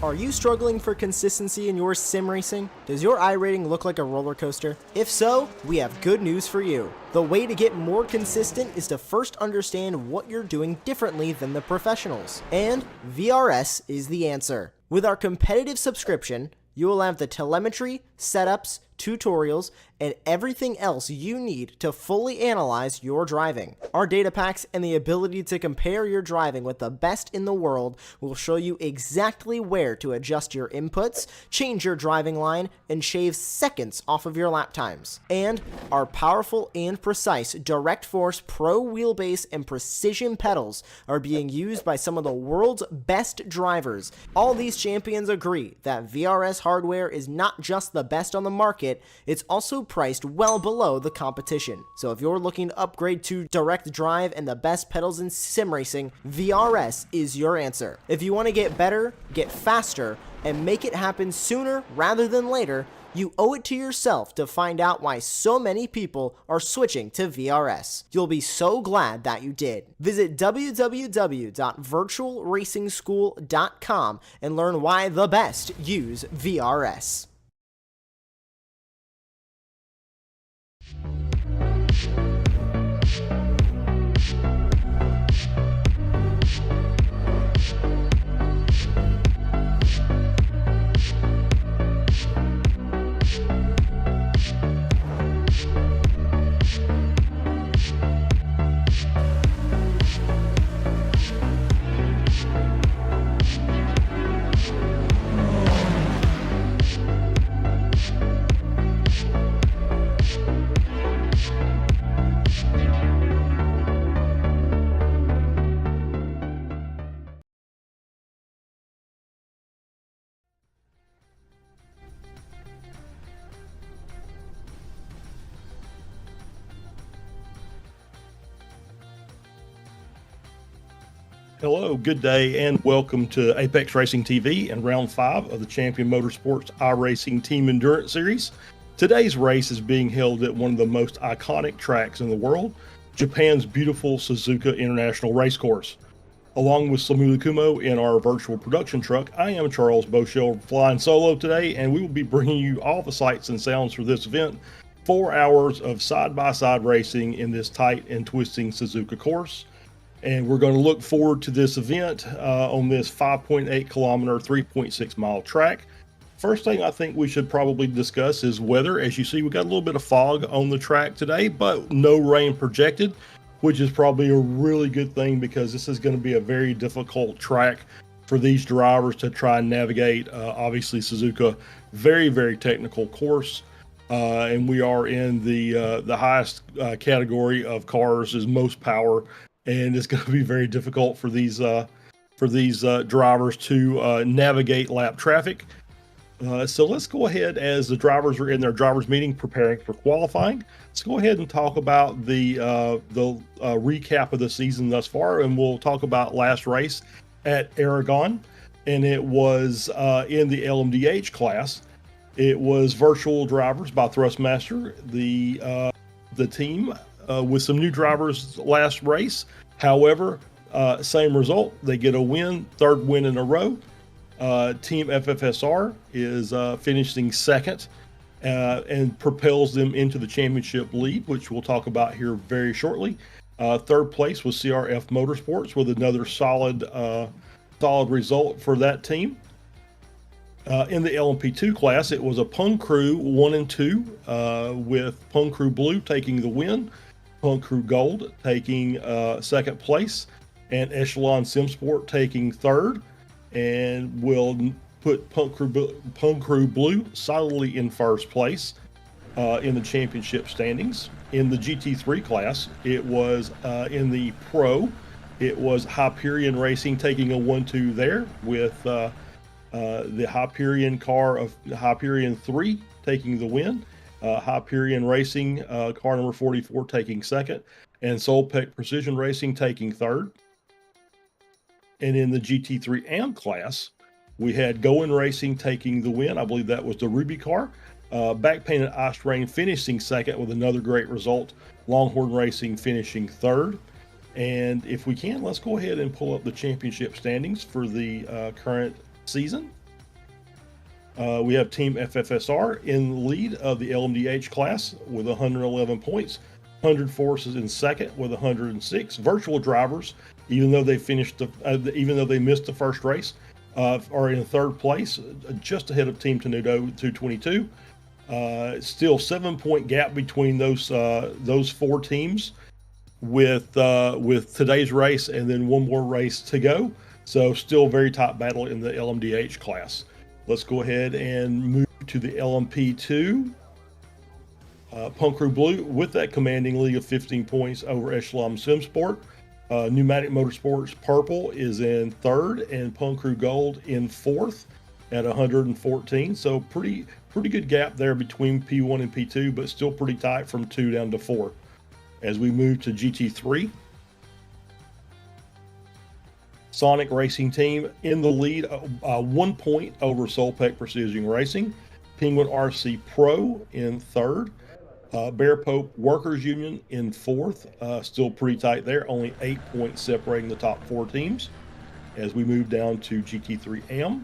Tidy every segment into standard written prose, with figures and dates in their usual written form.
Are you struggling for consistency in your sim racing? Does your iRating look like a roller coaster? If so, we have good news for you. The way to get more consistent is to first understand what you're doing differently than the professionals. And VRS is the answer. With our competitive subscription, you will have the telemetry, setups, tutorials, and everything else you need to fully analyze your driving. Our data packs and the ability to compare your driving with the best in the world will show you exactly where to adjust your inputs, change your driving line, and shave seconds off of your lap times. And our powerful and precise Direct Force Pro wheelbase and precision pedals are being used by some of the world's best drivers. All these champions agree that VRS hardware is not just the best on the market, it's also priced well below the competition. So if you're looking to upgrade to direct drive and the best pedals in sim racing, VRS is your answer. If you want to get better, get faster, and make it happen sooner rather than later, you owe it to yourself to find out why so many people are switching to VRS. You'll be so glad that you did. Visit www.virtualracingschool.com and learn why the best use VRS. Hello, good day, and welcome to Apex Racing TV and round 5 of the Champion Motorsports iRacing Team Endurance Series. Today's race is being held at one of the most iconic tracks in the world, Japan's beautiful Suzuka International Racecourse. Along with Samuel Kumo in our virtual production truck, I am Charles Beauchel flying solo today, and we will be bringing you all the sights and sounds for this event. 4 hours of side-by-side racing in this tight and twisting Suzuka course. And we're going to look forward to this event on this 5.8 kilometer, 3.6 mile track. First thing I think we should probably discuss is weather. As you see, we got a little bit of fog on the track today, but no rain projected, which is probably a really good thing because this is going to be a very difficult track for these drivers to try and navigate. Obviously, Suzuka, very, very technical course. And we are in the highest category of cars is most power. And it's going to be very difficult for these drivers to navigate lap traffic. So let's go ahead, as the drivers are in their drivers meeting preparing for qualifying. Let's go ahead and talk about the recap of the season thus far, and we'll talk about last race at Aragon, and it was in the LMDH class. It was virtual drivers by Thrustmaster, the team. With some new drivers last race. However, same result. They get a win, third win in a row. Team FFSR is finishing second and propels them into the championship lead, which we'll talk about here very shortly. Third place was CRF Motorsports with another solid result for that team. In the LMP2 class, it was a Pung Crew 1 and 2 with Pung Crew Blue taking the win. Punk Crew Gold taking second place, and Echelon Simsport taking third, and will put Punk Crew Blue solidly in first place in the championship standings. In the GT3 class, it was in the Pro, it was Hyperion Racing taking a 1-2 there with the Hyperion car of Hyperion 3 taking the win. Hyperion Racing, car number 44 taking second, and Solpec Precision Racing taking third. And in the GT3 AM class, we had Goin Racing taking the win. I believe that was the Ruby car. Backpainted Ice Rain finishing second with another great result. Longhorn Racing finishing third. And if we can, let's go ahead and pull up the championship standings for the current season. We have Team FFSR in the lead of the LMDH class with 111 points. 100 Forces in second with 106. Virtual Drivers, even though they missed the first race, are in third place, just ahead of Team Tenuto 222. Still 7-point gap between those 4 teams with today's race and then one more race to go. So still very tight battle in the LMDH class. Let's go ahead and move to the LMP2. Punk Crew Blue with that commanding lead of 15 points over Echelon Simsport. Pneumatic Motorsports Purple is in third, and Punk Crew Gold in fourth at 114. So pretty good gap there between P1 and P2, but still pretty tight from 2 down to 4. As we move to GT3, Sonic Racing Team in the lead, 1 point over Solpec Precision Racing. Penguin RC Pro in third. Bear Pope Workers Union in fourth, still pretty tight there, only 8 points separating the top 4 teams. As we move down to GT3M,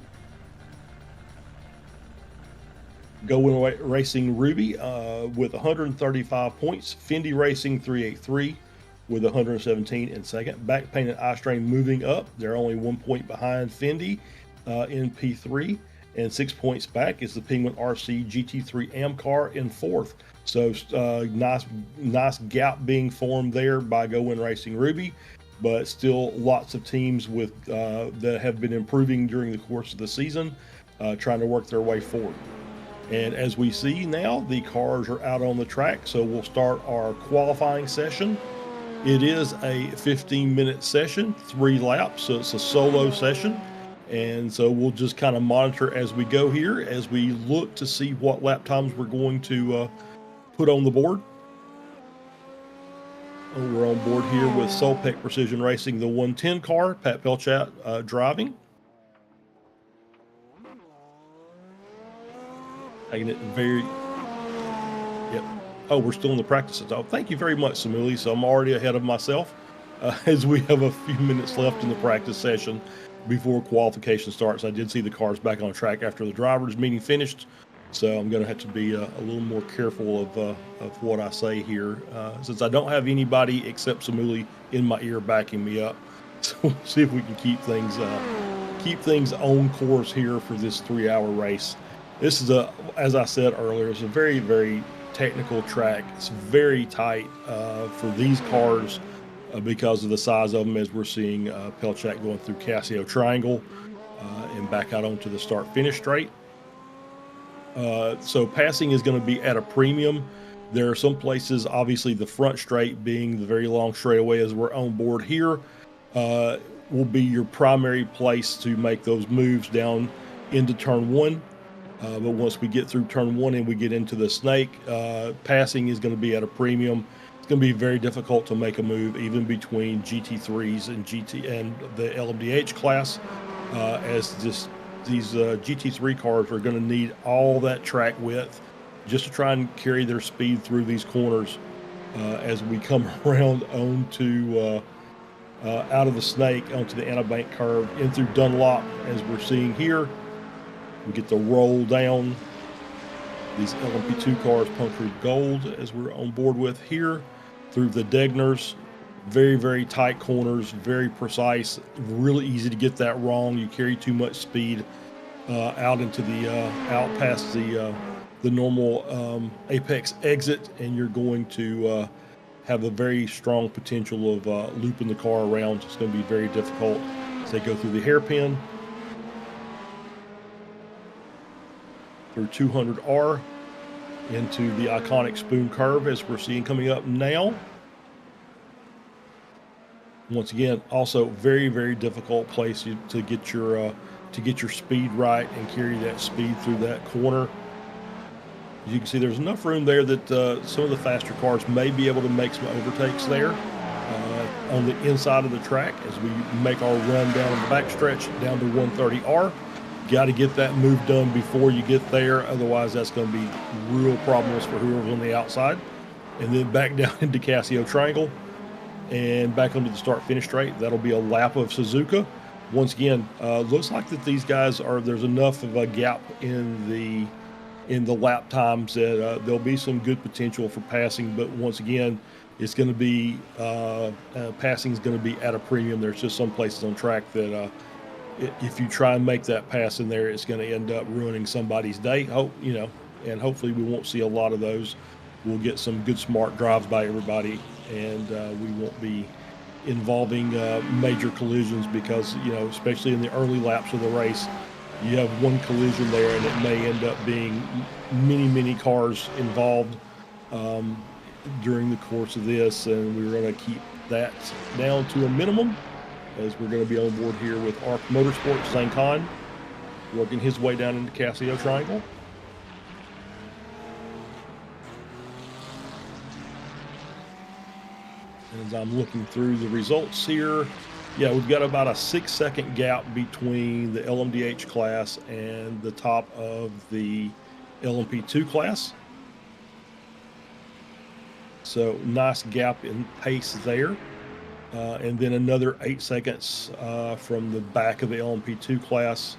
Go Racing Ruby with 135 points. Fendi Racing 383 with 117 in second. Back Painted Eye Strain moving up, they're only 1 point behind Fendi in P3, and 6 points back is the Penguin RC GT3M car in fourth. So nice gap being formed there by Go Racing Ruby, but still lots of teams with that have been improving during the course of the season, trying to work their way forward. And as we see now, the cars are out on the track, so we'll start our qualifying session. It is a 15-minute session, 3 laps, so it's a solo session. And so we'll just kind of monitor as we go here, as we look to see what lap times we're going to put on the board. We're on board here with Solpec Precision Racing, the 110 car, Pat Pelchat driving. Taking it very, yep. Oh, we're still in the practice. Oh, thank you very much, Samuli. So I'm already ahead of myself as we have a few minutes left in the practice session before qualification starts. I did see the cars back on track after the drivers meeting finished. So I'm going to have to be a little more careful of what I say here, since I don't have anybody except Samuli in my ear backing me up. So we'll see if we can keep things on course here for this 3-hour race. This is as I said earlier, it's a very, very technical track. It's very tight for these cars because of the size of them, as we're seeing Pelchat going through Casio Triangle and back out onto the start-finish straight. So passing is going to be at a premium. There are some places, obviously the front straight being the very long straightaway as we're on board here, will be your primary place to make those moves down into turn 1. But once we get through turn 1 and we get into the snake, passing is going to be at a premium. It's going to be very difficult to make a move even between GT3s and the LMDH class, as these GT3 cars are going to need all that track width just to try and carry their speed through these corners as we come around onto out of the snake onto the Annabank curve in through Dunlop, as we're seeing here. We get to roll down these LMP2 cars, Punk Crew Gold, as we're on board with here, through the Degners. Very, very tight corners, very precise, really easy to get that wrong. You carry too much speed out into out past the normal apex exit, and you're going to have a very strong potential of looping the car around. It's going to be very difficult as they go through the hairpin, through 200R into the iconic spoon curve, as we're seeing coming up now. Once again, also very, very difficult place to get your speed right and carry that speed through that corner. As you can see, there's enough room there that some of the faster cars may be able to make some overtakes there on the inside of the track as we make our run down the backstretch down to 130R. Got to get that move done before you get there, otherwise that's going to be real problems for whoever's on the outside. And then back down into Casio Triangle and back onto the start-finish straight. That'll be a lap of Suzuka. once again, looks like that these guys there's enough of a gap in the lap times that there'll be some good potential for passing. But once again, it's going to be passing is going to be at a premium. There's just some places on track that if you try and make that pass in there, it's going to end up ruining somebody's day. And hopefully we won't see a lot of those. We'll get some good smart drives by everybody, and we won't be involving major collisions because, especially in the early laps of the race, you have one collision there and it may end up being many cars involved during the course of this, and we're going to keep that down to a minimum as we're going to be on board here with ARC Motorsports. Zane Khan working his way down into Casio Triangle. As I'm looking through the results here, yeah, we've got about a 6-second gap between the LMDH class and the top of the LMP2 class. So nice gap in pace there. And then another 8 seconds from the back of the LMP2 class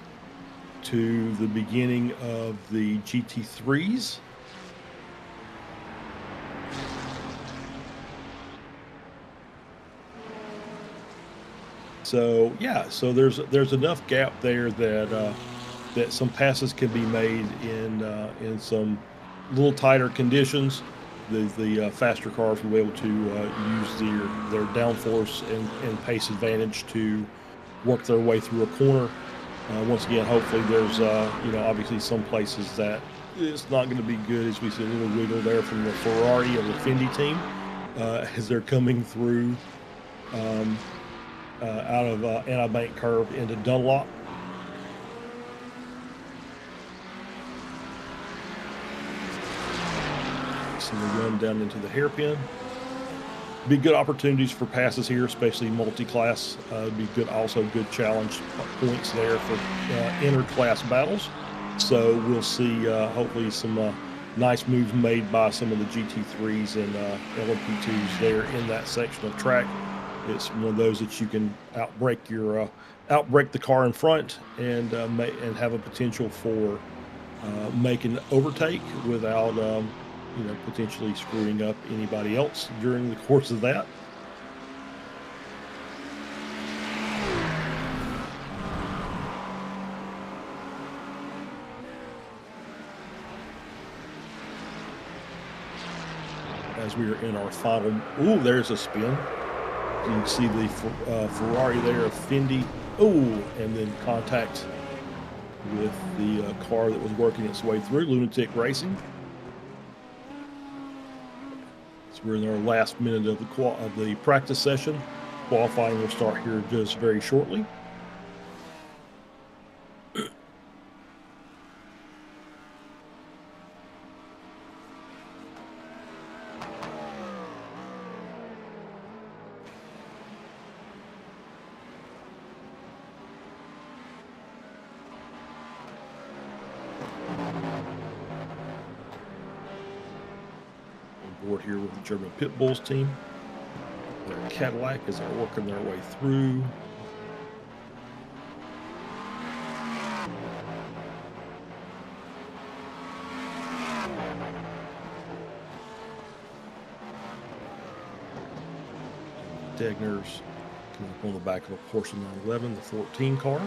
to the beginning of the GT3s. So yeah, so there's enough gap there that that some passes can be made in some little tighter conditions. The faster cars will be able to use their downforce and pace advantage to work their way through a corner. Once again, hopefully there's obviously some places that it's not going to be good, as we see a little wiggle there from the Ferrari and the Fendi team as they're coming through out of Anti-Bank Curve into Dunlop. So we run down into the hairpin. Be good opportunities for passes here, especially multi-class. Be good, also good challenge points there for inter-class battles. So we'll see hopefully some nice moves made by some of the GT3s and LMP2s there in that section of track. It's one of those that you can outbrake the car in front and have a potential for making an overtake without potentially screwing up anybody else during the course of that. As we are in our final, ooh, there's a spin. You can see the Ferrari there, Fendi. Oh, and then contact with the car that was working its way through, Lunatic Racing. So we're in our last minute of the practice session. Qualifying will start here just very shortly. Board here with the German Pit Bulls team. Their Cadillac as they're working their way through. Degner's coming up on the back of a Porsche 911, the 14 car.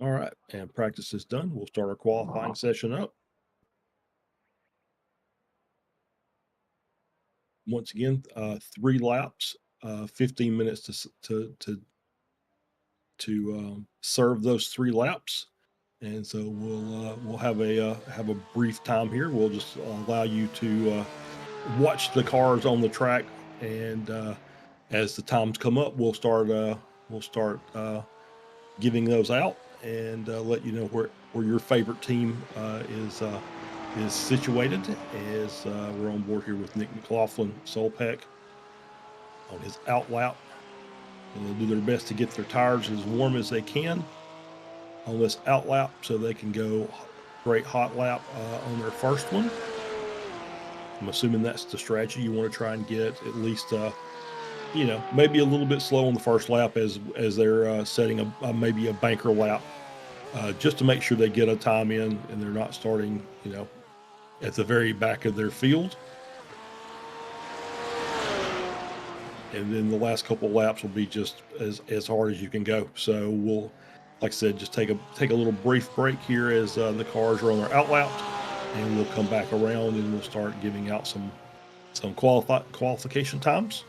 All right, and practice is done. We'll start our qualifying session up. Once again, 3 laps, 15 minutes to serve those 3 laps, and so we'll have a brief time here. We'll just allow you to watch the cars on the track, and as the times come up, we'll start giving those out and let you know where your favorite team is situated. As we're on board here with Nick McLaughlin, Solpeck on his out lap. And they'll do their best to get their tires as warm as they can. on this out lap so they can go great hot lap on their first one. I'm assuming that's the strategy. You want to try and get at least, maybe a little bit slow on the first lap as they're setting maybe a banker lap, just to make sure they get a time in and they're not starting, at the very back of their field. And then the last couple of laps will be just as hard as you can go. So we'll, like I said, just take a little brief break here as the cars are on their out laps, and we'll come back around and we'll start giving out some qualification times.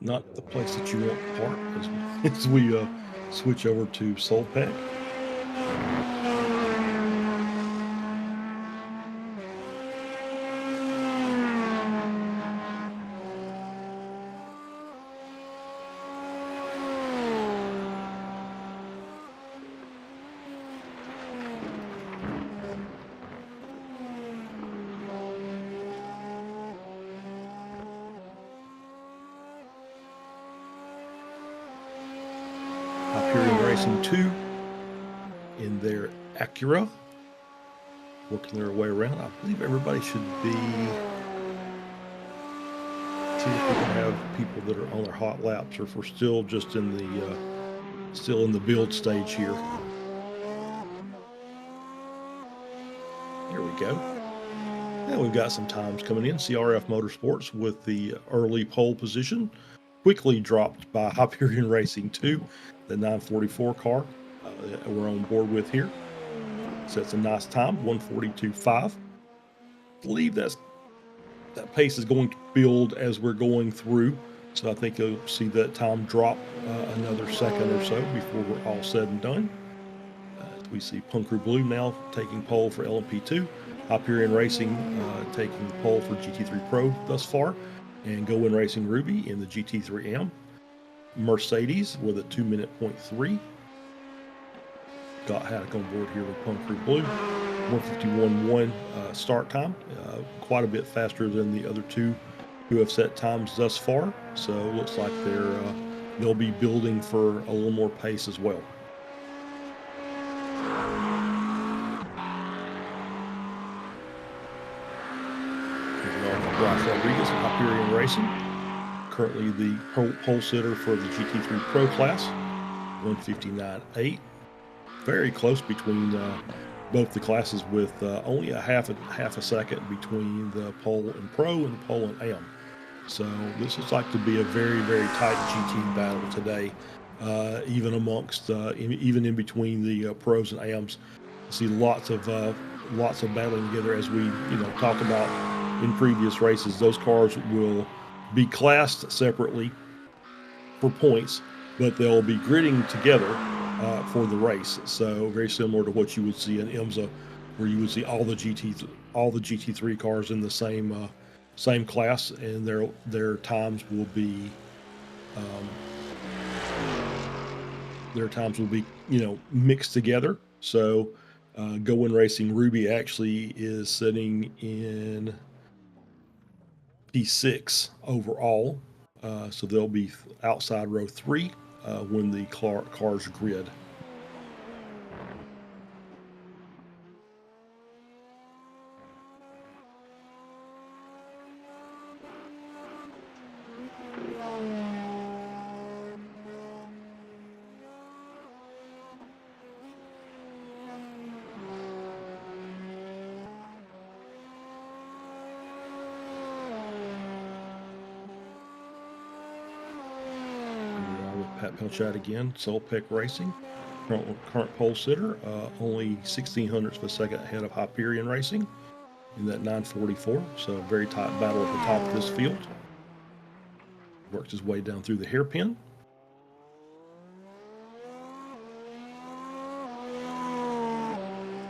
Not the place that you want to park as we switch over to Soul Pack. Racing 2 in their Acura, working their way around. I believe everybody should be. See if we can have people that are on their hot laps, or if we're still just in the build stage here. Here we go. And we've got some times coming in. CRF Motorsports with the early pole position, quickly dropped by Hyperion Racing 2, the 944 car we're on board with here. So it's a nice time, 142.5. I believe that pace is going to build as we're going through. So I think you'll see that time drop another second or so before we're all said and done. We see Punk Crew Blue now taking pole for LMP2. Hyperion Racing taking the pole for GT3 Pro thus far. And Go Win Racing Ruby in the GT3M. Mercedes with a 2-minute .3. Got Haddock on board here with Punk Crew Blue. 151.1 start time. Quite a bit faster than the other two who have set times thus far. So it looks like they'll be building for a little more pace as well. Bryce Rodriguez of Hyperion Racing, currently the pole sitter for the GT3 Pro class, 159.8. Very close between both the classes, with only a half a second between the pole and Pro and the pole and AM. So this looks like to be a very, very tight GT battle today, even amongst even in between the pros and AMs. I see lots of battling together, as we talk about in previous races. Those cars will be classed separately for points, but they'll be gridding together for the race. So very similar to what you would see in IMSA, where you would see all the GT3 cars in the same class, and their times will be mixed together. So Go In Racing Ruby actually is sitting in P6 overall. So they'll be outside row 3 when the cars grid. Pat Pelchat again, Solpec Racing, current pole sitter, only 1600ths of a second ahead of Hyperion Racing in that 944. So a very tight battle at the top of this field. Works his way down through the hairpin.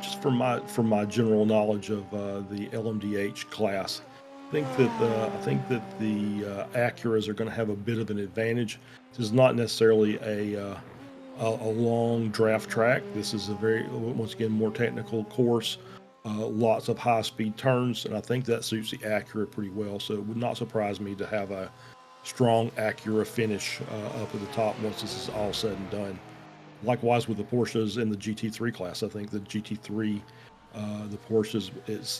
Just from my general knowledge of the LMDH class, I think that the Acuras are going to have a bit of an advantage. This is not necessarily a long draft track. This is a very, once again, more technical course, lots of high-speed turns, and I think that suits the Acura pretty well. So it would not surprise me to have a strong Acura finish up at the top once this is all said and done. Likewise with the Porsches in the GT3 class, I think the GT3, the Porsches,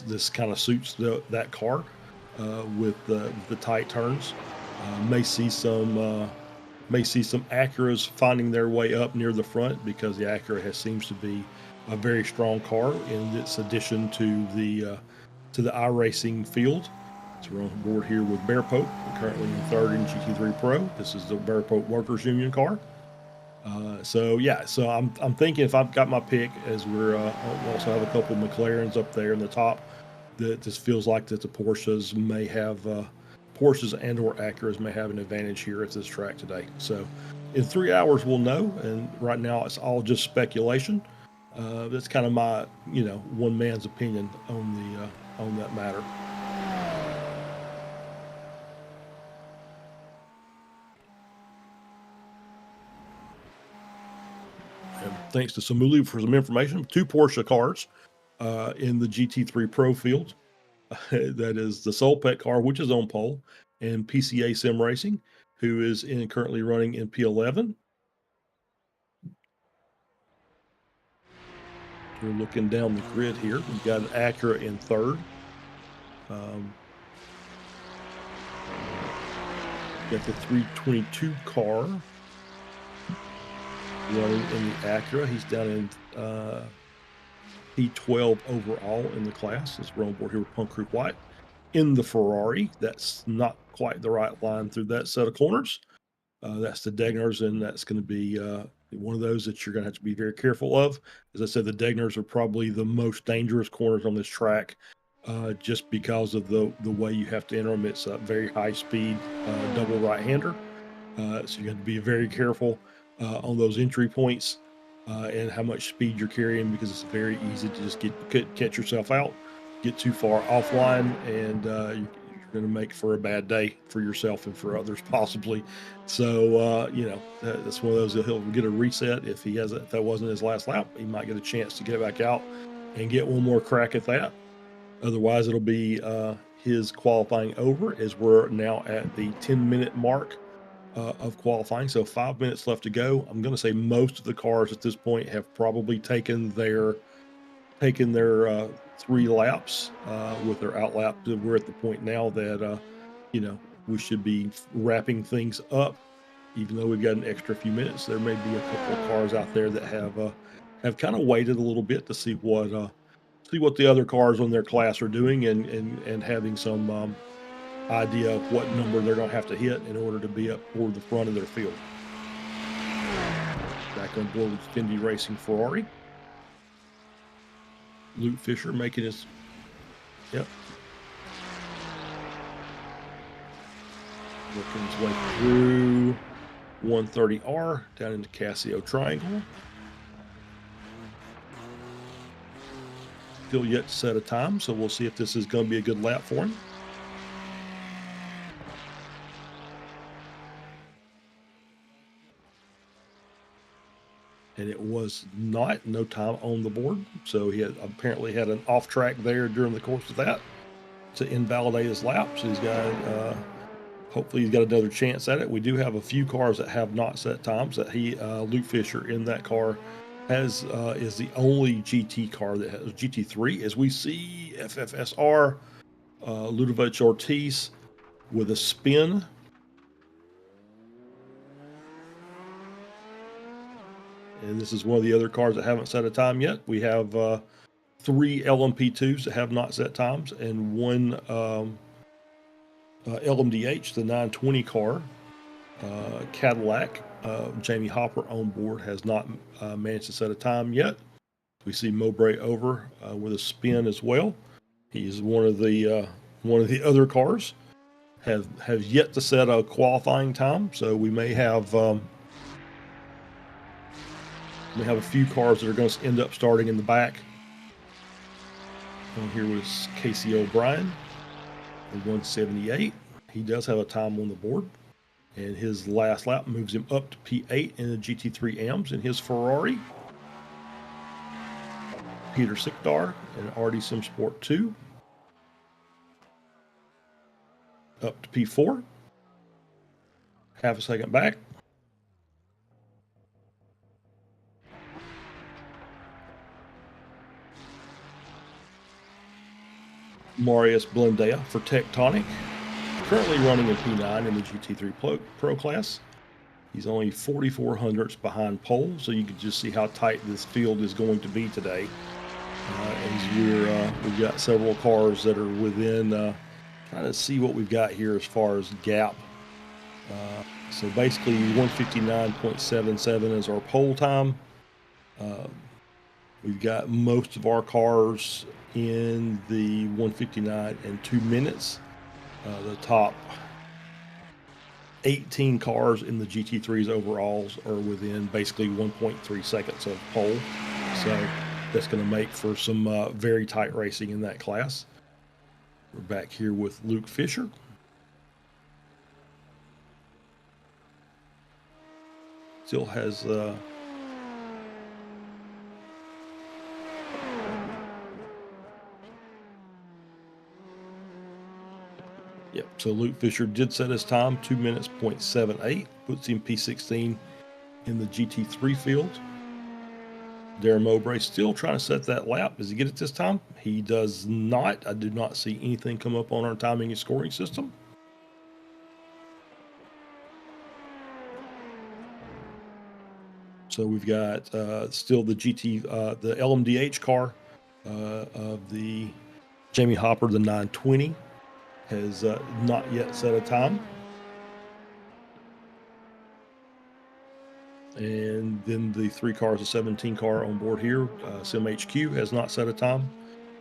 this kind of suits that car with the tight turns. May see some Acuras finding their way up near the front, because the Acura seems to be a very strong car in its addition to the iRacing field. So we're on board here with Bear Pope, currently in third in GT3 Pro. This is the Bear Pope Workers Union car. So I'm thinking, if I've got my pick, as we're we also have a couple of McLarens up there in the top, that this feels like that the Porsches may have Porsches and or Acuras may have an advantage here at this track today. So in 3 hours we'll know, and right now it's all just speculation. That's kind of my one man's opinion on that matter. And thanks to Samuli for some information. 2 Porsche cars in the GT3 Pro field. That is the Solpec car, which is on pole, and PCA Sim Racing, who is currently running in P11. We're looking down the grid here. We've got an Acura in third. Got the 322 car running in the Acura. He's down in P12 overall in the class. As we're on board here with Punk Crew White in the Ferrari. That's not quite the right line through that set of corners. That's the Degners, and that's going to be one of those that you're going to have to be very careful of. As I said, the Degners are probably the most dangerous corners on this track, just because of the way you have to enter them. It's a very high speed double right-hander, so you have to be very careful on those entry points and how much speed you're carrying, because it's very easy to just catch yourself out, get too far offline, and you're going to make for a bad day for yourself and for others possibly. So that's one of those that he'll get a reset. If that wasn't his last lap, he might get a chance to get back out and get one more crack at that. Otherwise, it'll be his qualifying over, as we're now at the 10-minute mark of qualifying. So 5 minutes left to go. I'm going to say most of the cars at this point have probably taken their 3 laps with their out lap. We're at the point now that we should be wrapping things up, even though we've got an extra few minutes. There may be a couple of cars out there that have kind of waited a little bit to see what the other cars on their class are doing, and having some idea of what number they're going to have to hit in order to be up toward the front of their field. Back on board with Fendi Racing Ferrari. Luke Fisher making his, working his way through 130R down into Casio Triangle. Still yet to set a time, so we'll see if this is going to be a good lap for him. And it was no time on the board, so he had apparently had an off track there during the course of that to invalidate his lap. So he's got hopefully he's got another chance at it. We do have a few cars that have not set times. That Luke Fisher in that car has is the only GT car that has GT3. As we see FFSR Ludovic Ortiz with a spin. And this is one of the other cars that haven't set a time yet. We have 3 LMP2s that have not set times, and 1 LMDH, the 920 car. Cadillac, Jamie Hopper on board, has not managed to set a time yet. We see Mowbray over with a spin as well. He's one of the other cars. Have yet to set a qualifying time, so we may have. We have a few cars that are going to end up starting in the back. And here was Casey O'Brien, the 178. He does have a time on the board, and his last lap moves him up to P8 in the GT3 AMs in his Ferrari. Peter Sikdar in RD Sim Sport 2 up to P4. Half a second back. Marius Blendea for Tectonic, currently running in P9 in the GT3 Pro class. He's only 44 hundredths behind pole, so you can just see how tight this field is going to be today. As we've got several cars that are within, trying to see what we've got here as far as gap. So basically 159.77 is our pole time. We've got most of our cars in the 159 and 2 minutes. The top 18 cars in the GT3's overalls are within basically 1.3 seconds of pole. So that's going to make for some very tight racing in that class. We're back here with Luke Fisher. Still has Yep, so Luke Fisher did set his time, 2 minutes, 0.78, puts him P16 in the GT3 field. Darren Mowbray still trying to set that lap. Does he get it this time? He does not. I did not see anything come up on our timing and scoring system. So we've got still the the LMDH car of the Jamie Hopper, the 920. Has not yet set a time. And then the 3 cars, the 17 car on board here, Sim HQ has not set a time.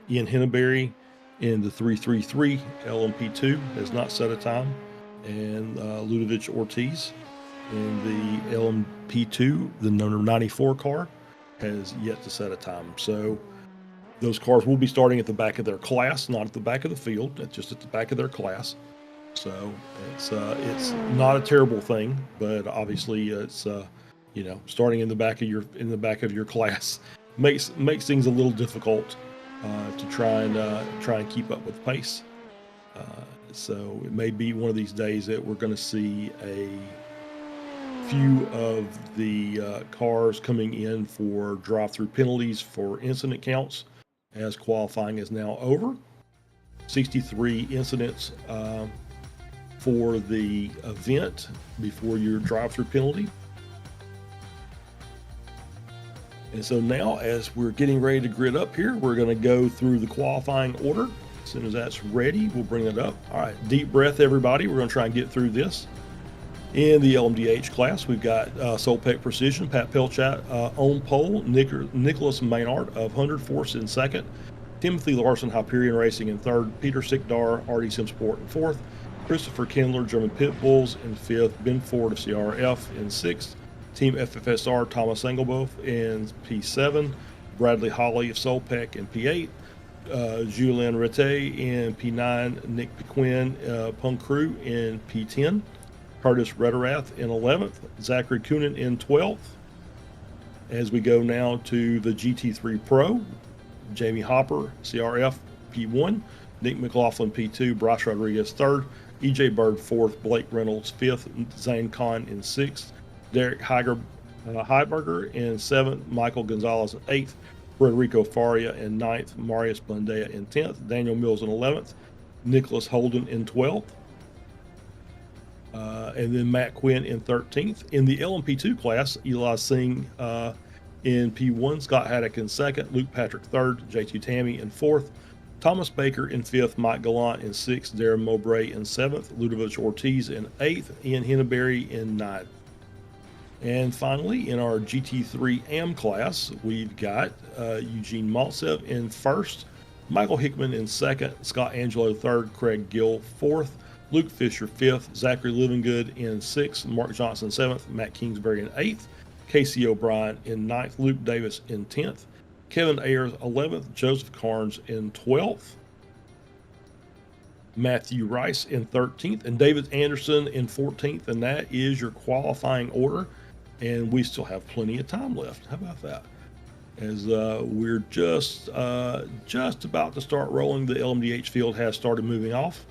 Ian Henneberry in the 333 LMP2 has not set a time. And Ludovic Ortiz in the LMP2, the number 94 car, has yet to set a time. So those cars will be starting at the back of their class, not at the back of the field, just at the back of their class. So it's not a terrible thing, but obviously it's starting in the back of your class makes things a little difficult to try and keep up with pace. So it may be one of these days that we're going to see a few of the cars coming in for drive-through penalties for incident counts, as qualifying is now over. 63 incidents for the event before your drive-through penalty. And so now, as we're getting ready to grid up here, we're going to go through the qualifying order. As soon as that's ready, we'll bring it up. All right, deep breath, everybody. We're going to try and get through this. In the LMDH class, we've got Solpec Precision, Pat Pelchat on pole, Nicholas Maynard of 100 Force in second, Timothy Larson, Hyperion Racing in third, Peter Sikdar, RD Sim Sport in fourth, Christopher Kindler, German Pit Bulls in 5th, Ben Ford of CRF in 6th, Team FFSR, Thomas Engelboth in P7, Bradley Holly of Solpec in P8, Julien Rete in P9, Nick Pequin, Punk Crew in P10, Curtis Rederath in 11th, Zachary Coonan in 12th. As we go now to the GT3 Pro, Jamie Hopper, CRF, P1, Nick McLaughlin, P2, Bryce Rodriguez, 3rd, EJ Bird, 4th, Blake Reynolds, 5th, Zane Kahn in 6th, Derek Heiberger in 7th, Michael Gonzalez in 8th, Federico Faria in 9th, Marius Blandea in 10th, Daniel Mills in 11th, Nicholas Holden in 12th, and then Matt Quinn in 13th. In the LMP2 class, Eli Singh in P1, Scott Haddock in 2nd, Luke Patrick 3rd, J2 Tammy in 4th, Thomas Baker in 5th, Mike Gallant in 6th, Darren Mowbray in 7th, Ludovic Ortiz in 8th, Ian Henneberry in 9th. And finally, in our GT3 AM class, we've got Eugene Maltsev in 1st, Michael Hickman in 2nd, Scott Angelo 3rd, Craig Gill 4th, Luke Fisher 5th, Zachary Livingood in 6th, Mark Johnson 7th, Matt Kingsbury in 8th, Casey O'Brien in 9th, Luke Davis in 10th, Kevin Ayers 11th, Joseph Carnes in 12th, Matthew Rice in 13th, and David Anderson in 14th, and that is your qualifying order. And we still have plenty of time left. How about that? As we're just about to start rolling, the LMDH field has started moving off.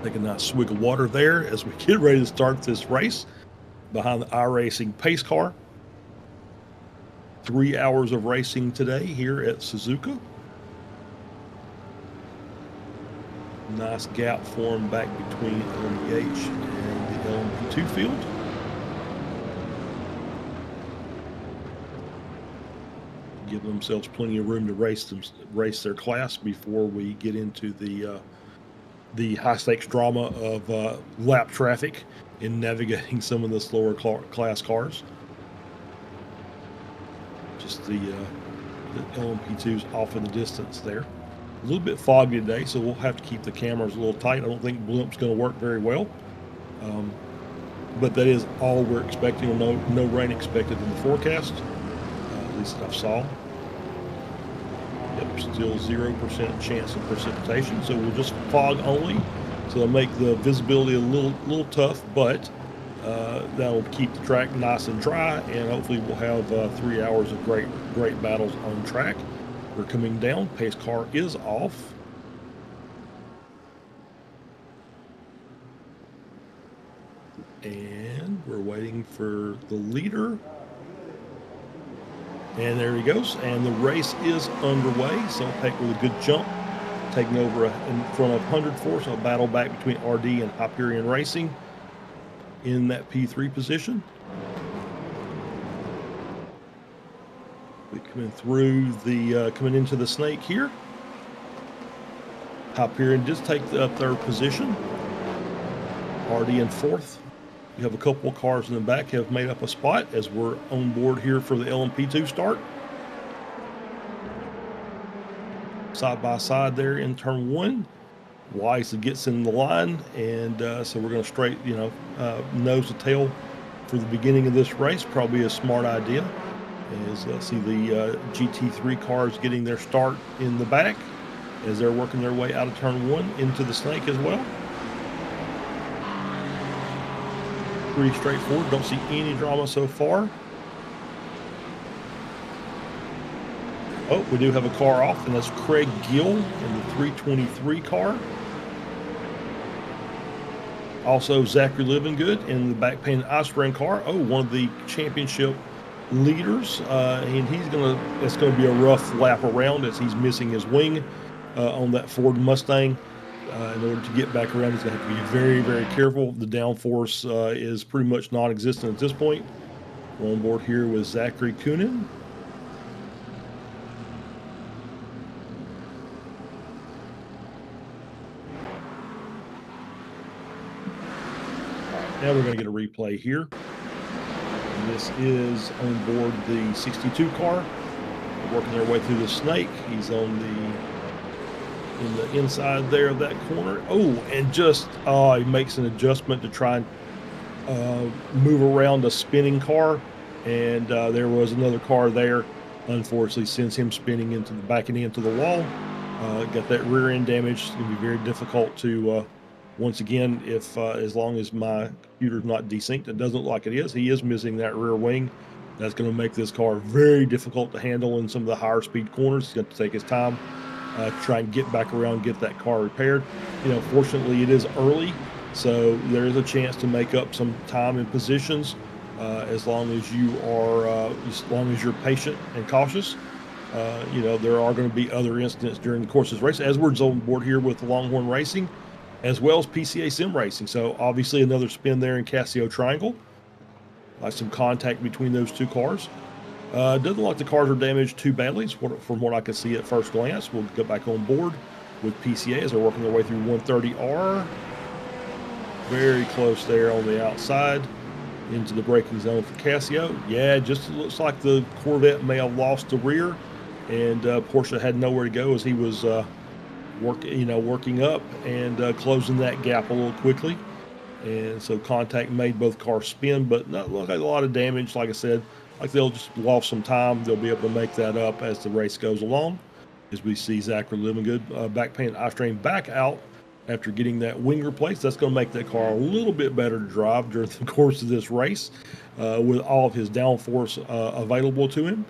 Take a nice swig of water there as we get ready to start this race behind the iRacing pace car. 3 hours of racing today here at Suzuka. Nice gap formed back between LMDH and the LMP2 field. Give themselves plenty of room to race their class before we get into the high stakes drama of lap traffic in navigating some of the slower class cars. Just the LMP2's off in the distance there. A little bit foggy today, so we'll have to keep the cameras a little tight. I don't think blimp's going to work very well, but that is all we're expecting. No rain expected in the forecast, at least that I saw. Yep, still 0% chance of precipitation, so we'll just fog only. So it'll make the visibility a little tough, but that'll keep the track nice and dry, and hopefully we'll have 3 hours of great battles on track. We're coming down. Pace car is off. And we're waiting for the leader. And there he goes. And the race is underway. Solpec with a good jump, taking over in front of 100 Force. A battle back between RD and Hyperion Racing in that P3 position. Coming into the snake here. Hyperion just take the 3rd position. RD in 4th. You have a couple of cars in the back have made up a spot as we're on board here for the LMP2 start. Side by side there in turn 1. Weiss gets in the line, and so we're going to straight, nose to tail for the beginning of this race. Probably a smart idea. As see the GT3 cars getting their start in the back as they're working their way out of turn 1 into the snake as well. Pretty straightforward. Don't see any drama so far. Oh, we do have a car off, and that's Craig Gill in the 323 car. Also, Zachary Livingood in the back painted ice rain car. Oh, one of the championship leaders, and it's gonna be a rough lap around as he's missing his wing on that Ford Mustang. In order to get back around, he's gonna have to be very, very careful. The downforce is pretty much non-existent at this point. We're on board here with Zachary Coonan. Now we're going to get a replay here. And This is on board the 62 car. They're working their way through the snake. He's on in the inside there of that corner. Oh, and just he makes an adjustment to try and move around a spinning car, and there was another car there. Unfortunately, sends him spinning into the backing into the wall. Got that rear end damage. It's going to be very difficult to once again, if as long as my computer's not desynced, it doesn't look like it is. He is missing that rear wing. That's going to make this car very difficult to handle in some of the higher speed corners. He's going to take his time, try and get back around, get that car repaired. You know, fortunately, it is early, so there is a chance to make up some time and positions as long as you're patient and cautious. You know, there are going to be other incidents during the course of this race. Edwards on board here with Longhorn Racing, as well as PCA Sim Racing. So obviously another spin there in Casio Triangle. Some contact between those two cars. Doesn't look like the cars are damaged too badly from what I can see at first glance. We'll get back on board with PCA as they're working their way through 130R. Very close there on the outside into the braking zone for Casio. Yeah, just looks like the Corvette may have lost the rear, and Porsche had nowhere to go as he was working up and closing that gap a little quickly. And so contact made both cars spin, but not look like a lot of damage. Like I said, like they'll just lost some time. They'll be able to make that up as the race goes along. As we see Zachary Livingood back painting iStrain back out after getting that wing replaced. That's going to make that car a little bit better to drive during the course of this race with all of his downforce available to him.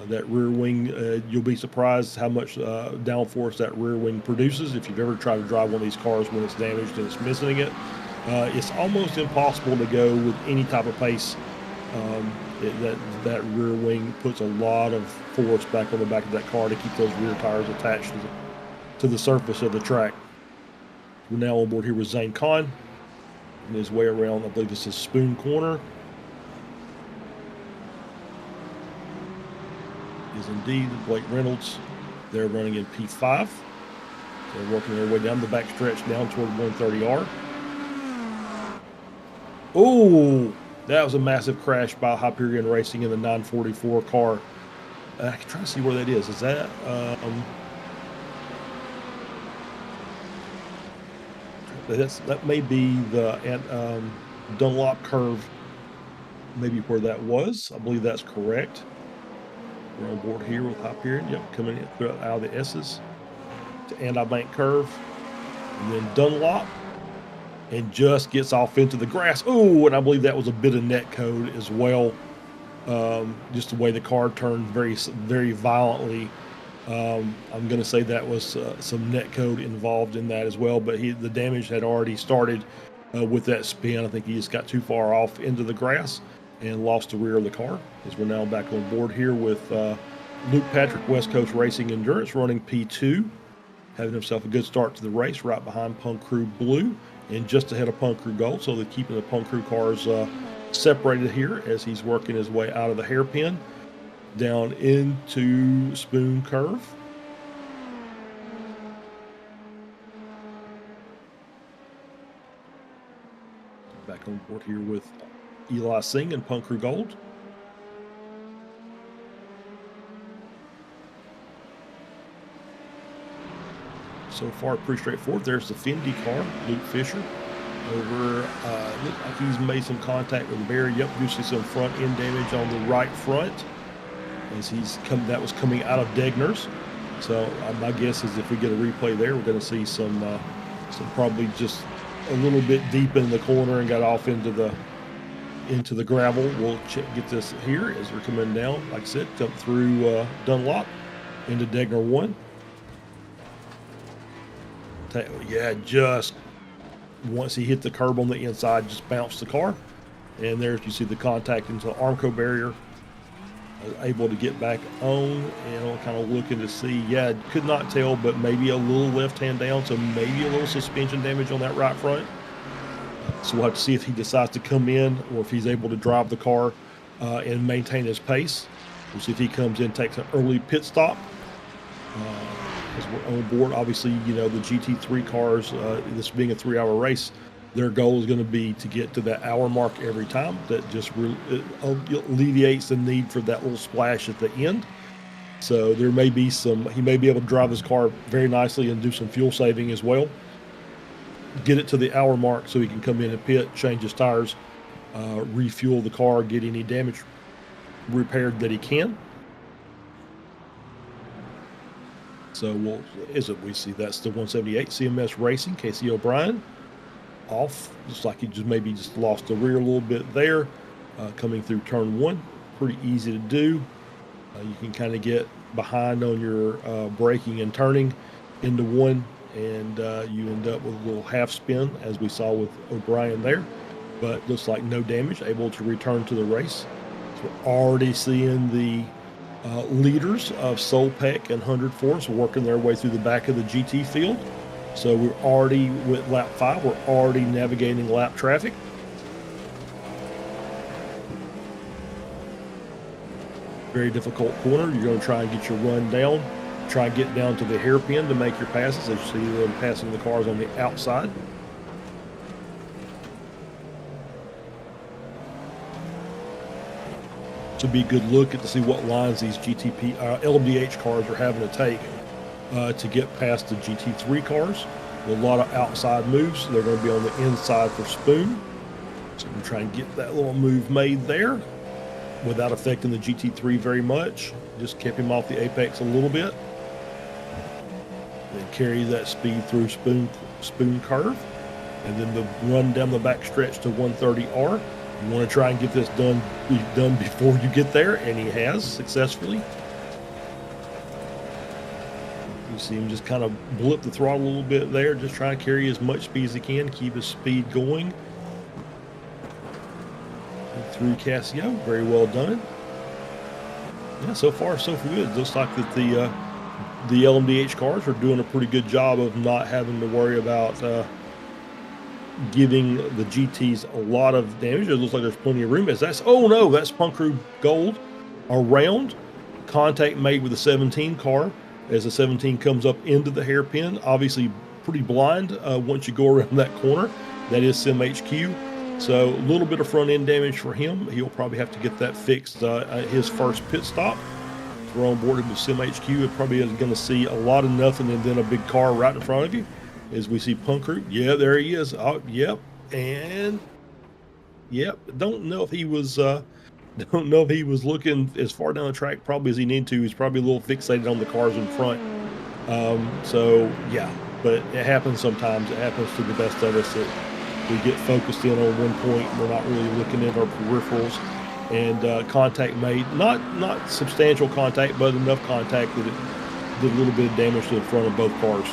That rear wing, you'll be surprised how much downforce that rear wing produces. If you've ever tried to drive one of these cars when it's damaged and it's missing it, it's almost impossible to go with any type of pace. That rear wing puts a lot of force back on the back of that car to keep those rear tires attached to the surface of the track. We're now on board here with Zane Kahn on his way around, I believe this is Spoon Corner. Is indeed Blake Reynolds. They're running in P5. They're working their way down the back stretch down toward 130R. Oh, that was a massive crash by Hyperion Racing in the 944 car. I can try to see where that is. Is that that may be the Dunlop curve, maybe where that was. I believe that's correct. We're on board here with Hyperion. Yep, coming in out of the S's to Anti-Bank curve. And then Dunlop. And just gets off into the grass. Oh, and I believe that was a bit of net code as well. Just the way the car turned very, very violently. I'm going to say that was some net code involved in that as well. But the damage had already started with that spin. I think he just got too far off into the grass and lost the rear of the car. As we're now back on board here with Luke Patrick, West Coast Racing Endurance, running P2. Having himself a good start to the race, right behind Punk Crew Blue and just ahead of Punk Crew Gold. So they're keeping the Punk Crew cars separated here as he's working his way out of the hairpin down into Spoon Curve. Back on board here with Eli Singh and Punk Crew Gold. So far, pretty straightforward. There's the Fendi car, Luke Fisher. Over, looks like he's made some contact with Barry. Yep, you see some front end damage on the right front as that was coming out of Degner's. So my guess is if we get a replay there, we're going to see some probably just a little bit deep in the corner and got off into the gravel. We'll get this here as we're coming down. Like I said, jump through Dunlop into Degner 1. Yeah, just once he hit the curb on the inside, just bounced the car. And there's, you see the contact into the Armco barrier. Able to get back on, and I'm kind of looking to see, yeah, could not tell, but maybe a little left hand down, so maybe a little suspension damage on that right front. So we'll have to see if he decides to come in or if he's able to drive the car and maintain his pace. We'll see if he comes in, takes an early pit stop. As we're on board, obviously, you know, the GT3 cars, this being a 3-hour race, Their goal is going to be to get to that hour mark every time. That just alleviates the need for that little splash at the end. So there may be he may be able to drive his car very nicely and do some fuel saving as well. Get it to the hour mark so he can come in and pit, change his tires, refuel the car, get any damage repaired that he can. So we see that's the 178 CMS Racing, Casey O'Brien. Off, just like he just lost the rear a little bit there, coming through turn 1. Pretty easy to do. You can kind of get behind on your braking and turning into 1, and you end up with a little half spin, as we saw with O'Brien there. But looks like no damage, able to return to the race. So we're already seeing the leaders of Solpeck and 100 Force working their way through the back of the GT field. So we're already with lap 5. We're already navigating lap traffic. Very difficult corner. You're going to try and get your run down. Try and get down to the hairpin to make your passes. As you see them passing the cars on the outside. This will be a good look to see what lines these LMDH cars are having to take to get past the GT3 cars. A lot of outside moves. They're going to be on the inside for spoon. So we're trying to get that little move made there without affecting the GT3 very much. Just kept him off the apex a little bit. Then carry that speed through spoon curve. And then the run down the back stretch to 130R. You want to try and get this done before you get there, and he has successfully. You see him just kind of blip the throttle a little bit there, just trying to carry as much speed as he can, keep his speed going. And through Casio, very well done. Yeah, so far so good. Looks like that the LMDH cars are doing a pretty good job of not having to worry about giving the GTs a lot of damage. It looks like there's plenty of room. Oh no, that's Punkrood Gold around. Contact made with the 17 car as the 17 comes up into the hairpin. Obviously pretty blind once you go around that corner. That is Sim HQ. So a little bit of front end damage for him. He'll probably have to get that fixed at his first pit stop. So we're on board with Sim HQ. It probably is going to see a lot of nothing and then a big car right in front of you. As we see Punkroot. Yeah, there he is. Oh, yep. And yep. Don't know if he was looking as far down the track probably as he needed to. He's probably a little fixated on the cars in front. So yeah, but it happens sometimes. It happens to the best of us that we get focused in on one point. We're not really looking at our peripherals. And contact made, not substantial contact, but enough contact that it did a little bit of damage to the front of both cars.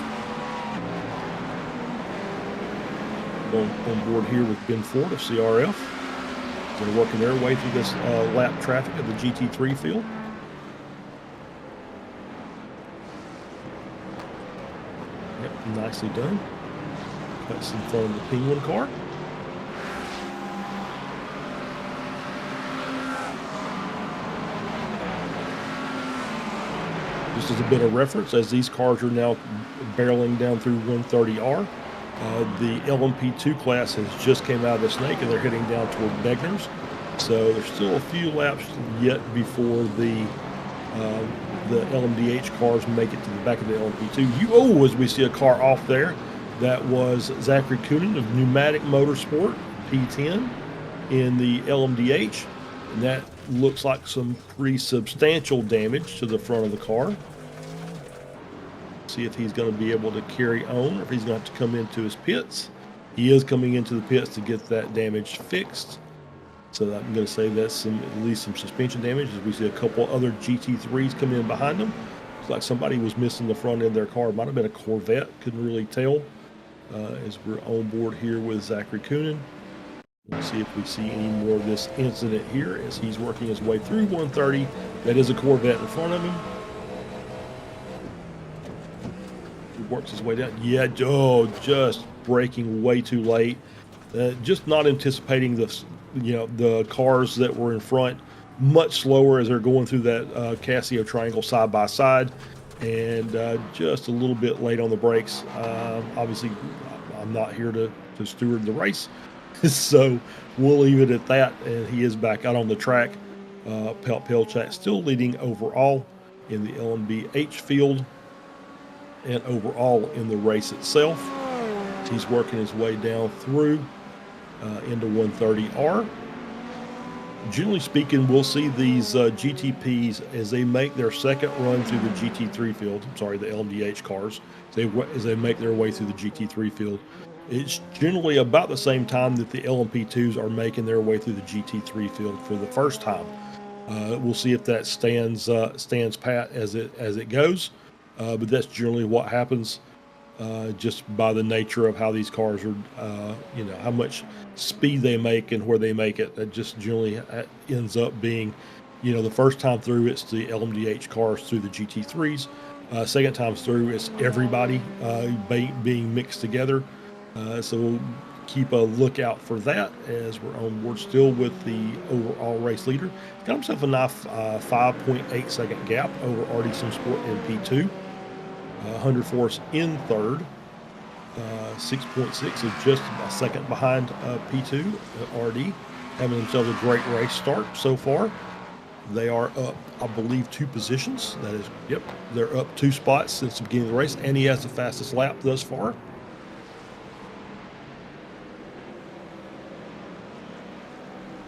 On board here with Ben Ford of CRF. They're working their way through this lap traffic of the GT3 field. Yep, nicely done. Cuts in front of the Penguin car. Just as a bit of reference, as these cars are now barreling down through 130R, the LMP2 class has just came out of the snake and they're heading down toward Begners. So there's still a few laps yet before the LMDH cars make it to the back of the LMP2. As we see a car off there, that was Zachary Coonan of Pneumatic Motorsport, P10 in the LMDH. And that looks like some pretty substantial damage to the front of the car. See if he's going to be able to carry on or if he's going to have to come into his pits. He is coming into the pits to get that damage fixed. So I'm going to say that's at least some suspension damage as we see a couple other GT3s come in behind them. It's like somebody was missing the front end of their car. It might have been a Corvette. Couldn't really tell as we're on board here with Zachary Coonan. We'll see if we see any more of this incident here as he's working his way through 130. That is a Corvette in front of him. Works his way down. Yeah, just braking way too late. Just not anticipating the cars that were in front much slower as they're going through that Casio triangle side by side, and just a little bit late on the brakes. Obviously, I'm not here to steward the race. So we'll leave it at that. And he is back out on the track. Pelchat still leading overall in the LMBH field and overall in the race itself. He's working his way down through into 130R. Generally speaking, we'll see these GTPs as they make their second run through the GT3 field. I'm sorry, the LMDH cars. As they make their way through the GT3 field. It's generally about the same time that the LMP2s are making their way through the GT3 field for the first time. We'll see if that stands pat as it goes, but that's generally what happens, just by the nature of how these cars are, how much speed they make and where they make it. That just generally ends up being, the first time through it's the LMDH cars through the GT3s. Second time through it's everybody being mixed together. So we'll keep a lookout for that as we're on board still with the overall race leader. Got himself a nice 5.8 second gap over RD Sim Sport in P2. 100 Force in third. 6.6 is just a second behind P2 RD. Having themselves a great race start so far. They are up, I believe, 2 positions. That is, yep, they're up 2 spots since the beginning of the race, and he has the fastest lap thus far.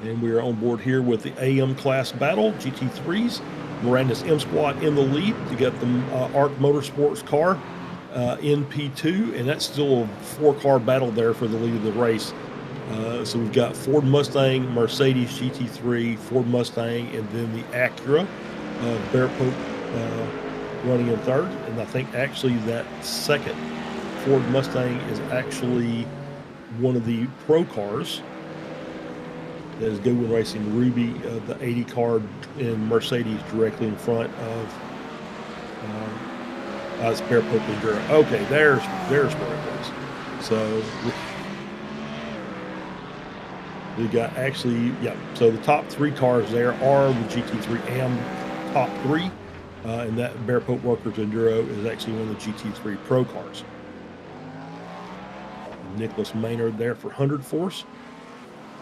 And we are on board here with the AM class battle, GT3s. Miranda's M Squad in the lead to get the ARC Motorsports car in P2, and that's still a 4-car battle there for the lead of the race. So we've got Ford Mustang, Mercedes GT3, Ford Mustang, and then the Acura, Bear Pope running in third. And I think actually that second Ford Mustang is actually one of the pro cars. That is Goodwin Racing Ruby, the 80 car in Mercedes directly in front of it's Bear Pope Enduro. Okay, there's where it was. So we got actually, yeah. So the top 3 cars there are the GT3 AM top 3, and that Bear Pope Workers Enduro is actually one of the GT3 Pro cars. Nicholas Maynard there for 100 Force.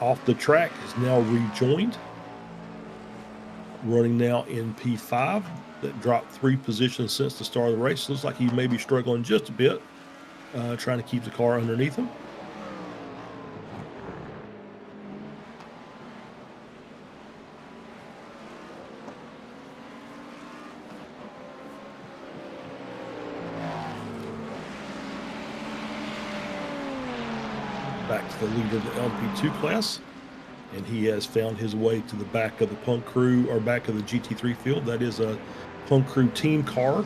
Off the track is now rejoined. Running now in P5. That dropped 3 positions since the start of the race. Looks like he may be struggling just a bit, trying to keep the car underneath him. Back to the leader of the LP2 class, and he has found his way to the back of the Punk Crew, or back of the GT3 field. That is a Punk Crew team car,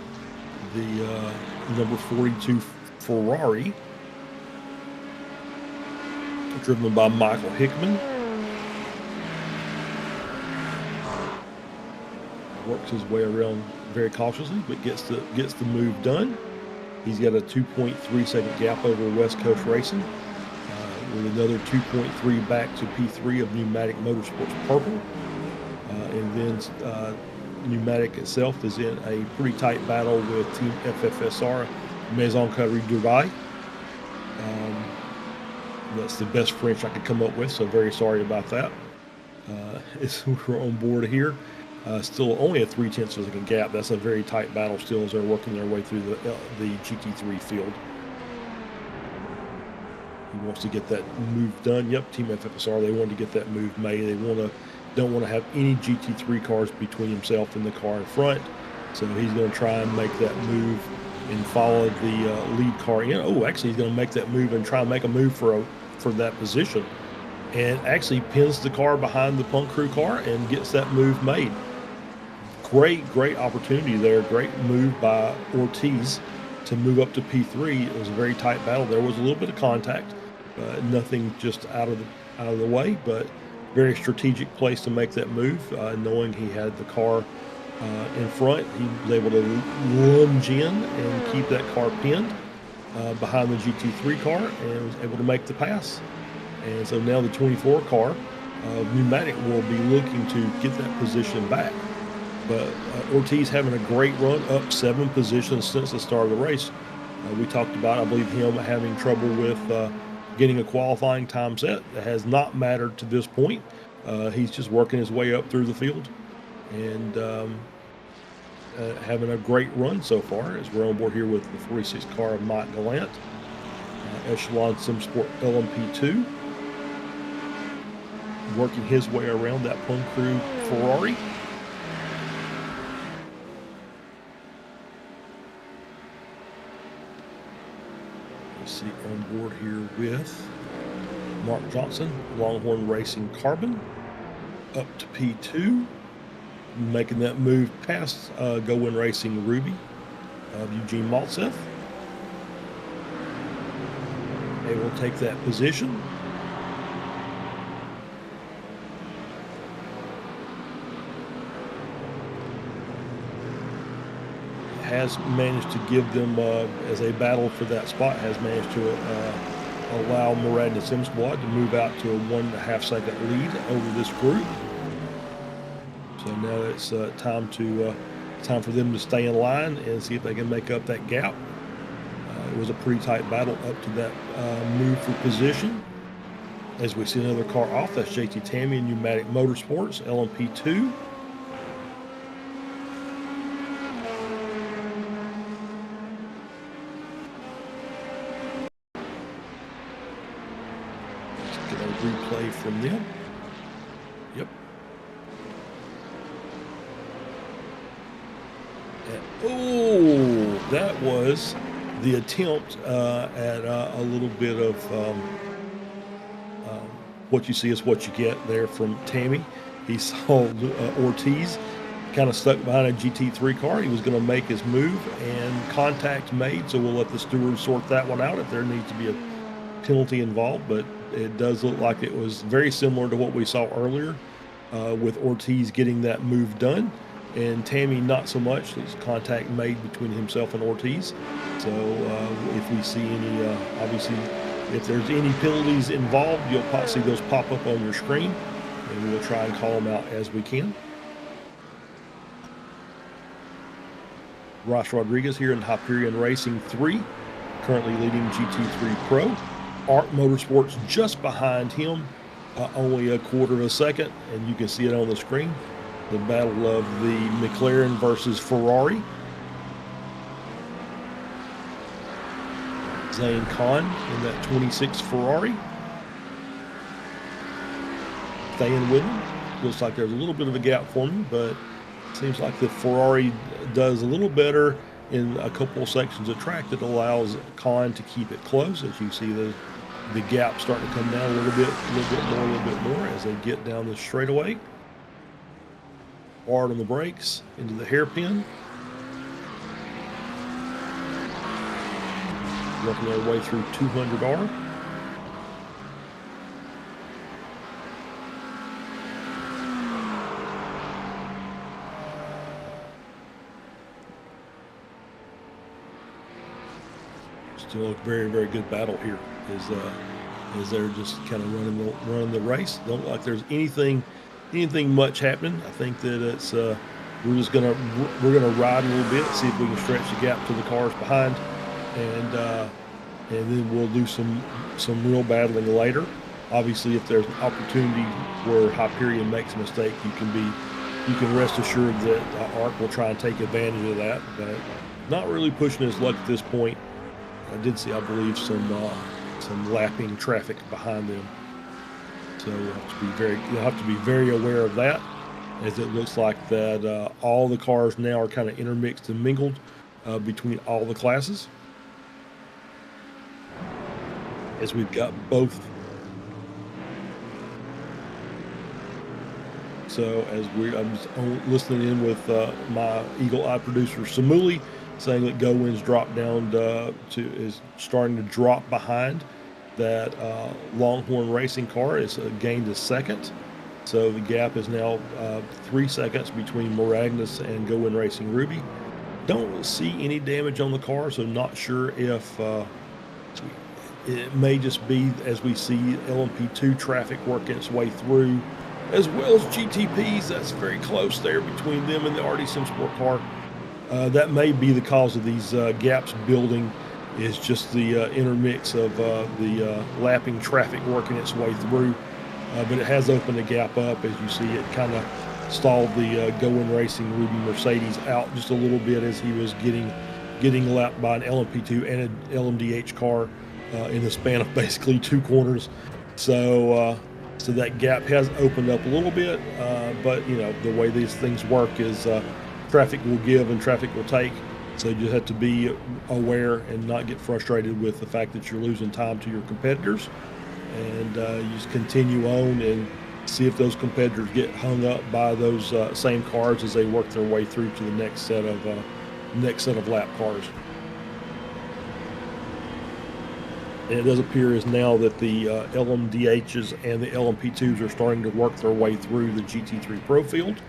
the number 42 Ferrari, driven by Michael Hickman. Works his way around very cautiously, but gets the move done. He's got a 2.3 second gap over West Coast Racing, with another 2.3 back to P3 of Pneumatic Motorsports Purple. And then Pneumatic itself is in a pretty tight battle with Team FFSR, Maison Carré Dubai. That's the best French I could come up with, so very sorry about that. We're on board here. Still only a 0.3 second gap. That's a very tight battle still as they're working their way through the GT3 field. He wants to get that move done. Yep, Team FFSR, they want to get that move made. They don't want to have any GT3 cars between himself and the car in front. So he's going to try and make that move and follow the lead car in. Oh, actually, he's going to make that move and try and make a move for that position. And actually pins the car behind the Punk Crew car and gets that move made. Great opportunity there. Great move by Ortiz to move up to P3. It was a very tight battle. There was a little bit of contact, nothing just out of the way, but very strategic place to make that move, knowing he had the car in front. He was able to lunge in and keep that car pinned behind the GT3 car and was able to make the pass. And so now the 24 car Pneumatic will be looking to get that position back. But Ortiz having a great run, up 7 positions since the start of the race. We talked about, I believe, him having trouble with getting a qualifying time set. That has not mattered to this point. He's just working his way up through the field and having a great run so far, as we're on board here with the 46 car of Mike Gallant, Echelon Sim Sport LMP2, working his way around that Plum Crew Ferrari. See on board here with Mark Johnson, Longhorn Racing Carbon, up to P2, making that move past Go Win Racing Ruby of Eugene Maltsev. They will take that position. Has managed to give them, as a battle for that spot, has managed to allow Moradna Sim Squad to move out to a 1.5 second lead over this group. So now it's time for them to stay in line and see if they can make up that gap. It was a pretty tight battle up to that move for position. As we see another car off, that's JT Tammy and Pneumatic Motorsports, LMP2. Replay from them. Yep. Oh, that was the attempt at a little bit of what you see is what you get there from Tammy. He saw Ortiz kind of stuck behind a GT3 car. He was going to make his move and contact made, so we'll let the stewards sort that one out if there needs to be a penalty involved, but it does look like it was very similar to what we saw earlier with Ortiz getting that move done, and Tammy not so much. There's contact made between himself and Ortiz. So if we see any, obviously, if there's any penalties involved, you'll see those pop up on your screen, and we'll try and call them out as we can. Ross Rodriguez here in Hyperion Racing 3, currently leading GT3 Pro. Art Motorsports just behind him, only a quarter of a second, and you can see it on the screen. The battle of the McLaren versus Ferrari. Zane Khan in that 26 Ferrari. Staying with him. Looks like there's a little bit of a gap for me, but it seems like the Ferrari does a little better in a couple of sections of track that allows Khan to keep it close. As you see the gap starting to come down a little bit more as they get down the straightaway. Hard on the brakes into the hairpin. Working their way through 200R. Still a very, very good battle here as they're just kind of running the race. Don't look like there's anything much happening. I think that it's we're gonna ride a little bit, see if we can stretch the gap to the cars behind, and then we'll do some real battling later. Obviously, if there's an opportunity where Hyperion makes a mistake, you can rest assured that ARC will try and take advantage of that. But not really pushing his luck at this point. I did see, I believe, some lapping traffic behind them. So you'll have to be very aware of that, as it looks like that all the cars now are kind of intermixed and mingled between all the classes. As we've got both. So I'm just listening in with my eagle-eye producer Samuli, saying that Go Win's dropped down is starting to drop behind that Longhorn Racing car. Is gained a second, so the gap is now 3 seconds between Moragnus and Go Win Racing Ruby. Don't see any damage on the car, so not sure if it may just be, as we see LMP2 traffic working its way through, as well as GTPs. That's very close there between them and the RD Sim Sport car. That may be the cause of these gaps building is just the intermix of the lapping traffic working its way through. But it has opened a gap up. As you see, it kind of stalled the Going Racing Ruby Mercedes out just a little bit as he was getting lapped by an LMP2 and an LMDH car in the span of basically 2 corners. So that gap has opened up a little bit, but you know, the way these things work is traffic will give and traffic will take. So you just have to be aware and not get frustrated with the fact that you're losing time to your competitors, and you just continue on and see if those competitors get hung up by those same cars as they work their way through to the next set of lap cars. And it does appear as now that the LMDHs and the LMP2s are starting to work their way through the GT3 Pro field.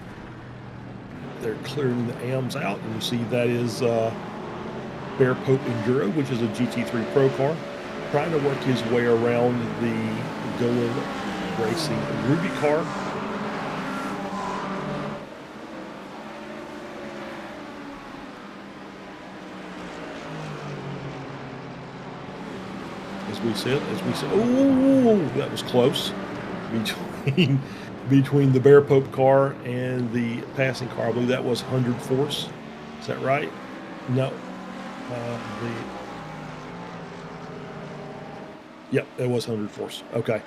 They're clearing the AMs out, and you see that is Bear Pope Enduro, which is a GT3 Pro car, trying to work his way around the Going Racing Ruby car. As we said, oh, that was close between the Bear Pope car and the passing car. I believe that was 100 force. Is that right? No. Yep, it was 100 force. Okay.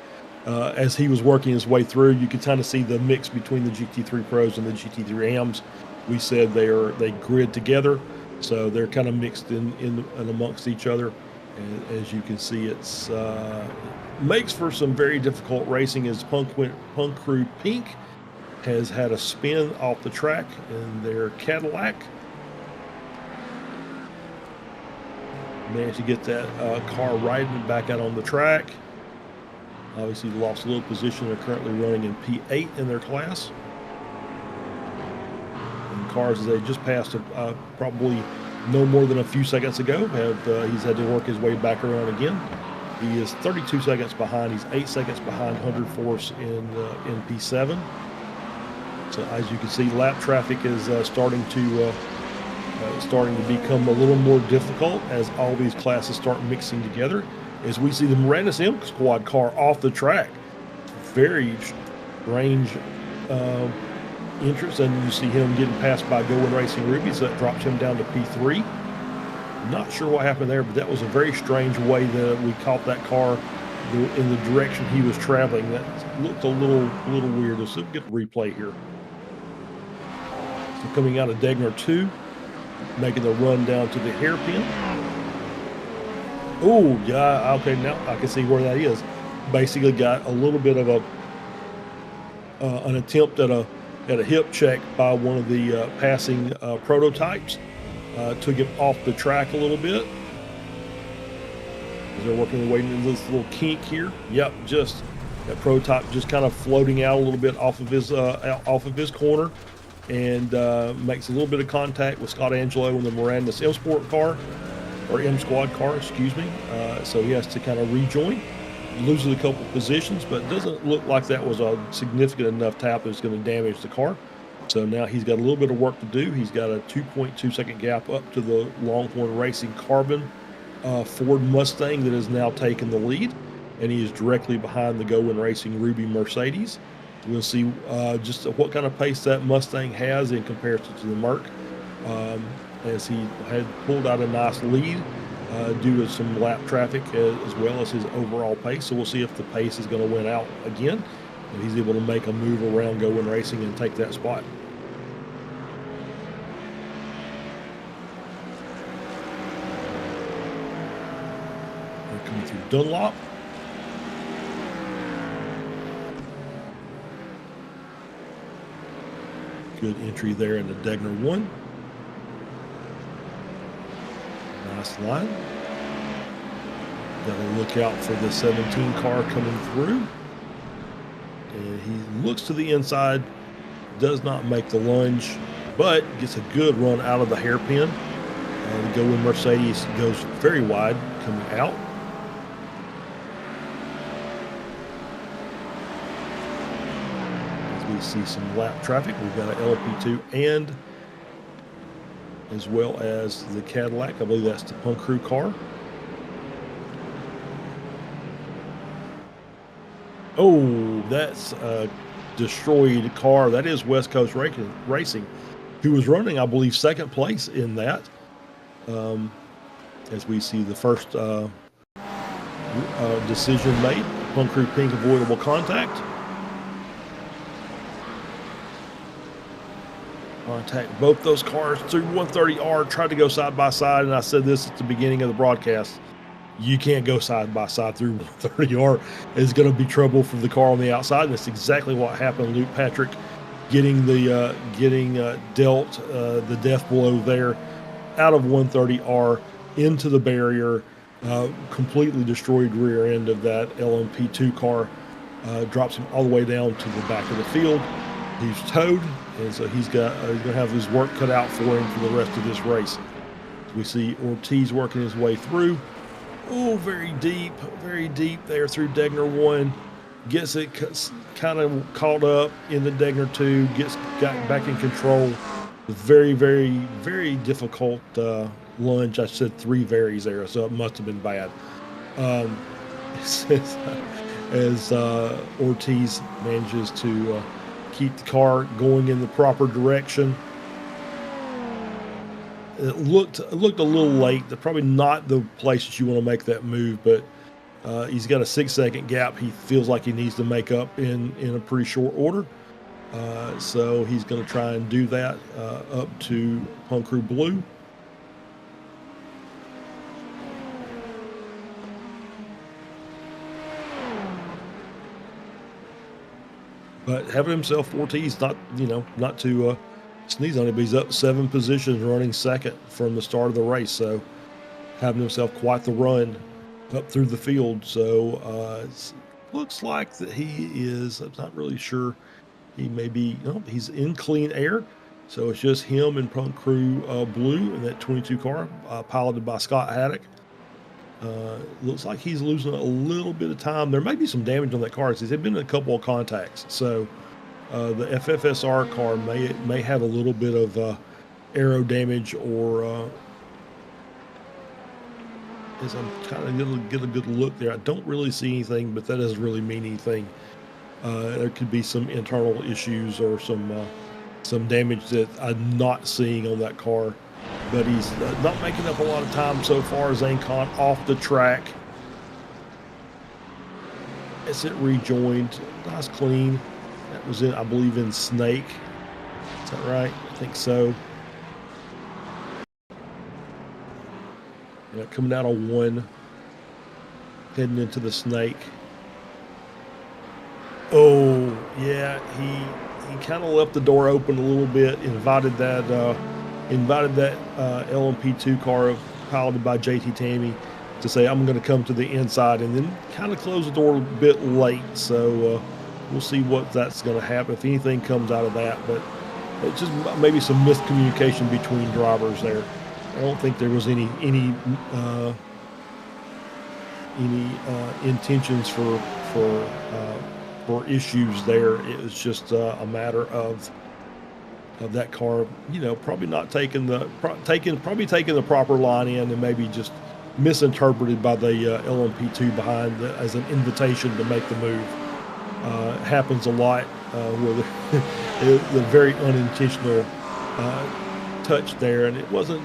As he was working his way through, you could kind of see the mix between the GT3 Pros and the GT3 AMs. We said they grid together, so they're kind of mixed in amongst each other. And as you can see, it's makes for some very difficult racing, as Punk Crew Pink has had a spin off the track in their Cadillac. Managed to get that car riding back out on the track. Obviously lost a little position. They're currently running in P8 in their class. And cars, as they just passed probably no more than a few seconds ago, he's had to work his way back around again. He is 32 seconds behind. He's 8 seconds behind 100 force in P7. So as you can see, lap traffic is starting to become a little more difficult as all these classes start mixing together. As we see the Miranda M Squad car off the track, very strange entrance, and you see him getting passed by Going Racing Ruby, so that drops him down to P3. Not sure what happened there, but that was a very strange way that we caught that car in the direction he was traveling. That looked a little weird. Let's get a replay here. So coming out of Degner 2, making the run down to the hairpin. Oh, yeah, okay, now I can see where that is. Basically got a little bit of an attempt at a hip check by one of the passing prototypes. Took him off the track a little bit. As they're working their way into this little kink here. Yep, just that prototype just kind of floating out a little bit off of his corner, and makes a little bit of contact with Scott Angelo in the Miranda M Sport car, or M Squad car, excuse me. So he has to kind of rejoin. Loses a couple positions, but it doesn't look like that was a significant enough tap that was going to damage the car. So now he's got a little bit of work to do. He's got a 2.2 second gap up to the Longhorn Racing Carbon Ford Mustang that has now taken the lead, and he is directly behind the Going Racing Ruby Mercedes. We'll see just what kind of pace that Mustang has in comparison to the Merc, as he had pulled out a nice lead due to some lap traffic as well as his overall pace. So we'll see if the pace is going to win out again, and he's able to make a move around Going Racing and take that spot. They're coming through Dunlop. Good entry there in the Degner 1. Nice line. Got to look out for the 17 car coming through. And he looks to the inside, does not make the lunge, but gets a good run out of the hairpin. The Going Mercedes goes very wide coming out. As we see some lap traffic, we've got an LP2 and as well as the Cadillac. I believe that's the Punk Crew car. Oh, that's a destroyed car. That is West Coast Racing, who was running, I believe, second place in that. As we see the first decision made, Punk Crew Pink avoidable contact. Contact both those cars through 130R, tried to go side by side, and I said this at the beginning of the broadcast. You can't go side by side through 130R. It's going to be trouble for the car on the outside, and that's exactly what happened. Luke Patrick getting dealt the death blow there out of 130R into the barrier, completely destroyed rear end of that LMP2 car, drops him all the way down to the back of the field. He's towed, and so he's going to have his work cut out for him for the rest of this race. We see Ortiz working his way through. Oh, very deep there through Degner 1. Gets it kind of caught up in the Degner 2, got back in control. Very, very, very difficult lunge. I said 3 varies there, so it must have been bad. As Ortiz manages to keep the car going in the proper direction. It looked a little late. Probably not the place that you want to make that move, but he's got a 6-second gap he feels like he needs to make up in a pretty short order. So he's going to try and do that up to Punk Crew Blue. But having himself Ortiz, not to sneeze on it, but he's up 7 positions, running second from the start of the race. So having himself quite the run up through the field. So it looks like that he is, I'm not really sure, he may be, he's in clean air. So it's just him and Punk Crew Blue in that 22 car, piloted by Scott Haddock. Looks like he's losing a little bit of time. There may be some damage on that car. There's been a couple of contacts. So the FFSR car may have a little bit of aero damage, or as I'm kind of going to get a good look there, I don't really see anything, but that doesn't really mean anything. There could be some internal issues or some damage that I'm not seeing on that car. But he's not making up a lot of time so far. Zane Kahn off the track. It's it rejoined. Nice clean. That was in, I believe, in Snake. Is that right? I think so. Yeah, coming out of 1. Heading into the Snake. Oh, yeah. He kind of left the door open a little bit. Invited that LMP2 car piloted by JT Tammy to say, I'm going to come to the inside, and then kind of close the door a bit late. So we'll see what that's going to happen, if anything comes out of that. But it's just maybe some miscommunication between drivers there. I don't think there was any intentions for issues there. It was just a matter of that car, probably not taking the proper line in, and maybe just misinterpreted by the LMP2 behind as an invitation to make the move. Happens a lot with the very unintentional touch there, and it wasn't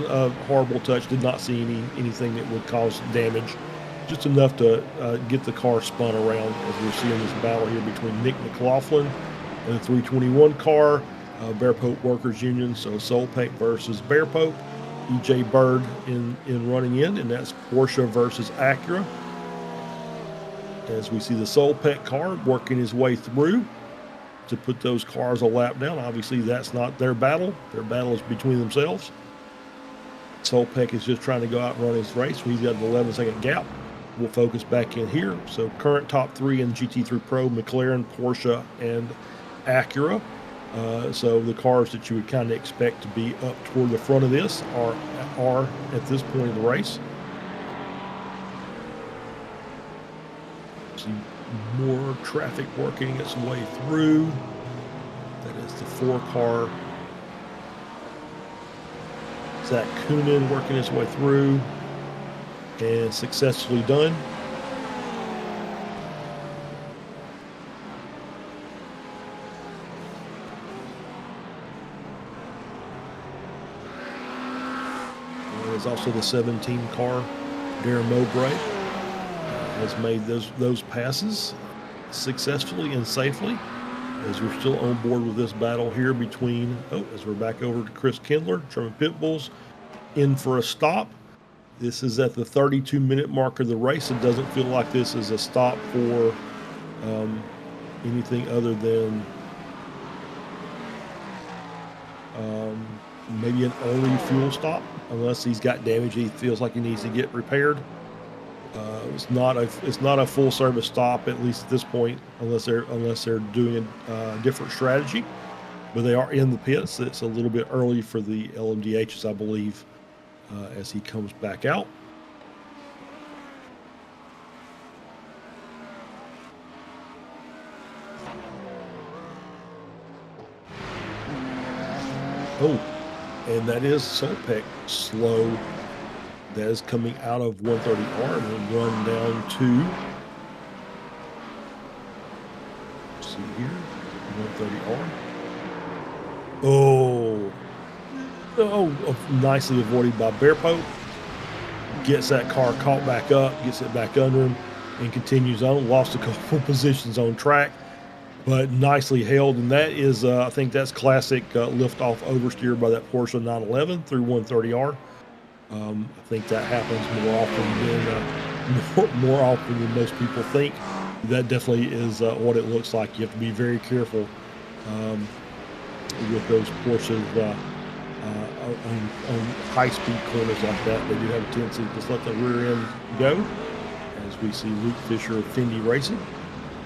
a horrible touch. Did not see anything that would cause damage, just enough to get the car spun around, as we're seeing this battle here between Nick McLaughlin and the 321 car. Bear Pope Workers Union, so Solpec versus Bear Pope. EJ Bird in running in, and that's Porsche versus Acura. As we see the Solpec car working his way through to put those cars a lap down. Obviously, that's not their battle. Their battle is between themselves. Solpec is just trying to go out and run his race. He's got an 11-second gap. We'll focus back in here. So current top 3 in GT3 Pro, McLaren, Porsche, and Acura. So the cars that you would kind of expect to be up toward the front of this are at this point of the race. See more traffic working its way through. That is the 4 car. Zach Coonan working his way through and successfully done. There's also the 17 car, Darren Mowbray, has made those passes successfully and safely. As we're still on board with this battle here between, as we're back over to Chris Kindler, German Pitbulls, in for a stop. This is at the 32-minute mark of the race. It doesn't feel like this is a stop for anything other than maybe an early fuel stop, unless he's got damage he feels like he needs to get repaired. It's not a full service stop, at least at this point, unless they're doing a different strategy. But they are in the pits. It's a little bit early for the LMDHs, I believe, as he comes back out. Oh, and that is Solpek slow. That is coming out of 130R and will run down to, let's see here, 130R. Oh, nicely avoided by Bearpo. Gets that car caught back up, gets it back under him, and continues on. Lost a couple positions on track, but nicely held. And that is, I think that's classic lift-off oversteer by that Porsche 911 through 130R. I think that happens more often than most people think. That definitely is what it looks like. You have to be very careful with those Porsches on high-speed corners like that. They do have a tendency to just let the rear end go. As we see Luke Fisher of Fendi Racing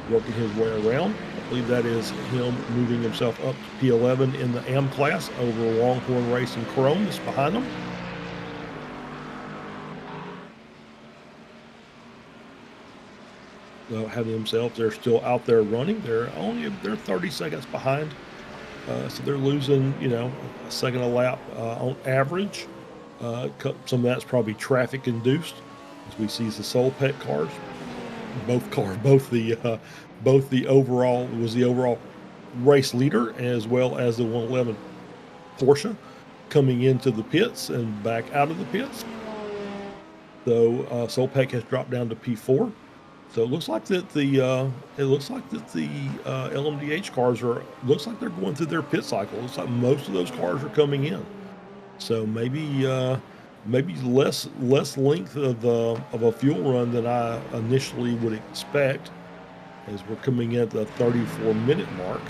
working his way around. I believe that is him moving himself up to P11 in the AM class over Longhorn Racing Chrome that's behind him. Having themselves, they're still out there running. They're 30 seconds behind, so they're losing, a second a lap on average. Some of that's probably traffic induced, as we see the Solpek cars. Both the overall race leader as well as the 111 Porsche coming into the pits and back out of the pits. So Solpek has dropped down to P4. So it looks like that the LMDH cars looks like they're going through their pit cycle. It looks like most of those cars are coming in. So maybe less length of a fuel run than I initially would expect, as we're coming in at the 34-minute mark.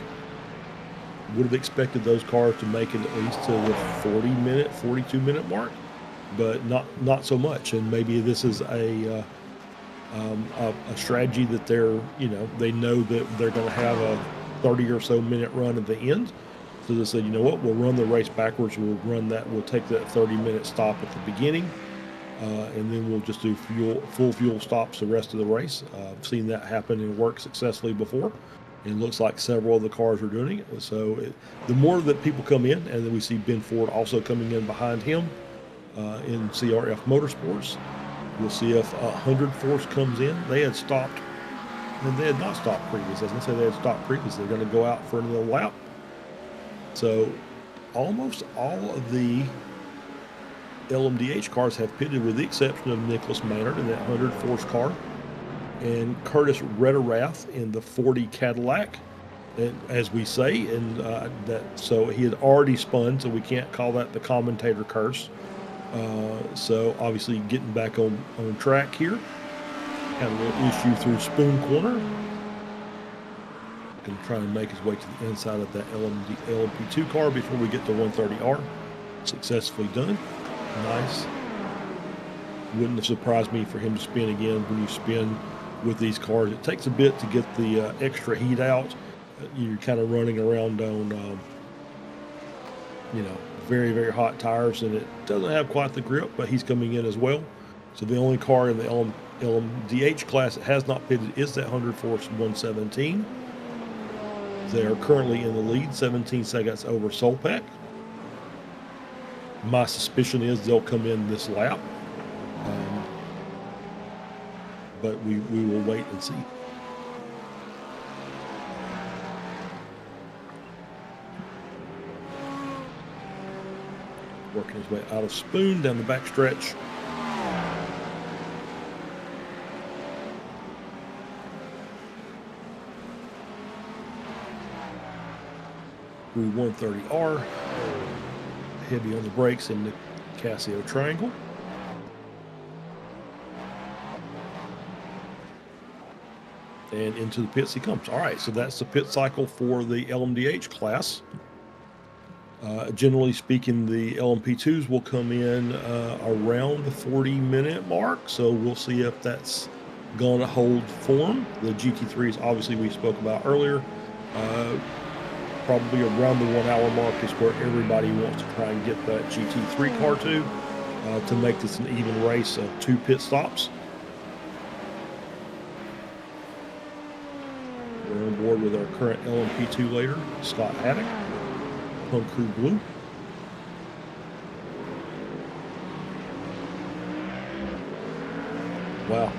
Would have expected those cars to make it at least to the 42-minute mark, but not so much. And maybe this is a strategy that they know that they're going to have a 30 or so minute run at the end. So they said, you know what, we'll run the race backwards. We'll take that 30-minute stop at the beginning, and then we'll just do full fuel stops the rest of the race. I've seen that happen and work successfully before. It looks like several of the cars are doing it. So the more that people come in, and then we see Ben Ford also coming in behind him in CRF Motorsports. We'll see if 100 Force comes in. They had stopped, and they had not stopped previous. As I said, they had stopped previous. They're going to go out for another lap. So almost all of the LMDH cars have pitted, with the exception of Nicholas Maynard in that 100 Force car, and Curtis Rederath in the 40 Cadillac, and, as we say, and so he had already spun, so we can't call that the commentator curse. So obviously getting back on track here. Had a little issue through Spoon Corner. Going to try and make his way to the inside of that LMP2 car before we get to 130R. Successfully done. Nice. Wouldn't have surprised me for him to spin again. When you spin with these cars, it takes a bit to get the extra heat out. You're kind of running around on very, very hot tires, and it doesn't have quite the grip, but he's coming in as well. So the only car in the LMDH class that has not pitted is that 100 Force 117. They are currently in the lead, 17 seconds over Solpek. My suspicion is they'll come in this lap, but we will wait and see. Working his way out of Spoon down the backstretch. Through 130R. Heavy on the brakes in the Casio triangle. And into the pits he comes. All right, so that's the pit cycle for the LMDH class. Generally speaking, the LMP2s will come in around the 40-minute mark, so we'll see if that's going to hold form. The GT3s, obviously, we spoke about earlier, probably around the 1 hour mark is where everybody wants to try and get that GT3 car to make this an even race of 2 pit stops. We're on board with our current LMP2 leader, Scott Haddock. Home Crew Blue. Wow.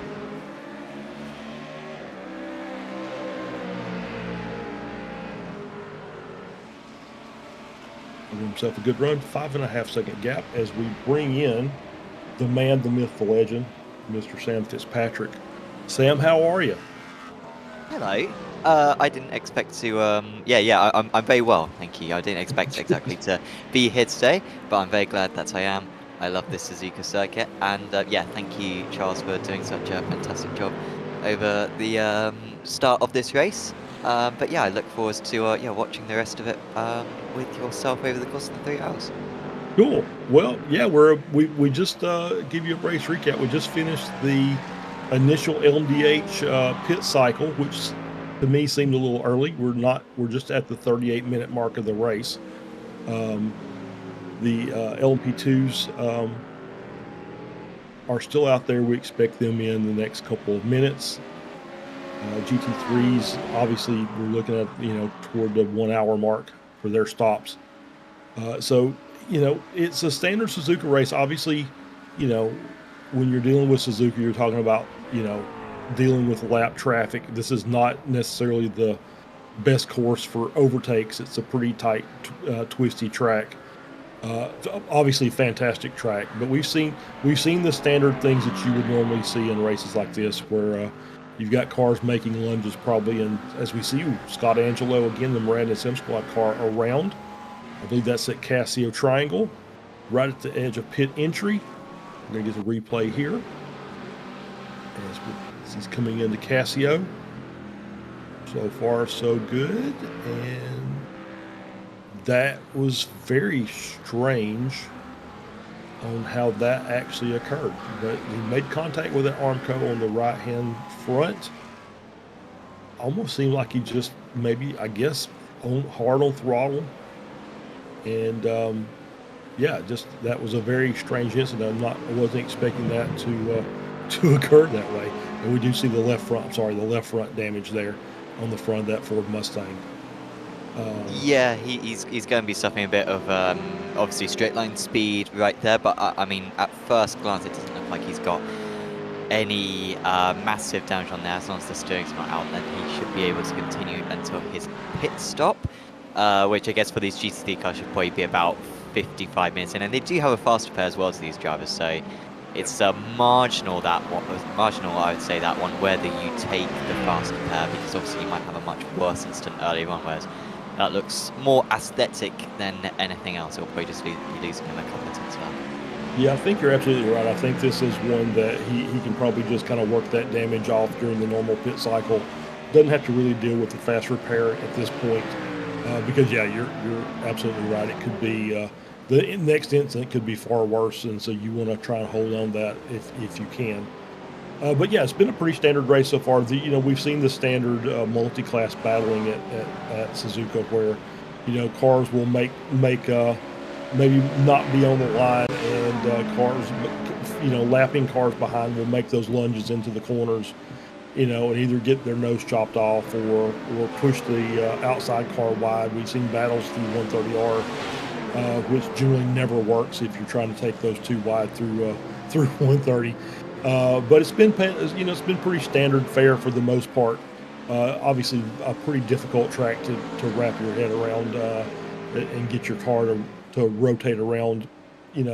Give himself a good run. 5.5 second gap as we bring in the man, the myth, the legend, Mr. Sam Fitzpatrick. Sam, how are you? Hello. I didn't expect to. I'm very well, thank you. I didn't expect exactly to be here today, but I'm very glad that I am. I love this Suzuka circuit, and thank you, Charles, for doing such a fantastic job over the start of this race. But yeah, I look forward to watching the rest of it with yourself over the course of the 3 hours. Cool. Well, yeah, we just give you a race recap. We just finished the initial LMDH pit cycle, which to me seemed a little early. We're just at the 38-minute mark of the race. The LMP2s are still out there. We expect them in the next couple of minutes. GT3s, obviously, we're looking at toward the 1 hour mark for their stops. So it's a standard Suzuka race. Obviously, when you're dealing with Suzuka, you're talking about dealing with lap traffic. This is not necessarily the best course for overtakes. It's a pretty tight, twisty track. Obviously, fantastic track, but we've seen the standard things that you would normally see in races like this, where you've got cars making lunges probably, and as we see, Scott Angelo again, the Miranda Sim Squad car around. I believe that's at Casio Triangle, right at the edge of pit entry. We're gonna get a replay here as he's coming into Casio. So far, so good, and that was very strange on how that actually occurred. But he made contact with that Armco on the right-hand front. Almost seemed like he just maybe, I guess, hard on throttle. And just that was a very strange incident. I wasn't expecting that to occur that way. And we do see the left front damage there on the front of that Ford Mustang. He's going to be suffering a bit of obviously straight line speed right there, but I mean, at first glance, it doesn't look like he's got any massive damage on there. As long as the steering's not out, then he should be able to continue until his pit stop, which I guess for these GT3 cars should probably be about 55 minutes in. And they do have a fast repair as well to these drivers, so it's marginal, I would say, that one, whether you take the fast repair, because obviously you might have a much worse incident earlier on, whereas that looks more aesthetic than anything else. It'll probably just be losing him a couple of times left. Yeah, I think you're absolutely right. I think this is one that he can probably just kind of work that damage off during the normal pit cycle. Doesn't have to really deal with the fast repair at this point, because you're absolutely right. It could be the next incident could be far worse, and so you want to try and hold on to that if you can. But yeah, it's been a pretty standard race so far. We've seen the standard multi-class battling at Suzuka, where cars will make maybe not be on the line, and cars, lapping cars behind will make those lunges into the corners, and either get their nose chopped off or push the outside car wide. We've seen battles through 130R, which generally never works if you're trying to take those too wide through 130. But it's been pretty standard fare for the most part. Obviously, a pretty difficult track to wrap your head around and get your car to rotate around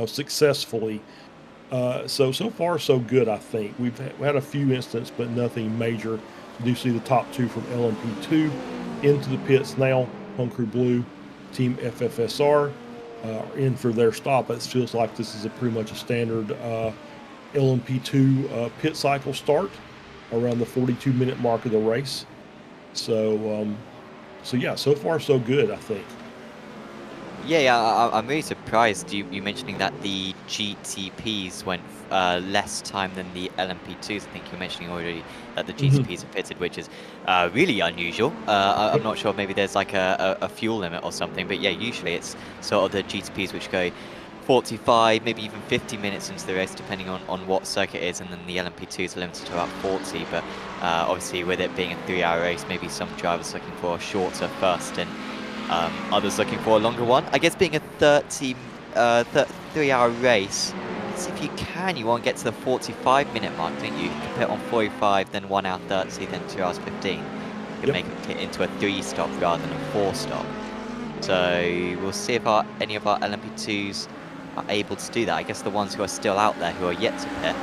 successfully. So far so good. I think we had a few incidents, but nothing major. You do see the top two from LMP2 into the pits now. Home Crew Blue, Team FFSR in for their stop. It feels like this is pretty much a standard LMP2 pit cycle start around the 42-minute mark of the race. So yeah, so far so good, I think. Yeah, I'm really surprised you mentioning that the GTPs went less time than the LMP2s. I think you're mentioning already that the GTPs are pitted, which is really unusual. I'm not sure, maybe there's like a fuel limit or something, but yeah, usually it's sort of the GTPs which go 45, maybe even 50 minutes into the race, depending on what circuit it is, and then the LMP2s are limited to about 40, but obviously with it being a 3-hour race, maybe some drivers looking for a shorter first stint. Others looking for a longer one. I guess being a 3-hour race, if you can, you want to get to the 45-minute mark, don't you? You can put on 45, then 1 hour 30, then 2 hours 15. You can make it into a 3-stop rather than a 4-stop. So we'll see if any of our LMP2s are able to do that. I guess the ones who are still out there, who are yet to pit,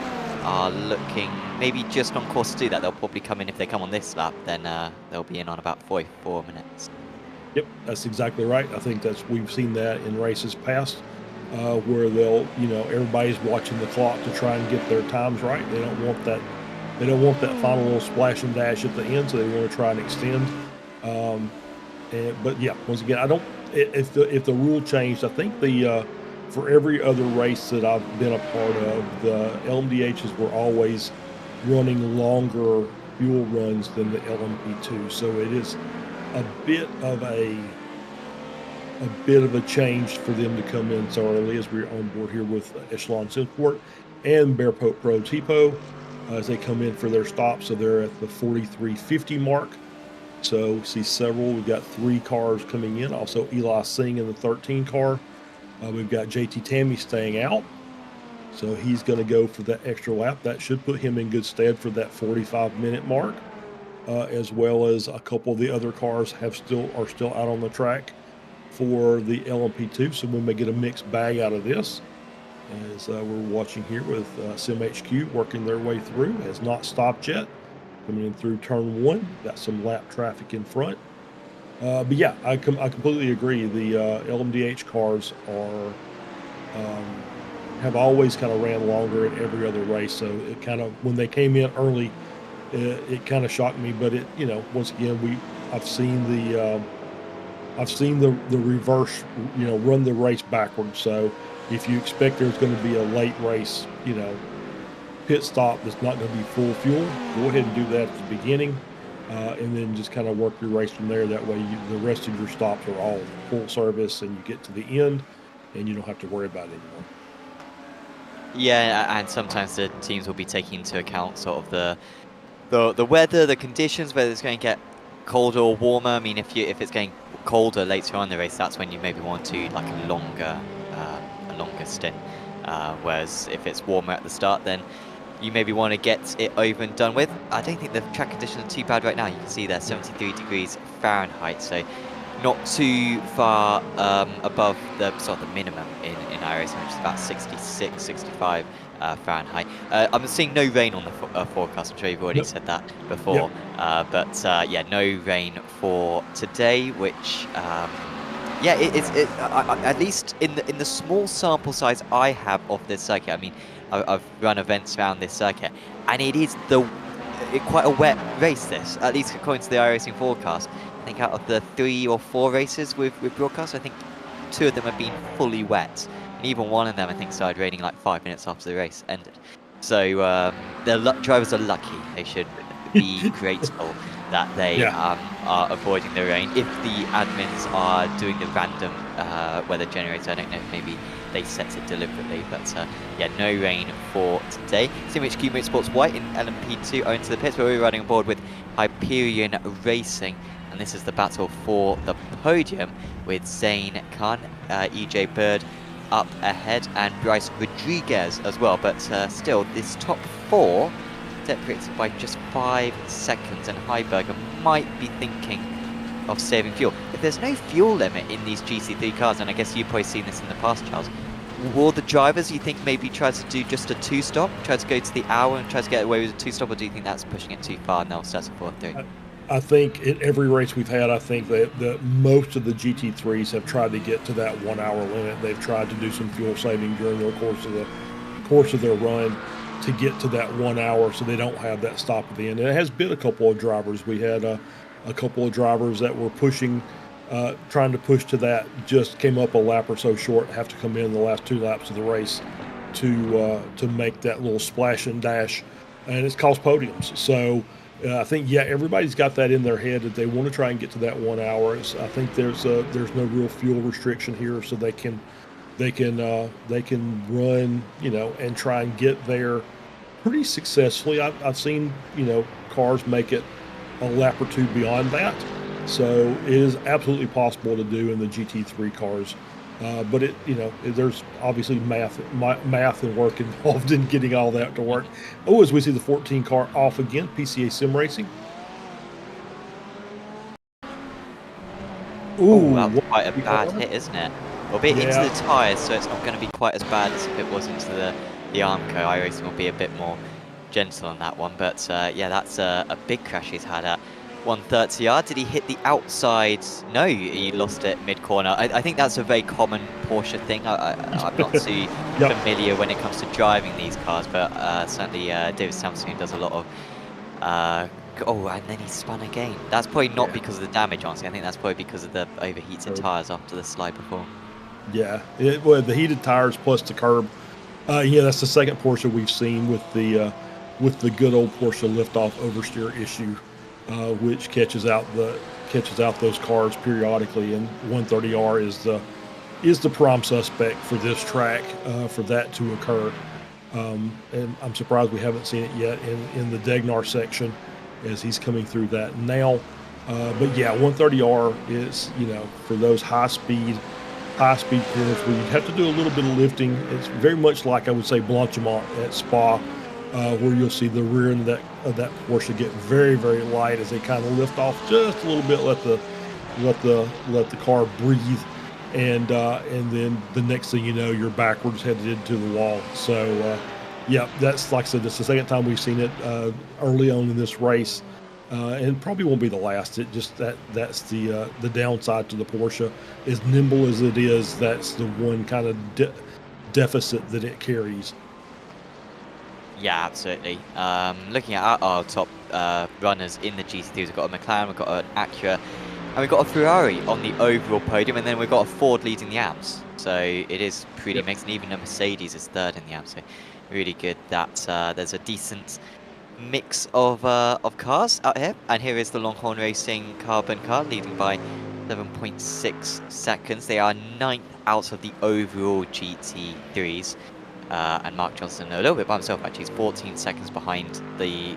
are looking maybe just on course to do that. They'll probably come in, if they come on this lap, then they'll be in on about 44 minutes. Yep, that's exactly right. I think we've seen that in races past, where they'll, everybody's watching the clock to try and get their times right. They don't want that final little splash and dash at the end, so they want to try and extend. But yeah, once again, if the rule changed, I think for every other race that I've been a part of, the LMDHs were always running longer fuel runs than the LMP2. So it is a bit of a change for them to come in so early, as we're on board here with Echelon Synsport and Bearpoat Pro Tipo as they come in for their stop. So they're at the 43.50 mark. So we see several. We've got 3 cars coming in. Also Eli Singh in the 13 car. We've got JT Tammy staying out. So he's going to go for that extra lap. That should put him in good stead for that 45-minute mark. As well as a couple of the other cars are still out on the track for the LMP2. So we may get a mixed bag out of this, as we're watching here with SimHQ working their way through. Has not stopped yet. Coming in through turn 1. Got some lap traffic in front. But yeah, I completely agree. The LMDH cars have always kind of ran longer at every other race. So it kind of, when they came in early, it kind of shocked me. But once again, I've seen the reverse, run the race backwards. So if you expect there's going to be a late race, pit stop that's not going to be full fuel, go ahead and do that at the beginning, and then just kind of work your race from there. That way the rest of your stops are all full service, and you get to the end and you don't have to worry about it anymore. Yeah, and sometimes the teams will be taking into account sort of the weather, the conditions, whether it's going to get colder or warmer. I mean, if it's getting colder later on in the race, that's when you maybe want to like a longer stint. Whereas if it's warmer at the start, then you maybe want to get it over and done with. I don't think the track conditions are too bad right now. You can see they're 73 degrees Fahrenheit, so not too far above the sort of the minimum in iRacing, which is about 66, 65 Fahrenheit. I'm seeing no rain on the forecast. I'm sure you've already said that before. But yeah, no rain for today, which at least in the small sample size I have of this circuit. I mean, I've run events around this circuit, and it is quite a wet race. This, at least according to the iRacing forecast. I think out of the 3 or 4 races we've broadcast, I think 2 of them have been fully wet. And even one of them, I think, started raining like 5 minutes after the race ended. So the drivers are lucky. They should be grateful that they are avoiding the rain. If the admins are doing the random weather generator, I don't know if maybe they set it deliberately. But yeah, no rain for today. SimHQ Motorsports White in LMP2 are into the pits, where we're running on board with Hyperion Racing. And this is the battle for the podium, with Zane Khan, EJ Bird up ahead, and Bryce Rodriguez as well. But still, this top 4 separated by just 5 seconds, and Heiberger might be thinking of saving fuel. If there's no fuel limit in these GC3 cars, and I guess you've probably seen this in the past, Charles, will the drivers, you think, maybe try to do just a 2-stop, try to go to the hour and try to get away with a 2-stop, or do you think that's pushing it too far and they'll settle for a 3? I think in every race we've had, I think that most of the GT3s have tried to get to that 1 hour limit. They've tried to do some fuel saving during the course of their run to get to that 1 hour, so they don't have that stop at the end. And it has been a couple of drivers. We had a couple of drivers that were pushing, trying to push to that, just came up a lap or so short, have to come in the last 2 laps of the race to make that little splash and dash, and it's cost podiums. So I think, yeah, everybody's got that in their head that they want to try and get to that 1 hour. I think there's no real fuel restriction here, so they can run, and try and get there pretty successfully. I've seen, cars make it a lap or two beyond that. So it is absolutely possible to do in the GT3 cars. But there's obviously math and work involved in getting all that to work. Oh, as we see the 14 car off again, PCA Sim Racing. Ooh, that was quite a bad hit, isn't it? It'll be into the tyres, so it's not going to be quite as bad as if it was into the Armco. iRacing will be a bit more gentle on that one. But yeah, that's a big crash he's had at 130R. Did he hit the outside? No, he lost it mid-corner. I think that's a very common Porsche thing. I'm not too familiar when it comes to driving these cars, but certainly David Sampson does a lot of... oh, and then he spun again. That's probably not because of the damage, honestly. I think that's probably because of the overheated tyres after the slide before. Yeah, well, the heated tires plus the curb. Yeah, that's the second Porsche we've seen with the good old Porsche liftoff oversteer issue, which catches out those cars periodically. And 130R is the prime suspect for this track for that to occur. And I'm surprised we haven't seen it yet in the Degnar section as he's coming through that now. But yeah, 130R is, for those high speed corners where you have to do a little bit of lifting. It's very much like, I would say, Blanchimont at Spa, where you'll see the rear end of that Porsche get very, very light as they kind of lift off just a little bit, let the car breathe, and then the next thing you know, you're backwards headed into the wall. So yeah, that's, like I said, that's the second time we've seen it early on in this race. And probably won't be the last. It just that's the downside to the Porsche. As nimble as it is, that's the one kind of deficit that it carries. Yeah, absolutely. Looking at our top runners in the GT3s, we've got a McLaren, we've got an Acura, and we've got a Ferrari on the overall podium, and then we've got a Ford leading the AMS. So it is pretty mixed, and even a Mercedes is third in the AMS. So really good that there's a decent mix of cars out here. And here is the Longhorn Racing carbon car leading by 7.6 seconds. They are 9th out of the overall GT3s, and Mark Johnson a little bit by himself, actually. He's 14 seconds behind the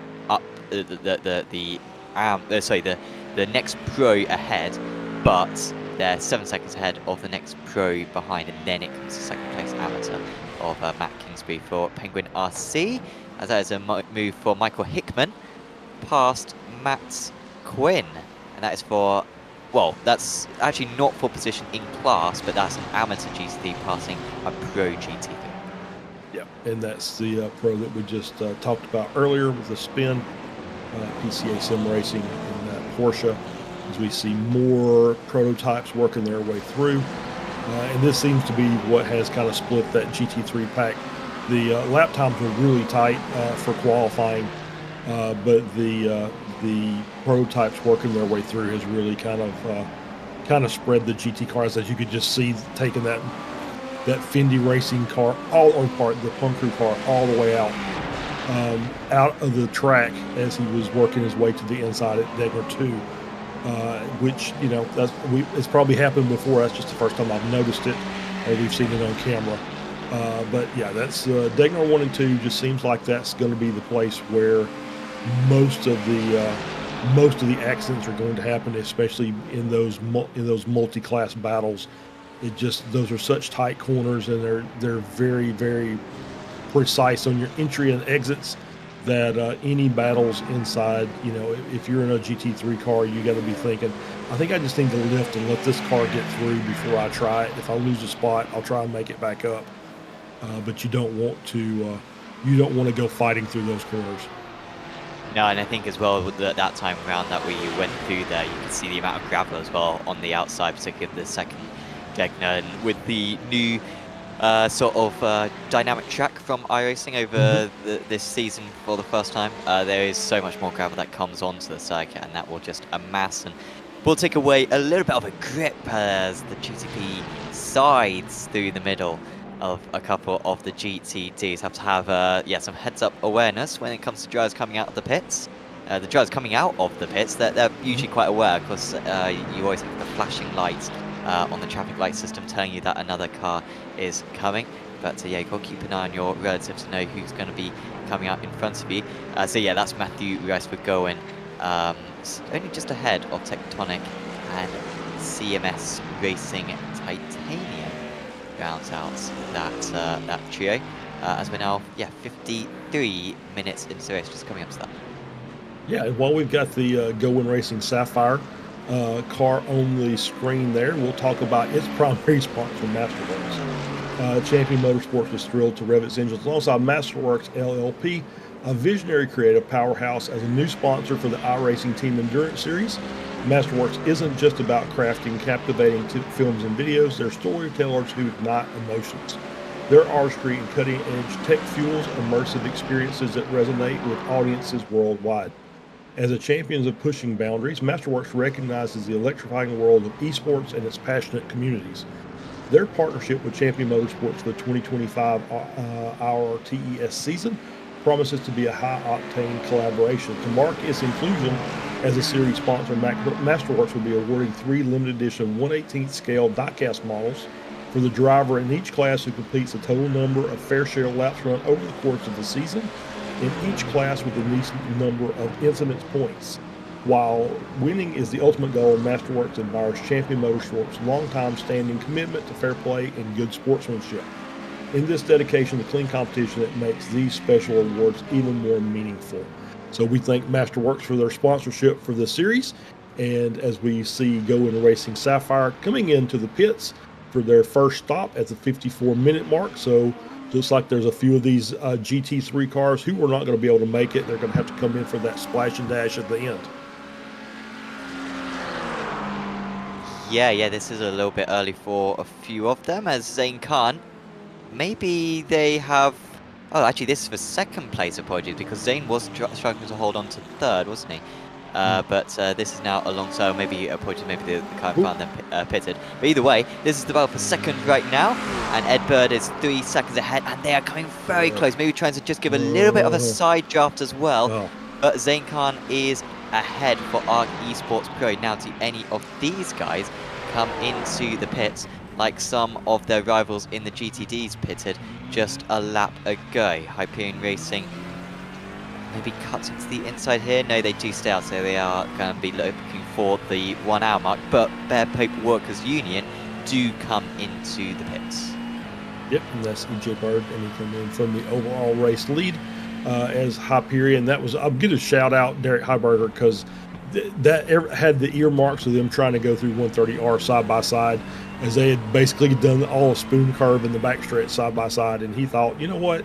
next pro ahead, but they're 7 seconds ahead of the next pro behind, and then it comes to second place amateur of Matt Kingsbury for Penguin RC. As that is a move for Michael Hickman past Matt Quinn. And that is for, well, that's actually not for position in class, but that's an amateur GT3 passing a pro GT3. Yeah, and that's the pro that we just talked about earlier with the spin, PCA Sim Racing in that Porsche, as we see more prototypes working their way through. And this seems to be what has kind of split that GT3 pack. The lap times were really tight for qualifying, but the prototypes working their way through has really kind of spread the GT cars, as you could just see, taking that Fendi racing car, the pump crew car, all the way out of the track as he was working his way to the inside at Degnar 2, which it's probably happened before. That's just the first time I've noticed it, or we've seen it on camera. But yeah, that's Degnar 1 and 2 just seems like that's going to be the place where most of the accidents are going to happen, especially in those multi-class battles. Those are such tight corners, and they're very, very precise on your entry and exits, that any battles inside, if you're in a GT3 car, you got to be thinking, I think I just need to lift and let this car get through before I try it. If I lose a spot, I'll try and make it back up. but you don't want to go fighting through those corners. No, and I think as well with that time around that we went through there, you can see the amount of gravel as well on the outside, particularly of the second Degner. And with the new sort of dynamic track from iRacing over this season for the first time, there is so much more gravel that comes onto the circuit, and that will just amass and will take away a little bit of a grip as the GTP sides through the middle of a couple of the GTDs. Have to have some heads-up awareness when it comes to drivers coming out of the pits. The drivers coming out of the pits, they're usually quite aware, because you always have the flashing lights on the traffic light system telling you that another car is coming. But yeah, you've got to keep an eye on your relatives to know who's going to be coming out in front of you. So yeah, that's Matthew Rice-Vergoen, only just ahead of Tectonic and CMS Racing Titanium. Rounds out that trio as we're now 53 minutes into the race, just coming up to that. Yeah, while we've got the Go Racing Sapphire car on the screen there, we'll talk about its primary sponsor, Masterworks. Champion Motorsports is thrilled to rev its engines alongside Masterworks LLP, a visionary creative powerhouse, as a new sponsor for the iRacing Team Endurance Series. Masterworks isn't just about crafting captivating films and videos. They're storytellers who ignite emotions. Their artistry and cutting-edge tech fuels immersive experiences that resonate with audiences worldwide. As a champions of pushing boundaries, Masterworks recognizes the electrifying world of esports and its passionate communities. Their partnership with Champion Motorsports for the 2025 iRTES season promises to be a high-octane collaboration. To mark its inclusion as a series sponsor, Masterworks will be awarding 3 limited edition 1/18th scale diecast models for the driver in each class who completes a total number of fair share laps run over the course of the season, in each class with the least number of incidence points. While winning is the ultimate goal, Masterworks admires Champion Motorsports' long-time standing commitment to fair play and good sportsmanship. In this dedication to clean competition, it makes these special awards even more meaningful. So we thank Masterworks for their sponsorship for this series. And as we see Go Racing Sapphire coming into the pits for their first stop at the 54-minute mark. So looks like there's a few of these GT3 cars who are not going to be able to make it. They're going to have to come in for that splash and dash at the end. Yeah, this is a little bit early for a few of them, as Zane Khan, maybe they have... Oh, actually, this is for second place, apologies, because Zane was struggling to hold on to third, wasn't he? But this is now alongside, maybe apologies, maybe the car found them pitted. But either way, this is the battle for second right now, and Ed Bird is 3 seconds ahead, and they are coming very close, maybe trying to just give a little bit of a side draft as well. But Zane Khan is ahead for ARC Esports Pro. Now, do any of these guys come into the pits like some of their rivals in the GTDs pitted just a lap ago? Hyperion Racing maybe cuts into the inside here. No, they do stay out, so they are going to be looking for the 1 hour mark. But Bear Paper Workers Union do come into the pits. Yep, and that's EJ Bird, and he came in from the overall race lead as Hyperion. That was, I'm going to shout out Derek Heiberger, because that had the earmarks of them trying to go through 130R side by side, as they had basically done all spoon curve in the backstretch side by side. And he thought, you know what,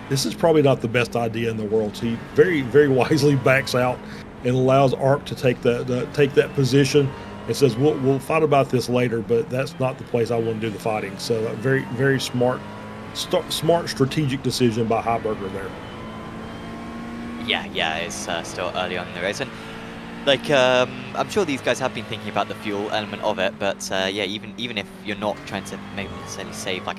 this is probably not the best idea in the world. So he very, very wisely backs out and allows ARC to take that position and says, we'll fight about this later, but that's not the place I want to do the fighting. So a very, very smart strategic decision by Heiberger there. Yeah, it's still early on in the race, and like I'm sure these guys have been thinking about the fuel element of it, but yeah, even if you're not trying to maybe necessarily save like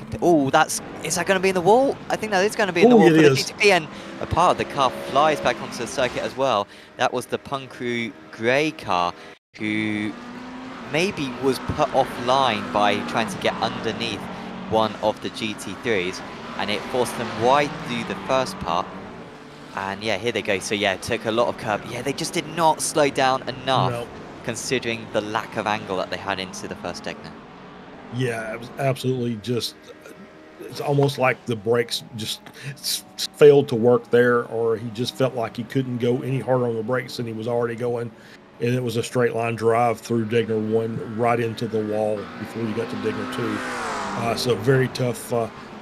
is that going to be in the wall? I think that is going to be in the wall for the GTP, and a part of the car flies back onto the circuit as well. That was the Punkru Grey car, who maybe was put offline by trying to get underneath one of the GT3s, and it forced them wide through the first part. And yeah, here they go. So yeah, it took a lot of curb. Yeah, they just did not slow down enough, considering the lack of angle that they had into the first Degner. Yeah, it was absolutely just, it's almost like the brakes just failed to work there, or he just felt like he couldn't go any harder on the brakes than he was already going. And it was a straight line drive through Degner 1 right into the wall before you got to Degner 2. So very tough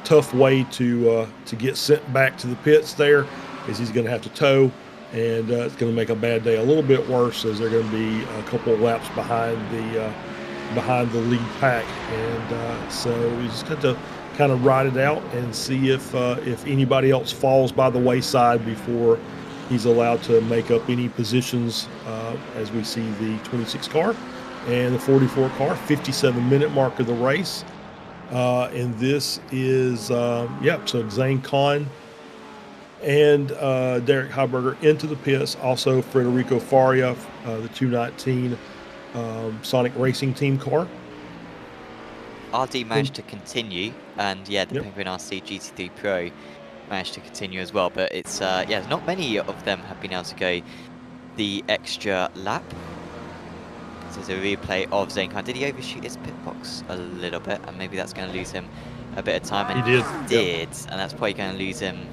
tough way to get sent back to the pits there, is he's going to have to tow, and it's going to make a bad day a little bit worse, as they're going to be a couple of laps behind the lead pack, and so we just got to kind of ride it out and see if anybody else falls by the wayside before he's allowed to make up any positions, as we see the 26 car and the 44 car, 57-minute mark of the race. And this is, so Zane Kahn and Derek Heiberger into the pits. Also, Federico Faria, the 219 Sonic Racing Team car. RD managed to continue, and the Penguin RC GT3 Pro managed to continue as well. But it's, not many of them have been able to go the extra lap. This is a replay of Zane Kahn. Did he overshoot his pit box a little bit? And maybe that's going to lose him a bit of time. And he did. And that's probably going to lose him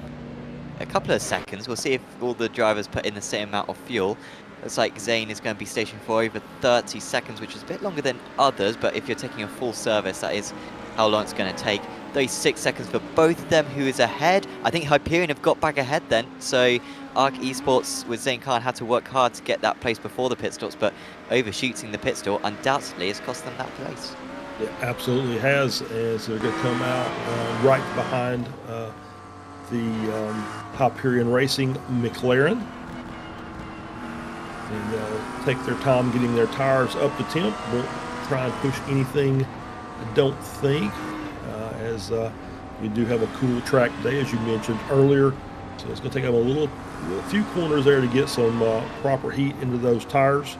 a couple of seconds. We'll see if all the drivers put in the same amount of fuel. Looks like Zane is going to be stationed for over 30 seconds, which is a bit longer than others. But if you're taking a full service, that is how long it's going to take. 36 seconds for both of them. Who is ahead? I think Hyperion have got back ahead then. So Arc Esports with Zane Kahn had to work hard to get that place before the pit stops, but overshooting the pit stop undoubtedly has cost them that place. It absolutely has, as they're going to come out right behind the Hyperion Racing McLaren. And they'll take their time getting their tires up to temp. Won't try and push anything, I don't think, as we do have a cool track today, as you mentioned earlier. So it's going to take them a few corners there to get some proper heat into those tires.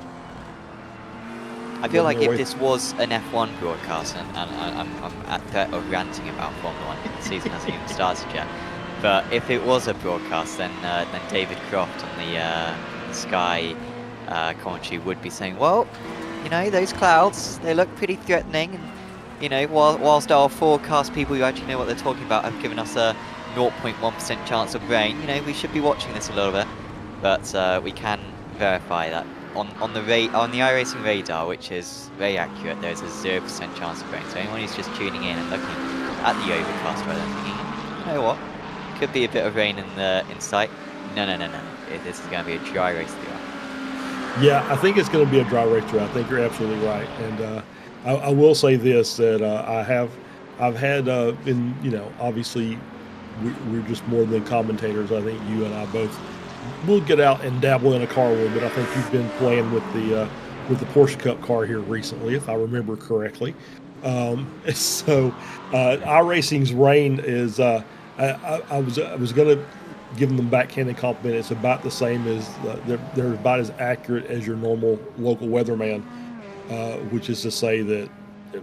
I feel like if this was an F1 broadcast, and I'm at threat of ranting about Formula 1, the season hasn't even started yet, but if it was a broadcast, then David Croft on the Sky commentary would be saying, well, those clouds, they look pretty threatening, and whilst our forecast people who actually know what they're talking about have given us a 0.1% chance of rain, we should be watching this a little bit, but we can verify that on the iRacing radar, which is very accurate, there's a 0% chance of rain. So anyone who's just tuning in and looking at the overcast rather than thinking, you know what, could be a bit of rain in sight. No. This is going to be a dry race throughout. Yeah, I think it's going to be a dry race throughout. I think you're absolutely right, and I will say this, that I've had obviously we're just more than commentators. I think you and I both will get out and dabble in a car a little bit. I think you've been playing with the Porsche Cup car here recently, if I remember correctly. So iRacing's rain is I was going to give them backhanded compliment. It's about the same as they're about as accurate as your normal local weatherman, which is to say that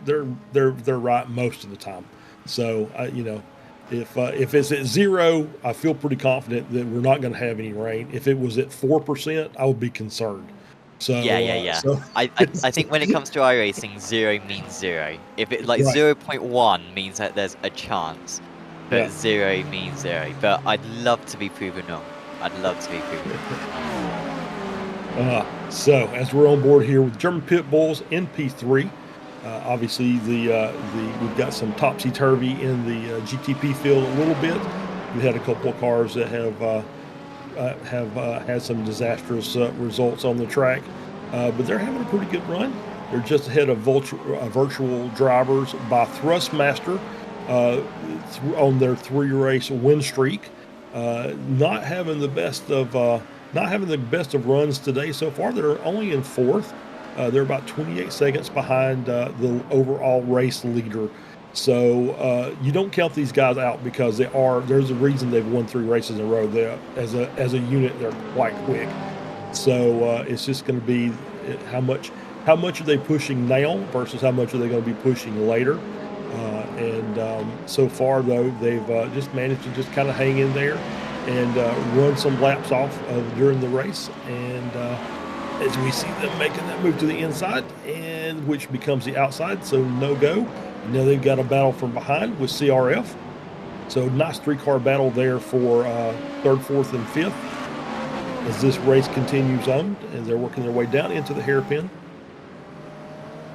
they're right most of the time. So if it's at 0, I feel pretty confident that we're not going to have any rain. If it was at 4%, I would be concerned. So yeah. So I think when it comes to iRacing, 0 means 0. If it 0.1 means that there's a chance, but 0 means 0. But I'd love to be proven wrong. So as we're on board here with German Pit Bulls in P3. Obviously, we've got some topsy-turvy in the GTP field a little bit. We had a couple of cars that have had some disastrous results on the track, but they're having a pretty good run. They're just ahead of virtual drivers by Thrustmaster on their 3-race win streak. Not having the best of runs today so far. They're only in 4th. They're about 28 seconds behind the overall race leader. So you don't count these guys out because there's a reason they've won 3 races in a row. As a unit, they're quite quick. So it's just going to be how much are they pushing now versus how much are they going to be pushing later. And so far, though, they've just managed to just kind of hang in there and run some laps off during the race. And as we see them making that move to the inside, and which becomes the outside, so no go. Now they've got a battle from behind with CRF. So nice 3-car battle there for 3rd, 4th, and 5th as this race continues on, and they're working their way down into the hairpin.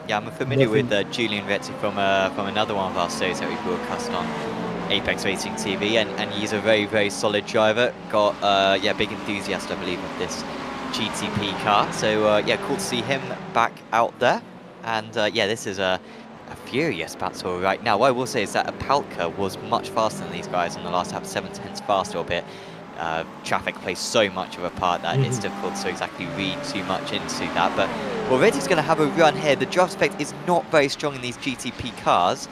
Yeah, I'm familiar with Julian Retzi from another one of our shows that we broadcast on Apex Racing TV, and he's a very, very solid driver. Got yeah, big enthusiast, I believe, of this GTP car. So yeah, cool to see him back out there. And yeah, this is a furious battle right now. What I will say is that Apalka was much faster than these guys on the last lap, 7/10 faster, albeit traffic plays so much of a part that it's difficult to exactly read too much into that. But already he's going to have a run here. The drive spec is not very strong in these GTP cars,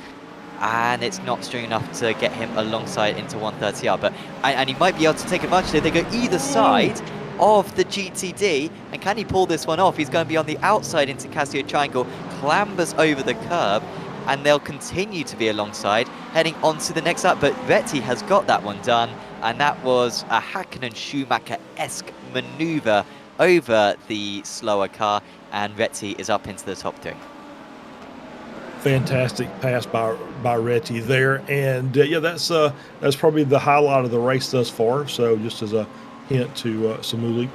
and it's not strong enough to get him alongside into 130R. But and he might be able to take advantage of it. They go either side of the GTD, and can he pull this one off? He's going to be on the outside into Casio Triangle, clambers over the curb, and they'll continue to be alongside, heading on to the next lap. But Retty has got that one done, and that was a Hakkinen-Schumacher-esque maneuver over the slower car, and Retty is up into the top 3. Fantastic pass by Retty there, and yeah, that's probably the highlight of the race thus far. So just as a hint to Samuli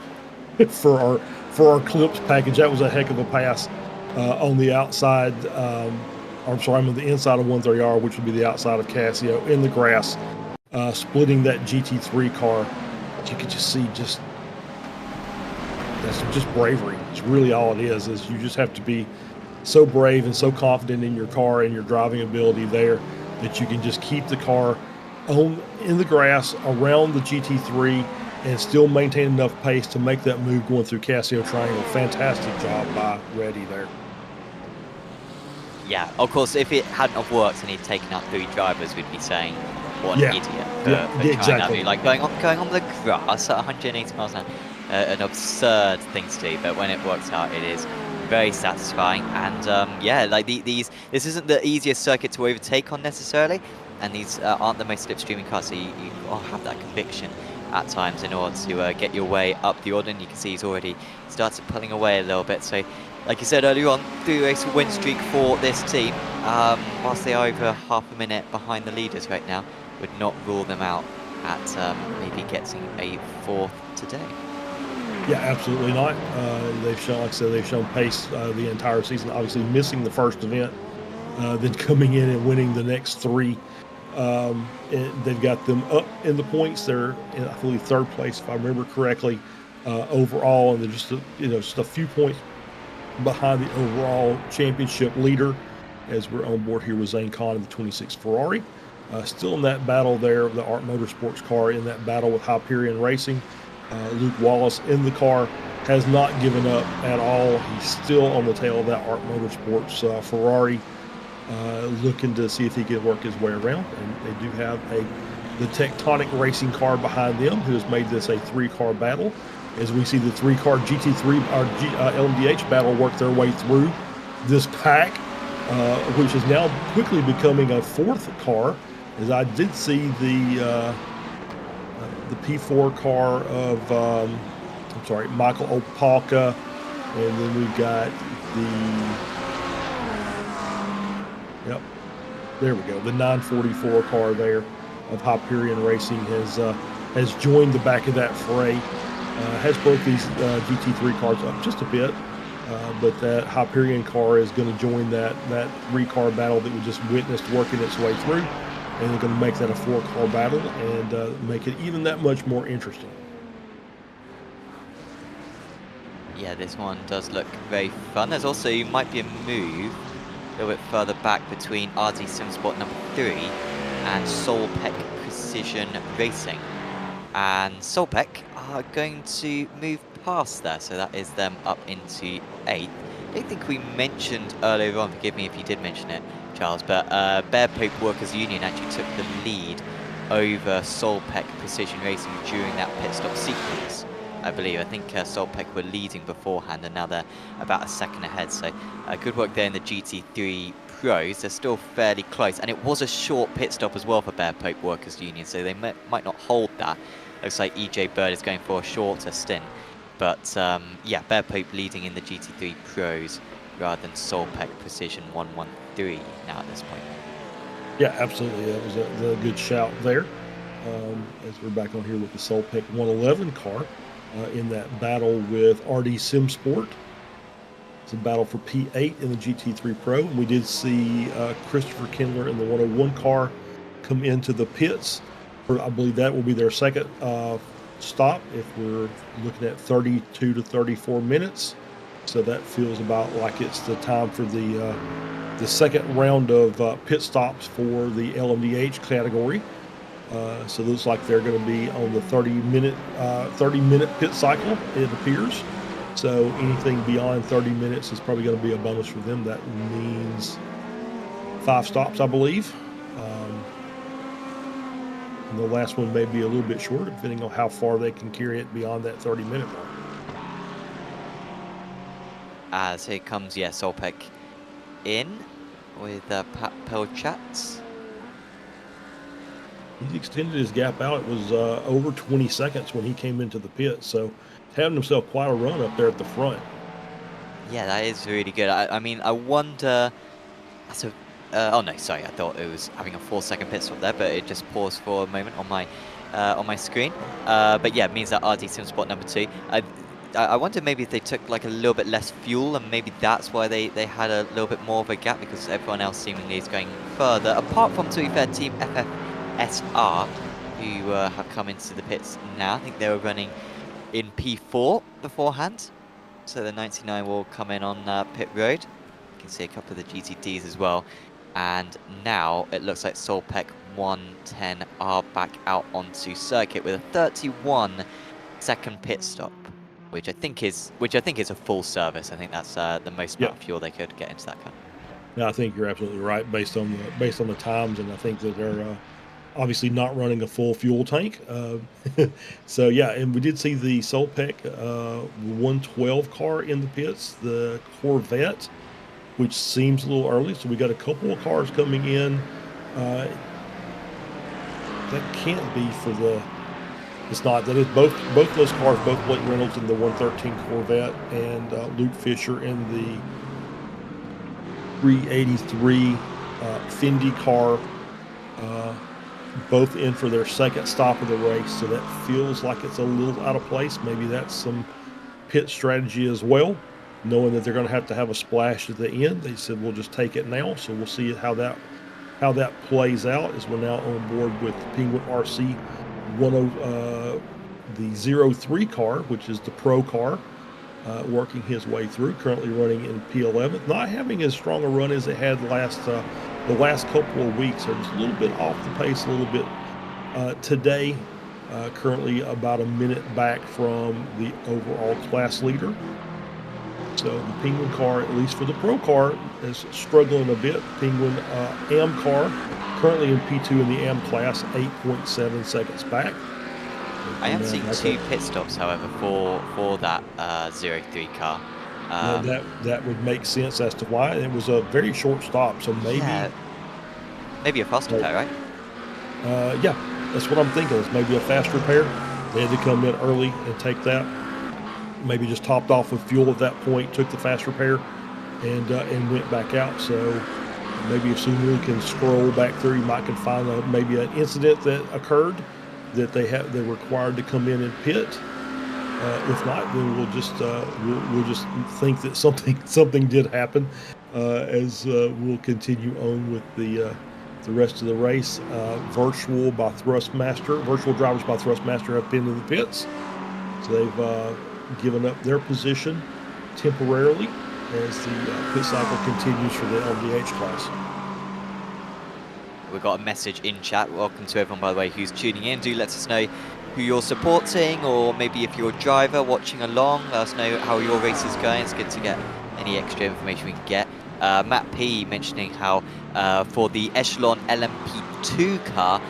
for our clips package, that was a heck of a pass on the outside. I'm sorry, I'm on the inside of 130R, which would be the outside of Casio, in the grass, splitting that GT3 car. You could just see that's just bravery. It's really all it is you just have to be so brave and so confident in your car and your driving ability there that you can just keep the car in the grass around the GT3 and still maintain enough pace to make that move going through Casio Triangle. Fantastic job by Reddy there. Yeah, of course, if it hadn't have worked and he'd taken out 3 drivers, we'd be saying, what an idiot for trying exactly. that. Like going on the grass at 180 miles an hour, an absurd thing to do, but when it works out, it is very satisfying. And yeah, like this isn't the easiest circuit to overtake on necessarily, and these aren't the most slipstreaming cars, so you have that conviction at times in order to get your way up the order. And you can see he's already started pulling away a little bit. So like you said earlier on, 3-race win streak for this team. Whilst they are over half a minute behind the leaders right now, would not rule them out at maybe getting a 4th today. Yeah, absolutely not. They've shown, like I said, they've shown pace the entire season. Obviously missing the first event, then coming in and winning the next 3. And they've got them up in the points. They're in, I believe, 3rd place, if I remember correctly, overall, and they're just a few points behind the overall championship leader, as we're on board here with Zane Kahn in the 26 Ferrari. Still in that battle there, the Art Motorsports car in that battle with Hyperion Racing. Luke Wallace in the car has not given up at all. He's still on the tail of that Art Motorsports Ferrari, looking to see if he can work his way around. And they do have the Tectonic Racing car behind them, who has made this a 3-car battle. As we see the 3-car GT3 or LMDH battle work their way through this pack, which is now quickly becoming a 4th car. As I did see the P4 car of Michael Opalka, and then we've got the 944 car there of Hyperion Racing has joined the back of that fray. Has broke these GT3 cars up just a bit, but that Hyperion car is going to join that 3-car battle that we just witnessed working its way through, and they're going to make that a 4-car battle and make it even that much more interesting. Yeah, this one does look very fun. There's also might be a move a little bit further back between RD Simsport number 3 and Solpec Precision Racing. And Solpec are going to move past there, so that is them up into 8th. I don't think we mentioned earlier on, forgive me if you did mention it, Charles, but Bear Pope Workers Union actually took the lead over Solpec Precision Racing during that pit stop sequence, I believe. I think Solpec were leading beforehand, and now they're about a second ahead, so good work there in the GT3 Pros. They're still fairly close, and it was a short pit stop as well for Bear Pope Workers Union, so they might not hold that. Looks like EJ Bird is going for a shorter stint, but yeah, Bear Pope leading in the GT3 Pros rather than Solpec Precision 113 now at this point. Yeah, absolutely. That was a good shout there. As we're back on here with the Solpec 111 car in that battle with RD Simsport. It's a battle for P8 in the GT3 Pro. And we did see Christopher Kindler in the 101 car come into the pits. I believe that will be their second stop if we're looking at 32 to 34 minutes. So that feels about like it's the time for the second round of pit stops for the LMDH category. So it looks like they're going to be on the 30-minute pit cycle, it appears. So anything beyond 30 minutes is probably going to be a bonus for them. That means 5 stops, I believe. And the last one may be a little bit shorter, depending on how far they can carry it beyond that 30-minute mark. As here comes, Solpek in with Pat Pelchatz. He extended his gap out. It was over 20 seconds when he came into the pit, so having himself quite a run up there at the front. Yeah, that is really good. I mean, I wonder. So, oh no, sorry. I thought it was having a 4-second pit stop there, but it just paused for a moment on my screen. But yeah, it means that RD Sim spot number 2. I wonder maybe if they took like a little bit less fuel, and maybe that's why they had a little bit more of a gap, because everyone else seemingly is going further. Apart from, to be fair, Team FFSR, who have come into the pits now. I think they were running in P4 beforehand, so the 99 will come in on pit road. You can see a couple of the GTDs as well, and now it looks like Solpek 110 are back out onto circuit with a 31-second pit stop, which I think is a full service. I think that's the most amount of fuel they could get into that car. Yeah, I think you're absolutely right based on the times, and I think that they're obviously not running a full fuel tank. So yeah, and we did see the Solpek 112 car in the pits, the Corvette, which seems a little early. So we got a couple of cars coming in. That can't be for the. It's not. That is both those cars, both Blake Reynolds in the 113 Corvette and Luke Fisher in the 383 Fendi car. Both in for their second stop of the race, so that feels like it's a little out of place. Maybe that's some pit strategy as well, knowing that they're going to have a splash at the end. They said we'll just take it now, so we'll see how that plays out as we're now on board with Penguin RC the 03 car, which is the pro car, working his way through, currently running in P11, not having as strong a run as it had the last couple of weeks. So just a little bit off the pace, a little bit today, currently about a minute back from the overall class leader. So the Penguin car, at least for the pro car, is struggling a bit. Penguin AM car, currently in P2 in the AM class, 8.7 seconds back. I am seeing 2 pit stops, however, for that 03 car. That would make sense as to why. It was a very short stop, so maybe... Yeah, maybe a fast repair, right? Yeah, that's what I'm thinking. It's maybe a fast repair. They had to come in early and take that. Maybe just topped off with fuel at that point, took the fast repair, and went back out. So maybe if Suzuka can scroll back through, you might can find maybe an incident that occurred that they're required to come in and pit. If not, then we'll just think that something did happen as we'll continue on with the rest of the race. Virtual drivers by Thrustmaster have been in the pits, so they've given up their position temporarily as the pit cycle continues for the LDH class. We've got a message in chat. Welcome to everyone, by the way, who's tuning in. Do let us know who you're supporting, or maybe if you're a driver watching along, let us know how your race is going. It's good to get any extra information we can get. Matt P mentioning how for the Echelon LMP2 car,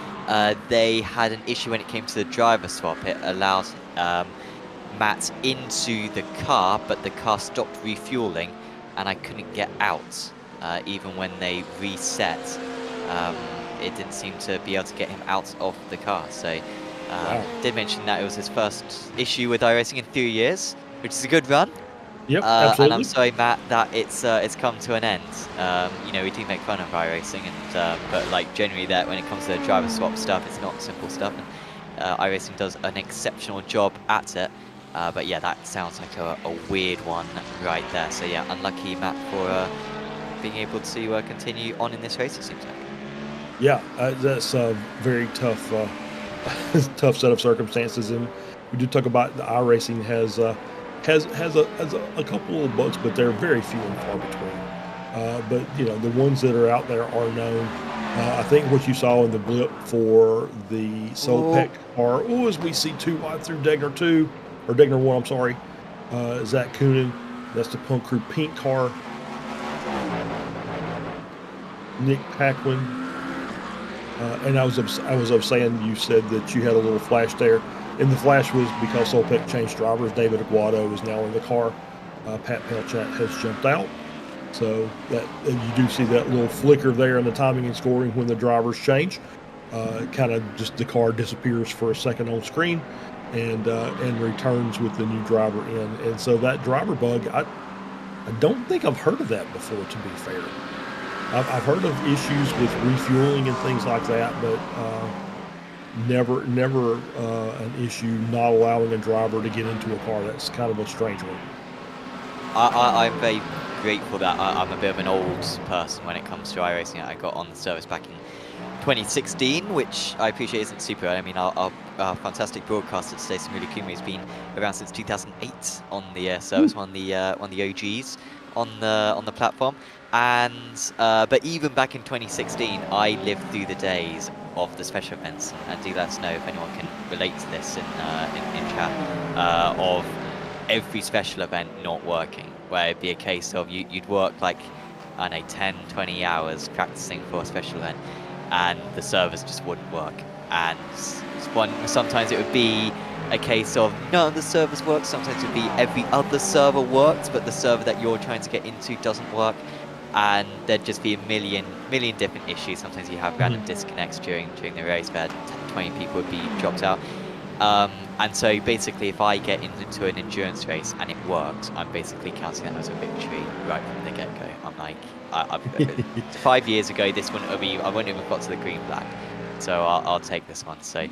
they had an issue when it came to the driver swap. It allowed Matt into the car, but the car stopped refueling, and I couldn't get out even when they reset. It didn't seem to be able to get him out of the car. So did mention that it was his first issue with iRacing in 3 years, which is a good run. Yep, absolutely. And I'm sorry, Matt, that it's come to an end. You know, we do make fun of iRacing, and but like generally, that when it comes to the driver swap stuff, it's not simple stuff, and iRacing does an exceptional job at it. But yeah, that sounds like a weird one right there. So yeah, unlucky, Matt, for being able to continue on in this race, it seems like. Yeah, that's a very tough, tough set of circumstances, and we did talk about the iRacing has a couple little bugs, but they're very few and far between. But the ones that are out there are known. I think what you saw in the blip for the Solpec car, as we see 2 wide through Degner 2 or Degner 1, I'm sorry, Zach Coonan. That's the Punk Crew pink car. Nick Paquin. And I was saying, you said that you had a little flash there, and the flash was because Solpec changed drivers. David Aguado is now in the car. Pat Pelchat has jumped out, so that you do see that little flicker there in the timing and scoring when the drivers change. Kind of just the car disappears for a second on screen, and returns with the new driver in. And so that driver bug, I don't think I've heard of that before, to be fair. I've heard of issues with refueling and things like that, but never an issue not allowing a driver to get into a car. That's kind of a strange one. I'm very grateful that I'm a bit of an old person when it comes to iRacing. I got on the service back in 2016, which I appreciate isn't super. I mean, our fantastic broadcaster today, Samuli Kumri, has been around since 2008 on the service, one of the OGs on the platform. And but even back in 2016, I lived through the days of the special events, and do let us know if anyone can relate to this in chat, of every special event not working, where it'd be a case of you'd work like, I don't know, 10, 20 hours practicing for a special event, and the servers just wouldn't work. And sometimes it would be a case of none of the servers work, sometimes it would be every other server works, but the server that you're trying to get into doesn't work. And there'd just be a million different issues. Sometimes you have random disconnects during the race where 20 people would be dropped out. And so basically, if I get into an endurance race and it works, I'm basically counting that as a victory right from the get-go. I'm like, 5 years ago, this wouldn't have I wouldn't even got to the green flag. So I'll take this one. So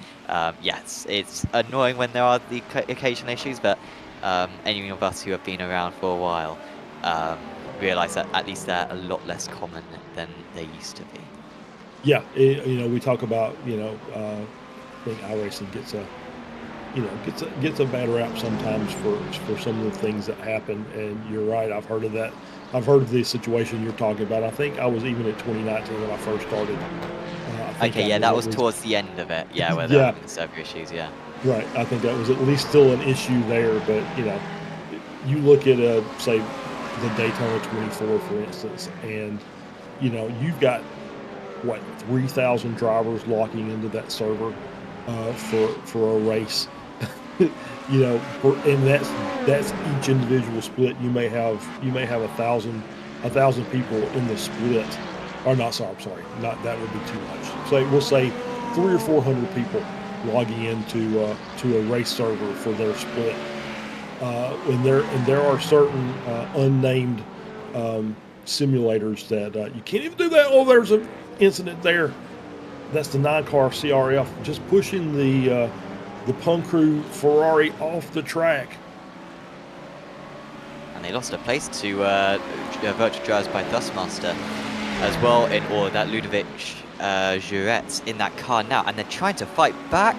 yes, it's annoying when there are the occasional issues, but any of us who have been around for a while realize that at least they're a lot less common than they used to be. Yeah, we talk about I think iRacing gets a bad rap sometimes for some of the things that happen, and you're right. I've heard of that. I've heard of the situation you're talking about. I think I was even at 2019 when I first started. Okay, yeah, that was towards the end of it. Yeah, where they're having server issues. Yeah. Right. I think that was at least still an issue there, but you look at say the Daytona 24, for instance, and you've got 3,000 drivers logging into that server for a race. And that's each individual split. You may have 1,000 people in the split. Or not, sorry, not that would be too much. We'll say 300 or 400 people logging into to a race server for their split. And there are certain unnamed simulators that you can't even do that. Oh, there's an incident there. That's the 9-car CRF just pushing the Punk Crew Ferrari off the track. And they lost a place to virtual drives by Thrustmaster as well, or that Ludovic Jurette in that car now, and they're trying to fight back,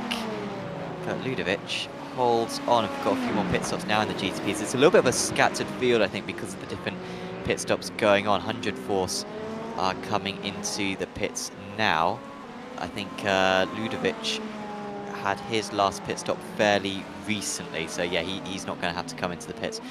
but Ludovic holds on. I've got a few more pit stops now in the GTPs. It's a little bit of a scattered field, I think, because of the different pit stops going on. 100 Force are coming into the pits now. I think Ludovic had his last pit stop fairly recently, so yeah, he's not going to have to come into the pits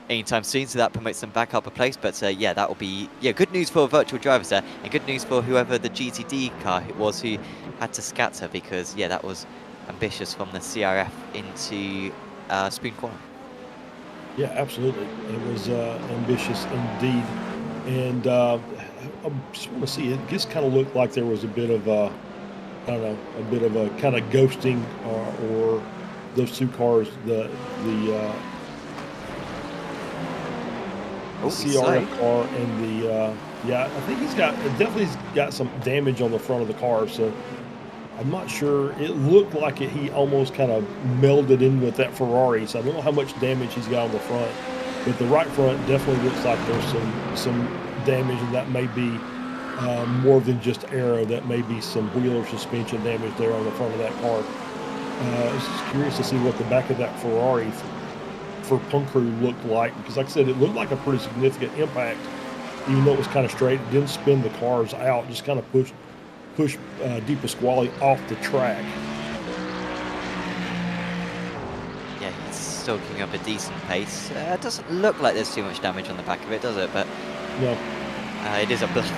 anytime soon, so that promotes them back up a place. But yeah, that will be good news for virtual drivers there, and good news for whoever the GTD car was who had to scatter, because yeah, that was ambitious from the CRF into Spoon Corner. Yeah, absolutely, it was ambitious indeed, and I just want to see, it just kind of looked like there was a bit of a kind of ghosting, or those two cars, the CRF car and the I think he's definitely got some damage on the front of the car, so I'm not sure. It looked like he almost kind of melded in with that Ferrari, so I don't know how much damage he's got on the front, but the right front definitely looks like there's some damage, and that may be more than just aero. That may be some wheel or suspension damage there on the front of that car. I was just curious to see what the back of that Ferrari for Punkru looked like, because like I said, it looked like a pretty significant impact, even though it was kind of straight. It didn't spin the cars out, just kind of push Di Pasquale off the track. Yeah, he's soaking up a decent pace. It doesn't look like there's too much damage on the back of it, does it? But No. it is a bloody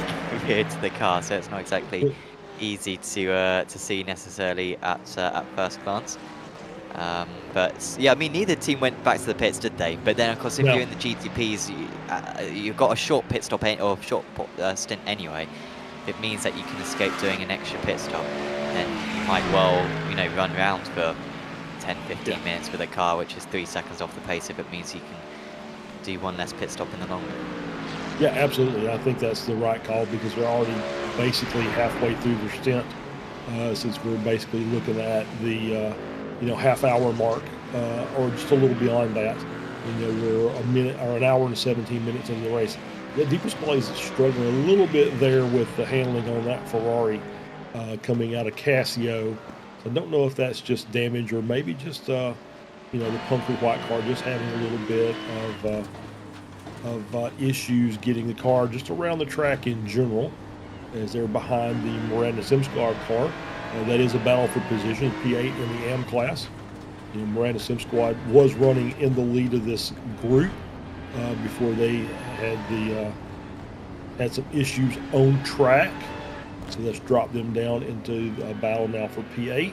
rear to the car, so it's not exactly easy to see necessarily at first glance. But yeah, I mean, neither team went back to the pits, did they? But then, of course, if No. you're in the GTPs, you've got a short pit stop or short stint anyway. It means that you can escape doing an extra pit stop, then you might well, run around for 10-15 minutes with a car, which is 3 seconds off the pace, if it means you can do one less pit stop in the long run. Yeah, absolutely. I think that's the right call, because we're already basically halfway through the stint, since we're basically looking at the half-hour mark, or just a little beyond that. We're a minute or an hour and 17 minutes into the race. Yeah, Di Pasquale is struggling a little bit there with the handling on that Ferrari coming out of Casio. So I don't know if that's just damage, or maybe just the Punkru white car just having a little bit of issues getting the car just around the track in general, as they're behind the Miranda Sim Squad car. That is a battle for position, P8 in the AM class. Miranda Sim Squad was running in the lead of this group before they had some issues on track. So that's dropped them down into a battle now for P8,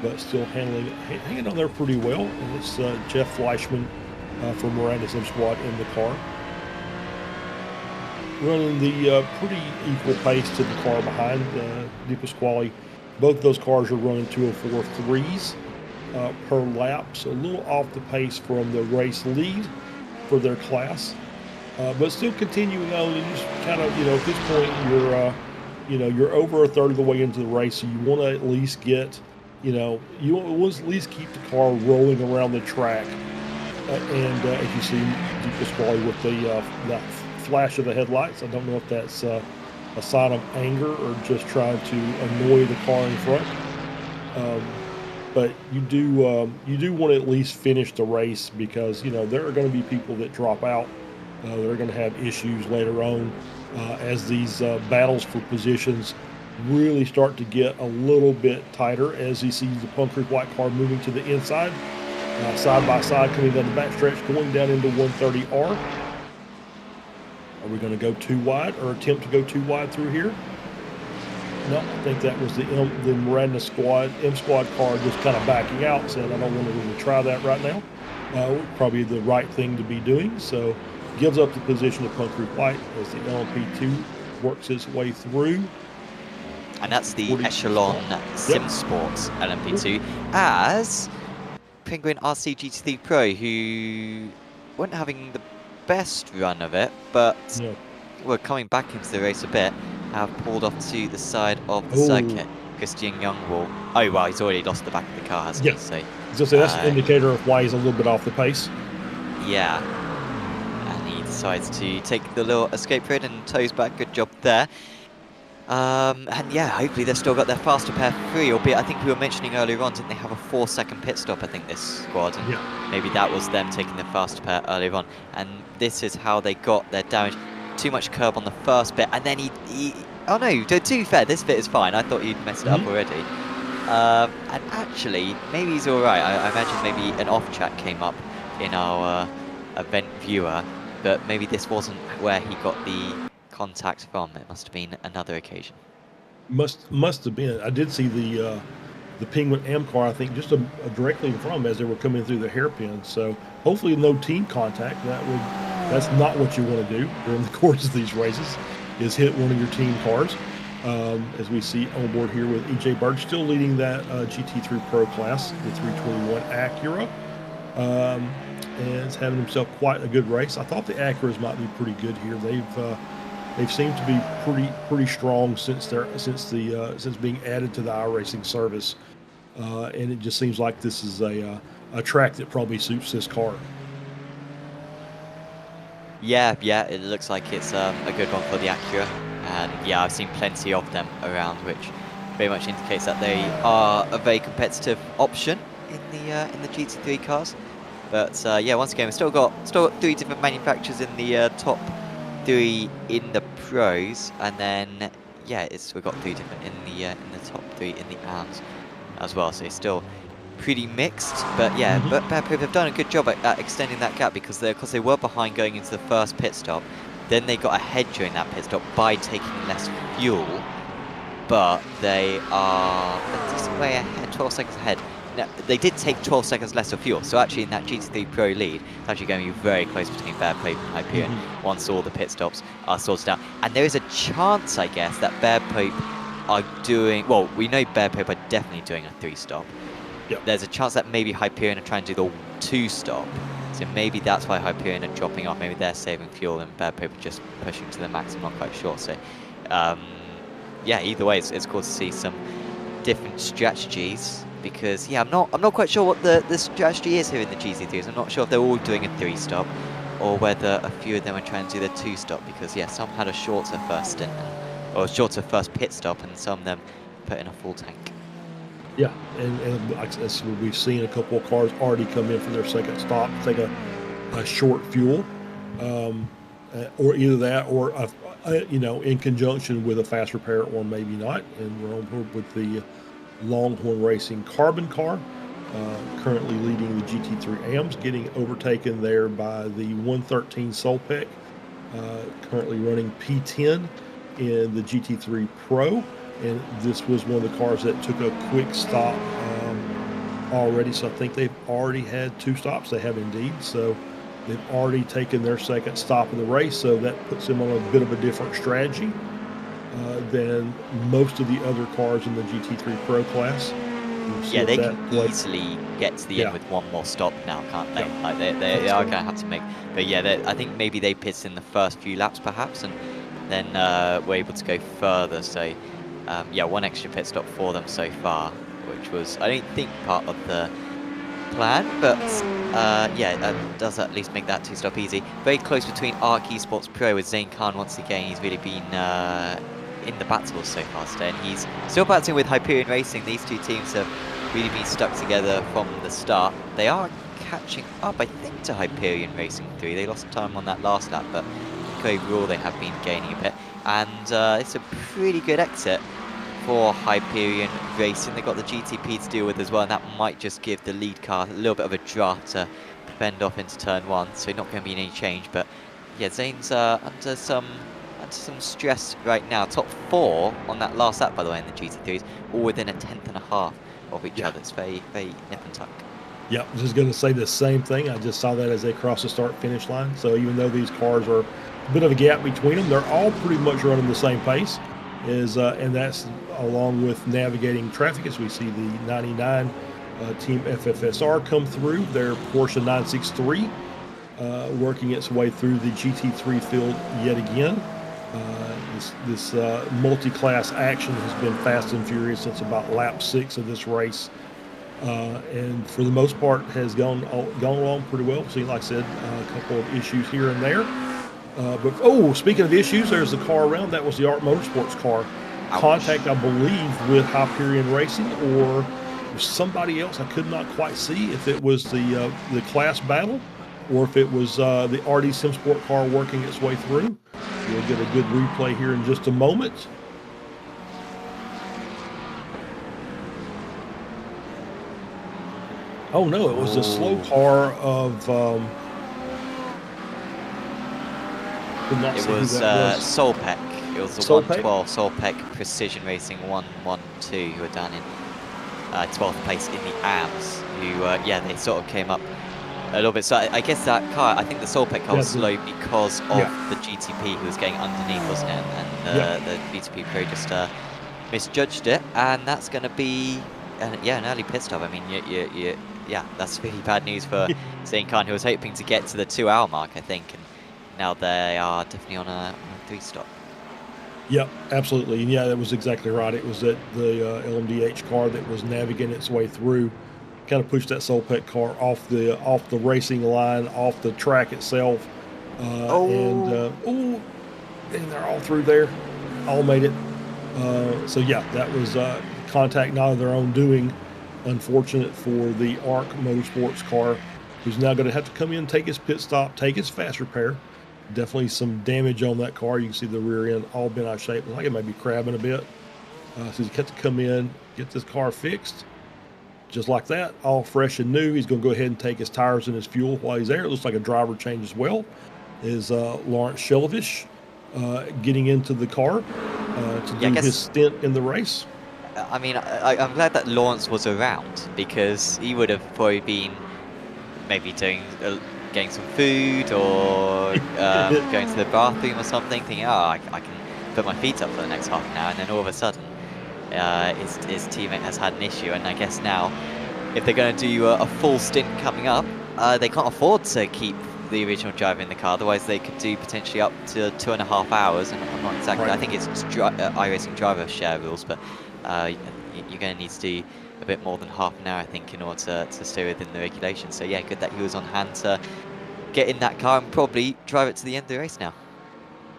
but still hanging on there pretty well. And it's Jeff Fleischman for Miranda Sim Squad in the car, running the pretty equal pace to the car behind Di Pasquale. Both those cars are running 204.3s per lap, so a little off the pace from the race lead for their class, but still continuing on. And just kind of, at this point, you're over a third of the way into the race, so you want to at least get, you want to at least keep the car rolling around the track. And as you see, Di Pasquale with that flash of the headlights, I don't know if that's a sign of anger or just trying to annoy the car in front. But you do want to at least finish the race, because there are going to be people that drop out. They're going to have issues later on as these battles for positions really start to get a little bit tighter, as you see the Punkru white car moving to the inside, side by side, coming down the backstretch, going down into 130R. Are we going to go too wide, or attempt to go too wide through here? No, I think that was the Miranda M Squad car just kind of backing out, saying I don't want to really try that right now. Probably the right thing to be doing. So gives up the position to Punkru white as the LMP2 works its way through. And that's the Echelon Sim Sports LMP2, as Penguin RC GT3 Pro, who weren't having the best run of it, but were coming back into the race a bit, have pulled off to the side of the circuit. Christian Youngwall. Oh, well, he's already lost the back of the car, hasn't he? So that's an indicator of why he's a little bit off the pace. Yeah. And he decides to take the little escape road and toes back. Good job there. And yeah, hopefully they've still got their faster pair free, albeit I think we were mentioning earlier on, didn't they have a 4-second pit stop, I think, this squad? And maybe that was them taking the faster pair earlier on. And this is how they got their damage. Too much curb on the first bit, and then he oh no, to be fair, this bit is fine. I thought he'd messed it up already. And actually, maybe he's alright. I imagine maybe an off chat came up in our event viewer, but maybe this wasn't where he got the contact from. It must have been another occasion. Must have been. I did see the Penguin M car, I think, just directly in front of them as they were coming through the hairpin. So hopefully no team contact. That's not what you want to do during the course of these races, is hit one of your team cars. As we see on board here with EJ Bird still leading that GT3 Pro class, the 321 Acura, and is having himself quite a good race. I thought the Acuras might be pretty good here. They've seemed to be pretty strong since being added to the iRacing service, and it just seems like this is a track that probably suits this car. Yeah, it looks like it's a good one for the Acura. And yeah, I've seen plenty of them around, which very much indicates that they are a very competitive option in the GT3 cars. But yeah, once again, we've still got 3 different manufacturers in the top 3 in the pros, and then yeah, we've got 3 different in the top 3 in the AMs as well. So it's still pretty mixed. But yeah, but Bear Proof have done a good job at extending that gap, because they were behind going into the first pit stop. Then they got ahead during that pit stop by taking less fuel, but they are a decent way ahead, 12 seconds ahead. Now, they did take 12 seconds less of fuel, so actually in that GT3 Pro lead, it's actually going to be very close between Bear Pope and Hyperion once all the pit stops are sorted out. And there is a chance, I guess, that Bear Pope are doing, well, we know Bear Pope are definitely doing a 3-stop. Yep. There's a chance that maybe Hyperion are trying to do the 2-stop, so maybe that's why Hyperion are dropping off. Maybe they're saving fuel and Bear Pope are just pushing to the max. I'm not quite sure. So, yeah, either way, it's cool to see some different strategies, because yeah, I'm not quite sure what the strategy is here in the GT3s. I'm not sure if they're all doing a 3-stop or whether a few of them are trying to do the 2-stop, because yeah, some had a shorter first stint or a shorter first pit stop, and some of them put in a full tank. Yeah, and like we've seen a couple of cars already come in for their second stop, take a short fuel, or either that, or you know, in conjunction with a fast repair, or maybe not. And we're on board with the Longhorn Racing Carbon car, currently leading the GT3 AMs, getting overtaken there by the 113 Solpec, currently running P10 in the GT3 Pro. And this was one of the cars that took a quick stop already. So I think they've already had 2 stops. They have indeed. So they've already taken their second stop of the race. So that puts them on a bit of a different strategy than most of the other cars in the GT3 Pro class. Yeah, they can easily get to the end with one more stop now, can't they? Yeah. Like they are going to have to make. But yeah, I think maybe they pissed in the first few laps perhaps, and then were able to go further. So. Yeah, 1 extra pit stop for them so far, which was, I don't think, part of the plan, but yeah, that does at least make that 2-stop easy. Very close between esports Pro with Zain Khan once again. He's really been in the battles so far today, and he's still battling with Hyperion Racing. These 2 teams have really been stuck together from the start. They are catching up, I think, to Hyperion Racing 3. They lost time on that last lap, but overall they have been gaining a bit. And it's a pretty good exit for Hyperion Racing. They've got the GTP to deal with as well, and that might just give the lead car a little bit of a draft to fend off into turn 1, so not going to be any change. But yeah, Zane's under some stress right now. Top 4 on that last lap, by the way, in the GT3s, all within a 10th and a half of each other. It's very, very nip and tuck. Yeah, I was just going to say the same thing. I just saw that as they cross the start-finish line. So even though these cars are a bit of a gap between them, they're all pretty much running the same pace. And that's along with navigating traffic, as we see the 99 Team FFSR come through, their Porsche 963 working its way through the GT3 field yet again. This multi-class action has been fast and furious since about lap 6 of this race. And for the most part has gone along pretty well. Seeing, like I said, a couple of issues here and there. But speaking of issues, there's the car around. That was the Art Motorsports car. Ouch. Contact, I believe, with Hyperion Racing or somebody else. I could not quite see if it was the class battle or if it was the RD SimSport car working its way through. We'll get a good replay here in just a moment. Oh no, it was the slow car of. It was Solpec. It was the Solpec? 112 Solpec Precision Racing 112 who were down in 12th place in the AMS. Who, yeah, they sort of came up a little bit. So I guess that car, I think the Solpec car was slow because of the GTP who was going underneath, wasn't it? And the GTP Pro just misjudged it, and that's going to be an early pit stop. I mean, yeah, that's really bad news for Zain Khan, who was hoping to get to the 2-hour mark, I think, and now they are definitely on a 3-stop. Yep, absolutely. And yeah, that was exactly right. It was that the LMDH car that was navigating its way through, kind of pushed that Solpec car off the racing line, off the track itself. And they're all through there. all made it. So yeah, that was contact not of their own doing. Unfortunate for the ARC Motorsports car, who's now going to have to come in, take his pit stop, take his fast repair. Definitely some damage on that car. You can see the rear end all bent out of shape, like it might be crabbing a bit. So he's got to come in, get this car fixed. Just like that, all fresh and new. He's going to go ahead and take his tires and his fuel while he's there. It looks like a driver change as well. Is Lawrence Shelevish getting into the car to do his stint in the race. I mean, I'm glad that Lawrence was around, because he would have probably been maybe getting some food or going to the bathroom or something, thinking, oh, I can put my feet up for the next half an hour, and then all of a sudden his teammate has had an issue. And I guess now, if they're going to do a full stint coming up, they can't afford to keep the original driver in the car, otherwise they could do potentially up to 2.5 hours. And I'm not exactly, I think it's iRacing driver share rules, but you're going to need to do a bit more than half an hour, I think, in order to stay within the regulations. So yeah, good that he was on hand to get in that car and probably drive it to the end of the race now.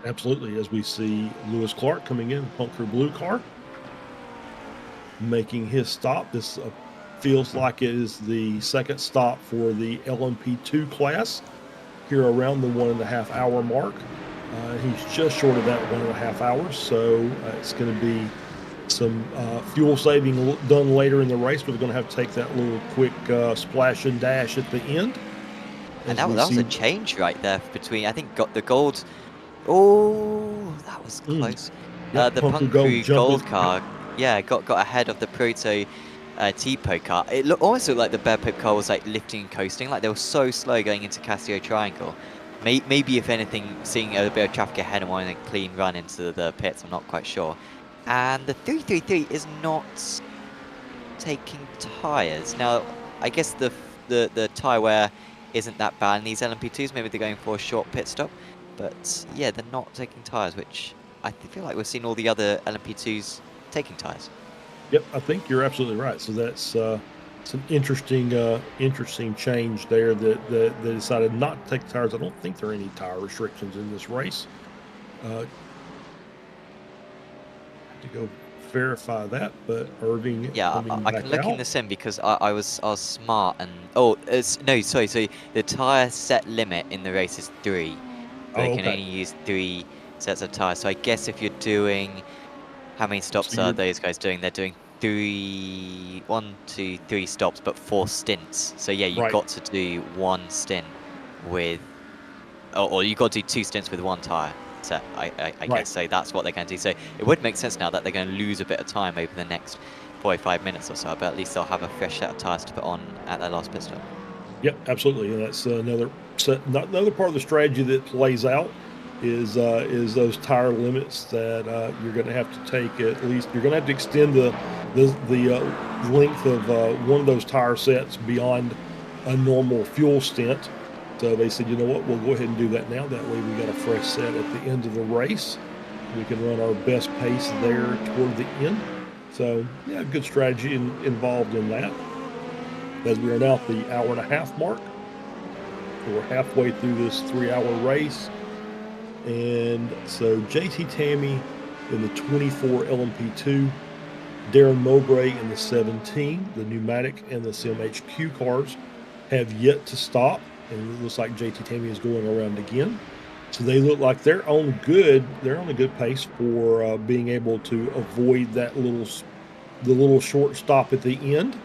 Absolutely, as we see Lewis Clark coming in, Punk Crew Blue car, making his stop. This feels like it is the second stop for the LMP2 class here around the 1.5 hour mark. He's just short of that 1.5 hours, so it's going to be some fuel saving done later in the race, but we're going to have to take that little quick splash and dash at the end. And that was a change right there between, I think, got the gold. Oh, that was close. Yep, the Punk Crew gold car, yeah, got ahead of the Proto Tipo car. It almost looked like the Bear Pip car was like lifting and coasting, like they were so slow going into Casio Triangle. Maybe if anything, seeing a bit of traffic ahead and wanting a clean run into the pits, I'm not quite sure. And the 333 is not taking tyres. Now, I guess the tyre wear isn't that bad in these LMP2s. Maybe they're going for a short pit stop. But yeah, they're not taking tyres, which I feel like we've seen all the other LMP2s taking tyres. Yep, I think you're absolutely right. So that's some interesting change there that they decided not to take the tires. I don't think there are any tire restrictions in this race. To go verify that, but Irving. Yeah, I can look in the sim because I was smart and sorry. So the tire set limit in the race is 3. They can only use 3 sets of tires. So I guess if you're doing, how many stops are those guys doing? They're doing 1, 2, 3 stops, but 4 stints. So yeah, you've got to do 1 stint with, or you've got to do 2 stints with 1 tire set, I guess. So that's what they're going to do. So it would make sense now that they're going to lose a bit of time over the next 45 minutes or so, but at least they'll have a fresh set of tires to put on at their last pit stop. Yep, absolutely, and that's another part of the strategy that plays out is those tire limits that you're going to have to take. At least you're going to have to extend the length of one of those tire sets beyond a normal fuel stint. So they said, you know what, we'll go ahead and do that now. That way we got a fresh set at the end of the race. We can run our best pace there toward the end. So yeah, good strategy involved in that. As we are now at the 1.5 hour mark. We're halfway through this 3-hour race. And so JT Tammy in the 24 LMP2, Darren Mowbray in the 17, the pneumatic and the CMHQ cars have yet to stop. And it looks like JT Tammy is going around again. So they look like they're on a good pace for being able to avoid that little short stop at the end.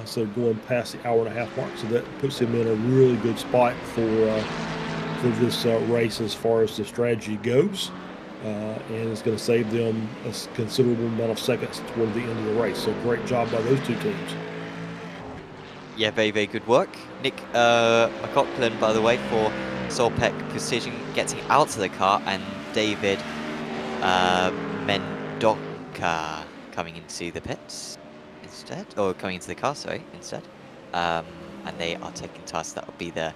So going past the 1.5 hour mark, so that puts him in a really good spot for this race as far as the strategy goes, and it's going to save them a considerable amount of seconds toward the end of the race. So great job by those 2 teams. Yeah, very, very good work. Nick McLaughlin, by the way, for Solpec Precision, getting out of the car, and David Mendoca coming into the pits instead, or coming into the car, sorry, instead. And they are taking tasks. That will be their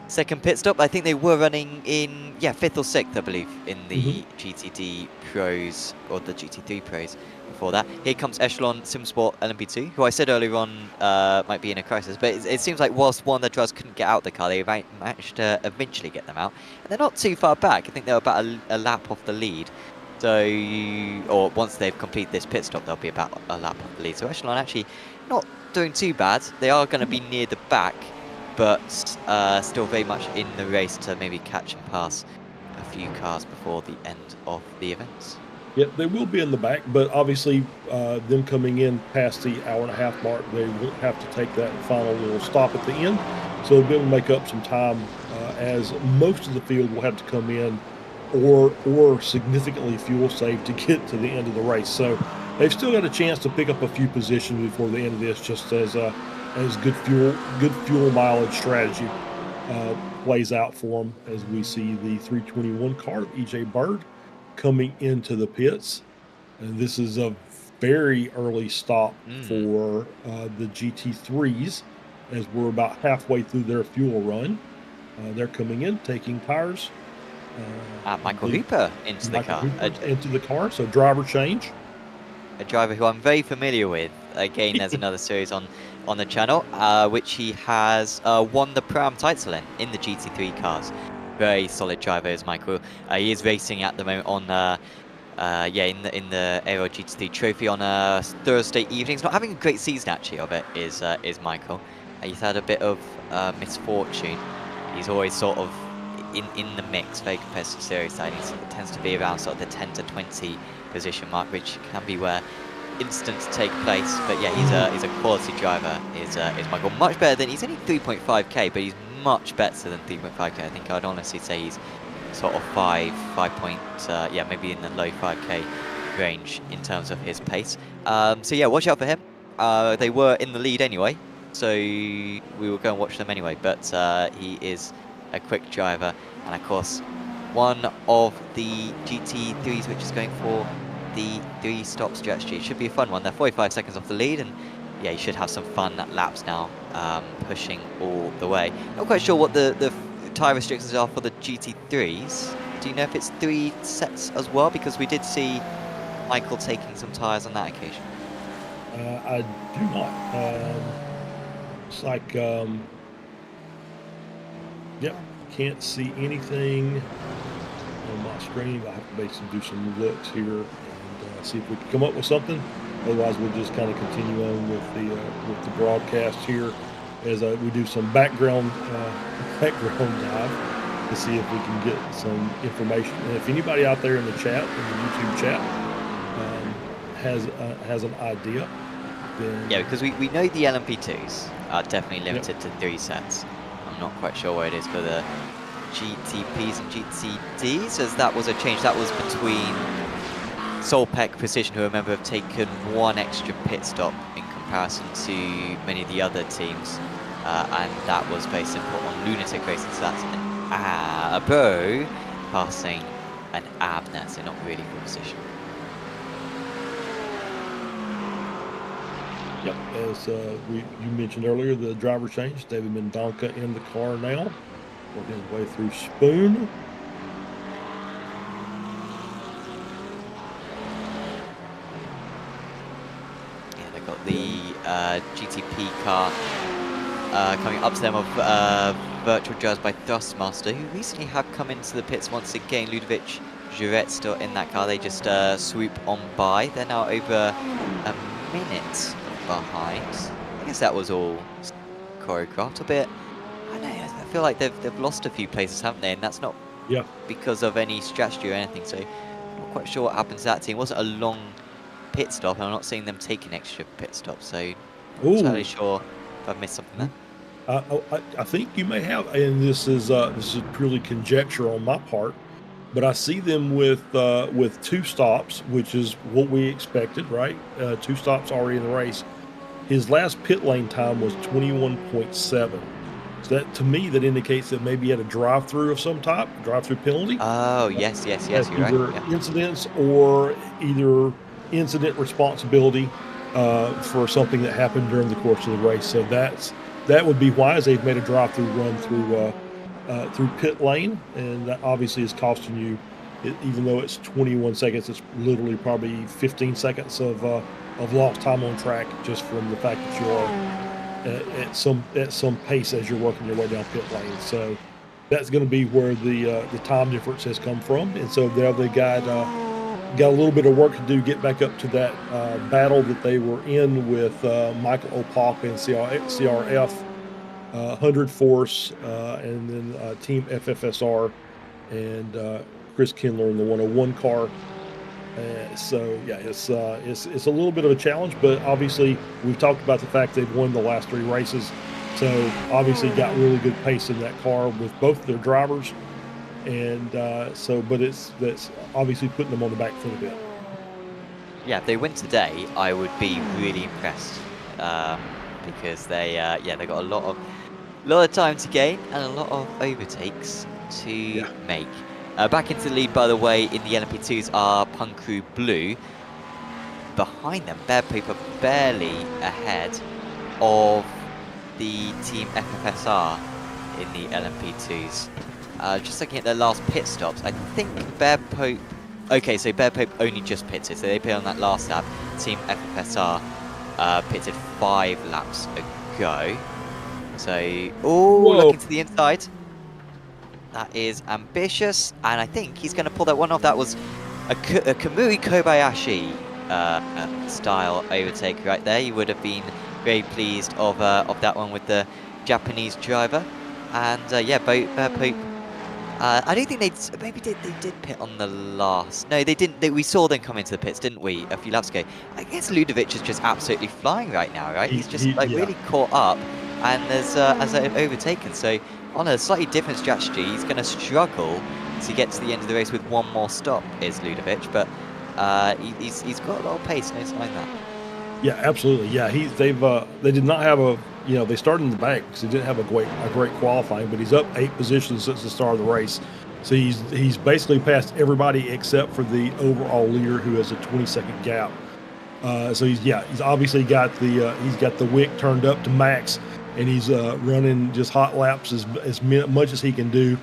second pit stop. I think they were running in, 5th or 6th, I believe, in the GTD Pros, or the GT3 Pros before that. Here comes Echelon Simsport LMP2, who I said earlier on might be in a crisis, but it seems like whilst one of the drivers couldn't get out of the car, they managed to eventually get them out. And they're not too far back. I think they're about a lap off the lead. So, or once they've completed this pit stop, they'll be about a lap off the lead. So Echelon actually not doing too bad. They are going to be near the back, but still very much in the race to maybe catch and pass a few cars before the end of the events. Yeah, they will be in the back, but obviously them coming in past the hour-and-a-half mark, they won't have to take that final little stop at the end. So they'll be able to make up some time as most of the field will have to come in or significantly fuel save to get to the end of the race. So they've still got a chance to pick up a few positions before the end of this, just as good fuel mileage strategy plays out for them, as we see the 321 car of EJ Bird coming into the pits. And this is a very early stop for the GT3s, as we're about halfway through their fuel run. They're coming in, taking tires. Michael Hooper into the car. Into the car, so driver change. A driver who I'm very familiar with. Again, there's another series on the channel, which he has won the Pro-Am title in the GT3 cars. Very solid driver is Michael. He is racing at the moment on in the Aero GT3 trophy on a Thursday evening. He's not having a great season actually of it, is Michael. He's had a bit of misfortune. He's always sort of in the mix, very competitive series side. He tends to be around sort of the 10 to 20 position mark, which can be where incidents take place. But yeah, he's a quality driver. Is Michael much better than, he's only 3.5k, but he's much better than 3.5k. I think I'd honestly say he's sort of maybe in the low 5k range in terms of his pace. So yeah, watch out for him. They were in the lead anyway, so we will go and watch them anyway. But he is a quick driver, and of course one of the GT3s which is going for the 3-stop strategy. It should be a fun one. They're 45 seconds off the lead, and yeah, you should have some fun laps now, pushing all the way. Not quite sure what the tyre restrictions are for the GT3s. Do you know if it's 3 sets as well? Because we did see Michael taking some tyres on that occasion. I do not. It's like, yep, can't see anything on my screen. I have to basically do some looks here and see if we can come up with something. Otherwise, we'll just kind of continue on with the broadcast here as we do some background dive to see if we can get some information. And if anybody out there in the chat, in the YouTube chat, has an idea, then yeah, because we know the LMP2s are definitely limited to 3 sets. I'm not quite sure where it is for the GTPs and GTDs, as that was a change. That was between Solpec Precision, who I remember have taken 1 extra pit stop in comparison to many of the other teams, and that was very simple on Lunatic Racing. So that's an Abo passing an Abner, so not really full position. Yep, as you mentioned earlier, the driver change. David Mendonca in the car now, working his way through Spoon. Yeah, they've got the GTP car coming up to them of virtual drives by Thrustmaster, who recently have come into the pits once again. Ludovic Jouret still in that car. They just swoop on by. They're now over a minute behind. I guess that was all choreographed a bit. I don't know, I feel like they've lost a few places, haven't they? And that's not because of any strategy or anything. So I'm not quite sure what happens to that team. It wasn't a long pit stop, and I'm not seeing them take an extra pit stop. So I'm not entirely sure if I've missed something there. I think you may have, and this is purely conjecture on my part, but I see them with 2 stops, which is what we expected, right? 2 stops already in the race. His last pit lane time was 21.7. So that, to me, that indicates that maybe he had a drive-through of some type, drive-through penalty. Oh, yes, you're right. Either incidents or either incident responsibility for something that happened during the course of the race. So that would be why, as they've made a drive-through run through pit lane, and that obviously is costing you, even though it's 21 seconds, it's literally probably 15 seconds of lost time on track, just from the fact that you are at some pace as you're working your way down pit lane. So that's going to be where the time difference has come from. And so there they got got a little bit of work to do, get back up to that battle that they were in with Michael O'Pop and CRF, 100 Force, and then Team FFSR, and Chris Kindler in the 101 car. So yeah, it's a little bit of a challenge, but obviously we've talked about the fact they've won the last 3 races, so obviously got really good pace in that car with both their drivers, and but that's obviously putting them on the back foot a bit. Yeah, if they win today, I would be really impressed because they got a lot of time to gain and a lot of overtakes to make. Back into the lead, by the way, in the LMP2s are Punk Crew Blue. Behind them, Bear Paper barely ahead of the Team FFSR in the LMP2s. Just looking at their last pit stops, I think Bear Pope... Okay, so Bear Pope only just pitted, so they pitted on that last lap. Team FFSR pitted 5 laps ago. So, looking to the inside. That is ambitious, and I think he's going to pull that one off. That was a Kamui Kobayashi style overtake right there. You would have been very pleased of that one with the Japanese driver. And yeah, Pope. I don't think they did pit on the last. No, they didn't. We saw them come into the pits, didn't we, a few laps ago? I guess Ludovic is just absolutely flying right now, right? He's just really caught up, and as overtaken. So on a slightly different strategy, he's going to struggle to get to the end of the race with one more stop, is Ludovic, but he's got a lot of pace, no denying that. Yeah, absolutely. Yeah, they did not have they started in the back because he didn't have a great qualifying, but he's up 8 positions since the start of the race. So he's basically passed everybody except for the overall leader, who has a 20-second gap. So he's obviously got the wick turned up to max, and he's running just hot laps as much as he can do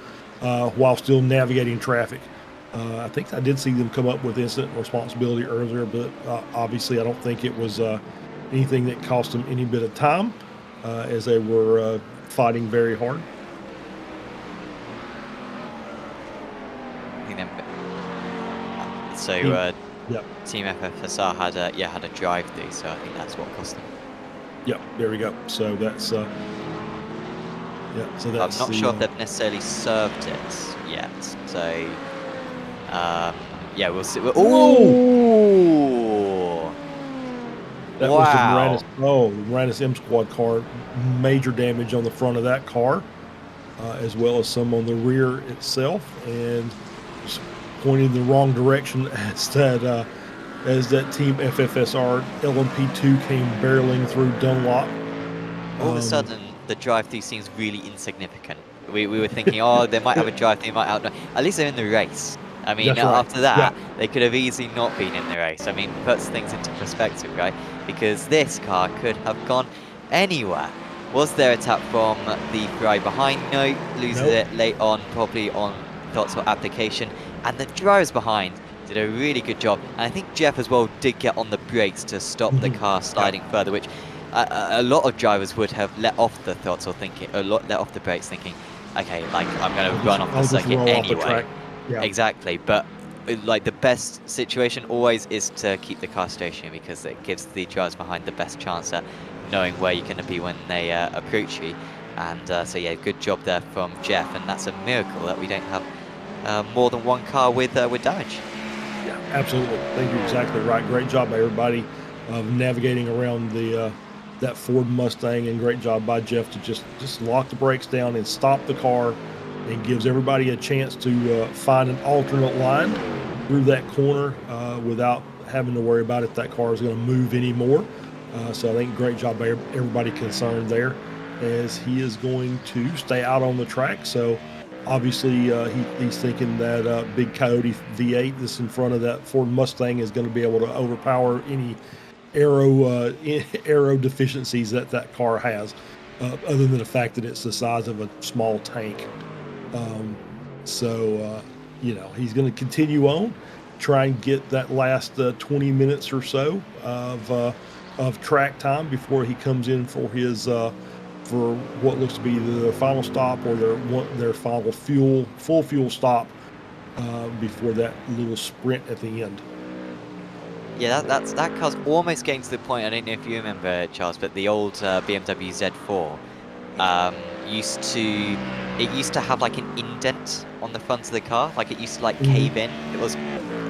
while still navigating traffic. I think I did see them come up with incident responsibility earlier, but obviously I don't think it was anything that cost them any bit of time, as they were fighting very hard. So Team FFSR had a drive through, so I think that's what cost them. Yep, there we go. So that's I'm not sure if they've necessarily served it yet. So we'll see. Ooh! That was the Moranis M Squad car. Major damage on the front of that car, as well as some on the rear itself, and just pointing in the wrong direction as that Team FFSR LMP2 came barreling through Dunlop. All of a sudden, the drive-through seems really insignificant. We were thinking, they might have a drive-through, at least they're in the race. I mean, after that, they could have easily not been in the race. I mean, puts things into perspective, right? Because this car could have gone anywhere. Was there a tap from the Ferrari behind? No, loses it late on, probably on thoughts for application. And the drivers behind did a really good job. And I think Jeff as well did get on the brakes to stop the car sliding further, which a lot of drivers would have let off the thoughts or let off the brakes thinking, okay, like I'm going to run off the circuit anyway. Yeah. Exactly, but like the best situation always is to keep the car stationary, because it gives the drivers behind the best chance at knowing where you're going to be when they approach you. And so yeah, good job there from Jeff, and that's a miracle that we don't have more than one car with damage. Yeah, absolutely. I think you're exactly right. Great job by everybody of navigating around that Ford Mustang, and great job by Jeff to just lock the brakes down and stop the car, and gives everybody a chance to find an alternate line through that corner without having to worry about if that car is going to move anymore. So I think great job by everybody concerned there, as he is going to stay out on the track. So obviously he's thinking that Big Coyote V8 that's in front of that Ford Mustang is going to be able to overpower any aero deficiencies that car has, other than the fact that it's the size of a small tank. He's going to continue on, try and get that last 20 minutes or so of track time before he comes in for his for what looks to be their final stop, or their final full fuel stop before that little sprint at the end. Yeah, that car's almost getting to the point. I don't know if you remember, Charles, but the old BMW Z4 used to have like an indent on the front of the car, like it used to like cave in. It was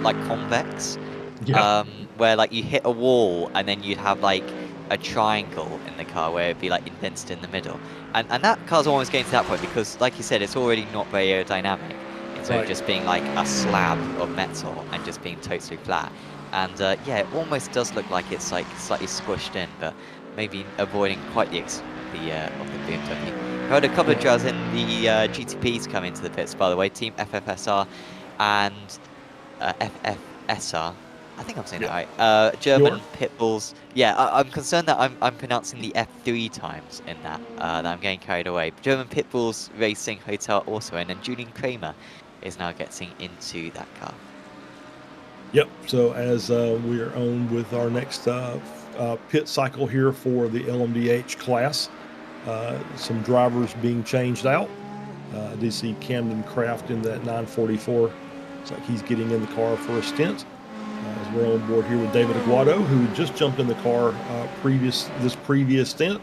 like convex, Yeah. where like you hit a wall and then you'd have like a triangle in the car where it'd be like indented in the middle. And that car's almost getting to that point because, like you said, it's already not very aerodynamic. It's Right. just being like a slab of metal and just being totally flat. And yeah, it almost does look like it's like slightly squished in, but maybe avoiding quite the of the BMW. We had a couple of drivers in the GTPs come into the pits, by the way. Team FFSR and FFSR. I think I'm saying that right. German pit bulls. Yeah, I'm concerned that I'm pronouncing the F3 times in that. That I'm getting carried away. German pit bulls racing hotel also, and then Julian Kramer is now getting into that car. Yep. So as we are on with our next pit cycle here for the LMDH class, some drivers being changed out. I did see Camden Craft in that 944. It's like he's getting in the car for a stint. As we're on board here with David Aguado, who just jumped in the car this previous stint,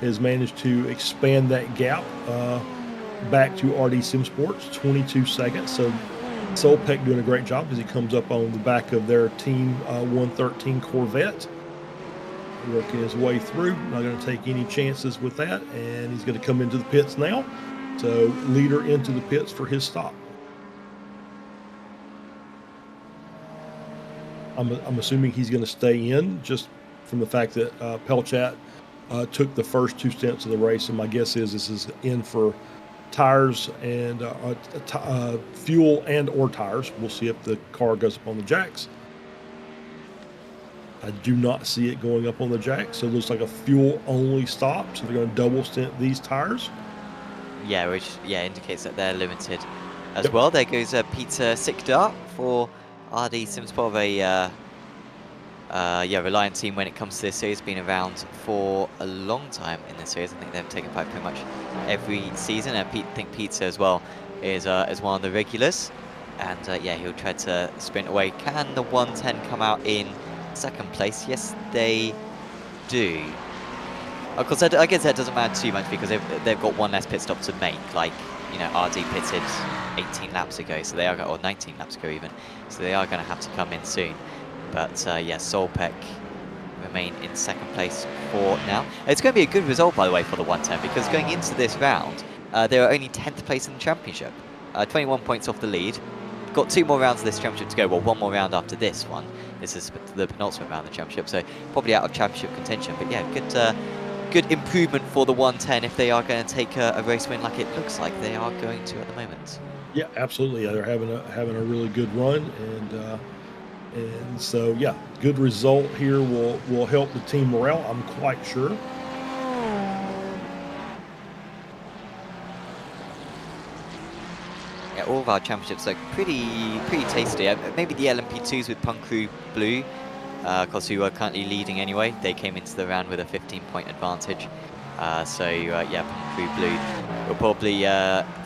has managed to expand that gap back to RD Sim Sports, 22 seconds. So Solpeck doing a great job as he comes up on the back of their Team 113 Corvette, working his way through. Not going to take any chances with that, and he's going to come into the pits now. So leader into the pits for his stop. I'm assuming he's going to stay in just from the fact that Pelchat took the first two stints of the race, and my guess is this is in for tires and fuel and or tires. We'll see if the car goes up on the jacks. I do not see it going up on the jacks, so it looks like a fuel-only stop. So they're going to double stint these tires. Yeah, which indicates that they're limited as well. There goes Peter Sikdar for RD Simsport, a Reliant team when it comes to this series. Been around for a long time in this series. I think they've taken part pretty much every season. And I think Pizza as well is one of the regulars. And yeah, he'll try to sprint away. Can the 110 come out in second place? Yes, they do. Of course, I guess that doesn't matter too much because they've got one less pit stop to make. Like, you know, RD pitted 18 laps ago, so they are, or 19 laps ago even, so they are going to have to come in soon. But yeah, Solpeck remain in second place for now. It's going to be a good result, by the way, for the 110 because going into this round, they were only 10th place in the championship, 21 points off the lead. Got 2 more rounds of this championship to go. Well, 1 more round after this one. This is the penultimate round of the championship, so probably out of championship contention. But yeah, good improvement for the 110 if they are going to take a race win like it looks like they are going to at the moment. Yeah, absolutely. They're having a really good run, and so yeah, good result here will help the team morale, I'm quite sure. Yeah, all of our championships look pretty tasty. Maybe the LMP2s with Punk Crew Blue, because who are currently leading anyway. They came into the round with a 15-point advantage. So yeah, Punk Crew Blue will probably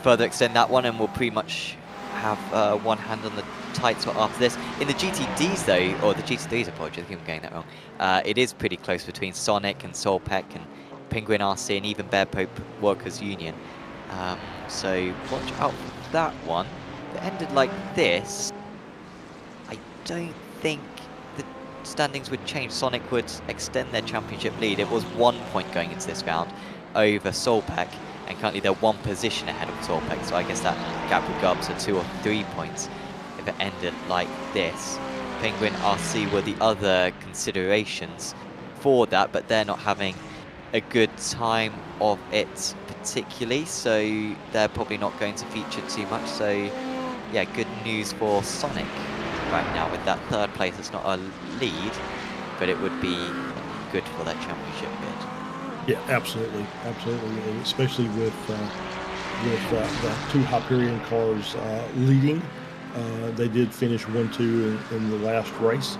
further extend that one, and we'll pretty much have one hand on the tights after this. In the GTDs though, or the GT3s, apologies, I think I'm getting that wrong. It is pretty close between Sonic and Solpeck and Penguin RC and even Bear Pope Workers Union. So watch out for that one. If it ended like this, I don't think the standings would change. Sonic would extend their championship lead. It was 1 point going into this round over Solpeck, and currently they're 1 position ahead of Solpeck, so I guess that gap would go up to 2 or 3 points if it ended like this. Penguin RC were the other considerations for that, but they're not having a good time of it particularly, so they're probably not going to feature too much. So yeah, good news for Sonic right now with that 3rd place. It's not a lead, but it would be good for that championship bid. Yeah, absolutely, especially with the 2 Hyperion cars leading. They did finish 1-2 in the last race,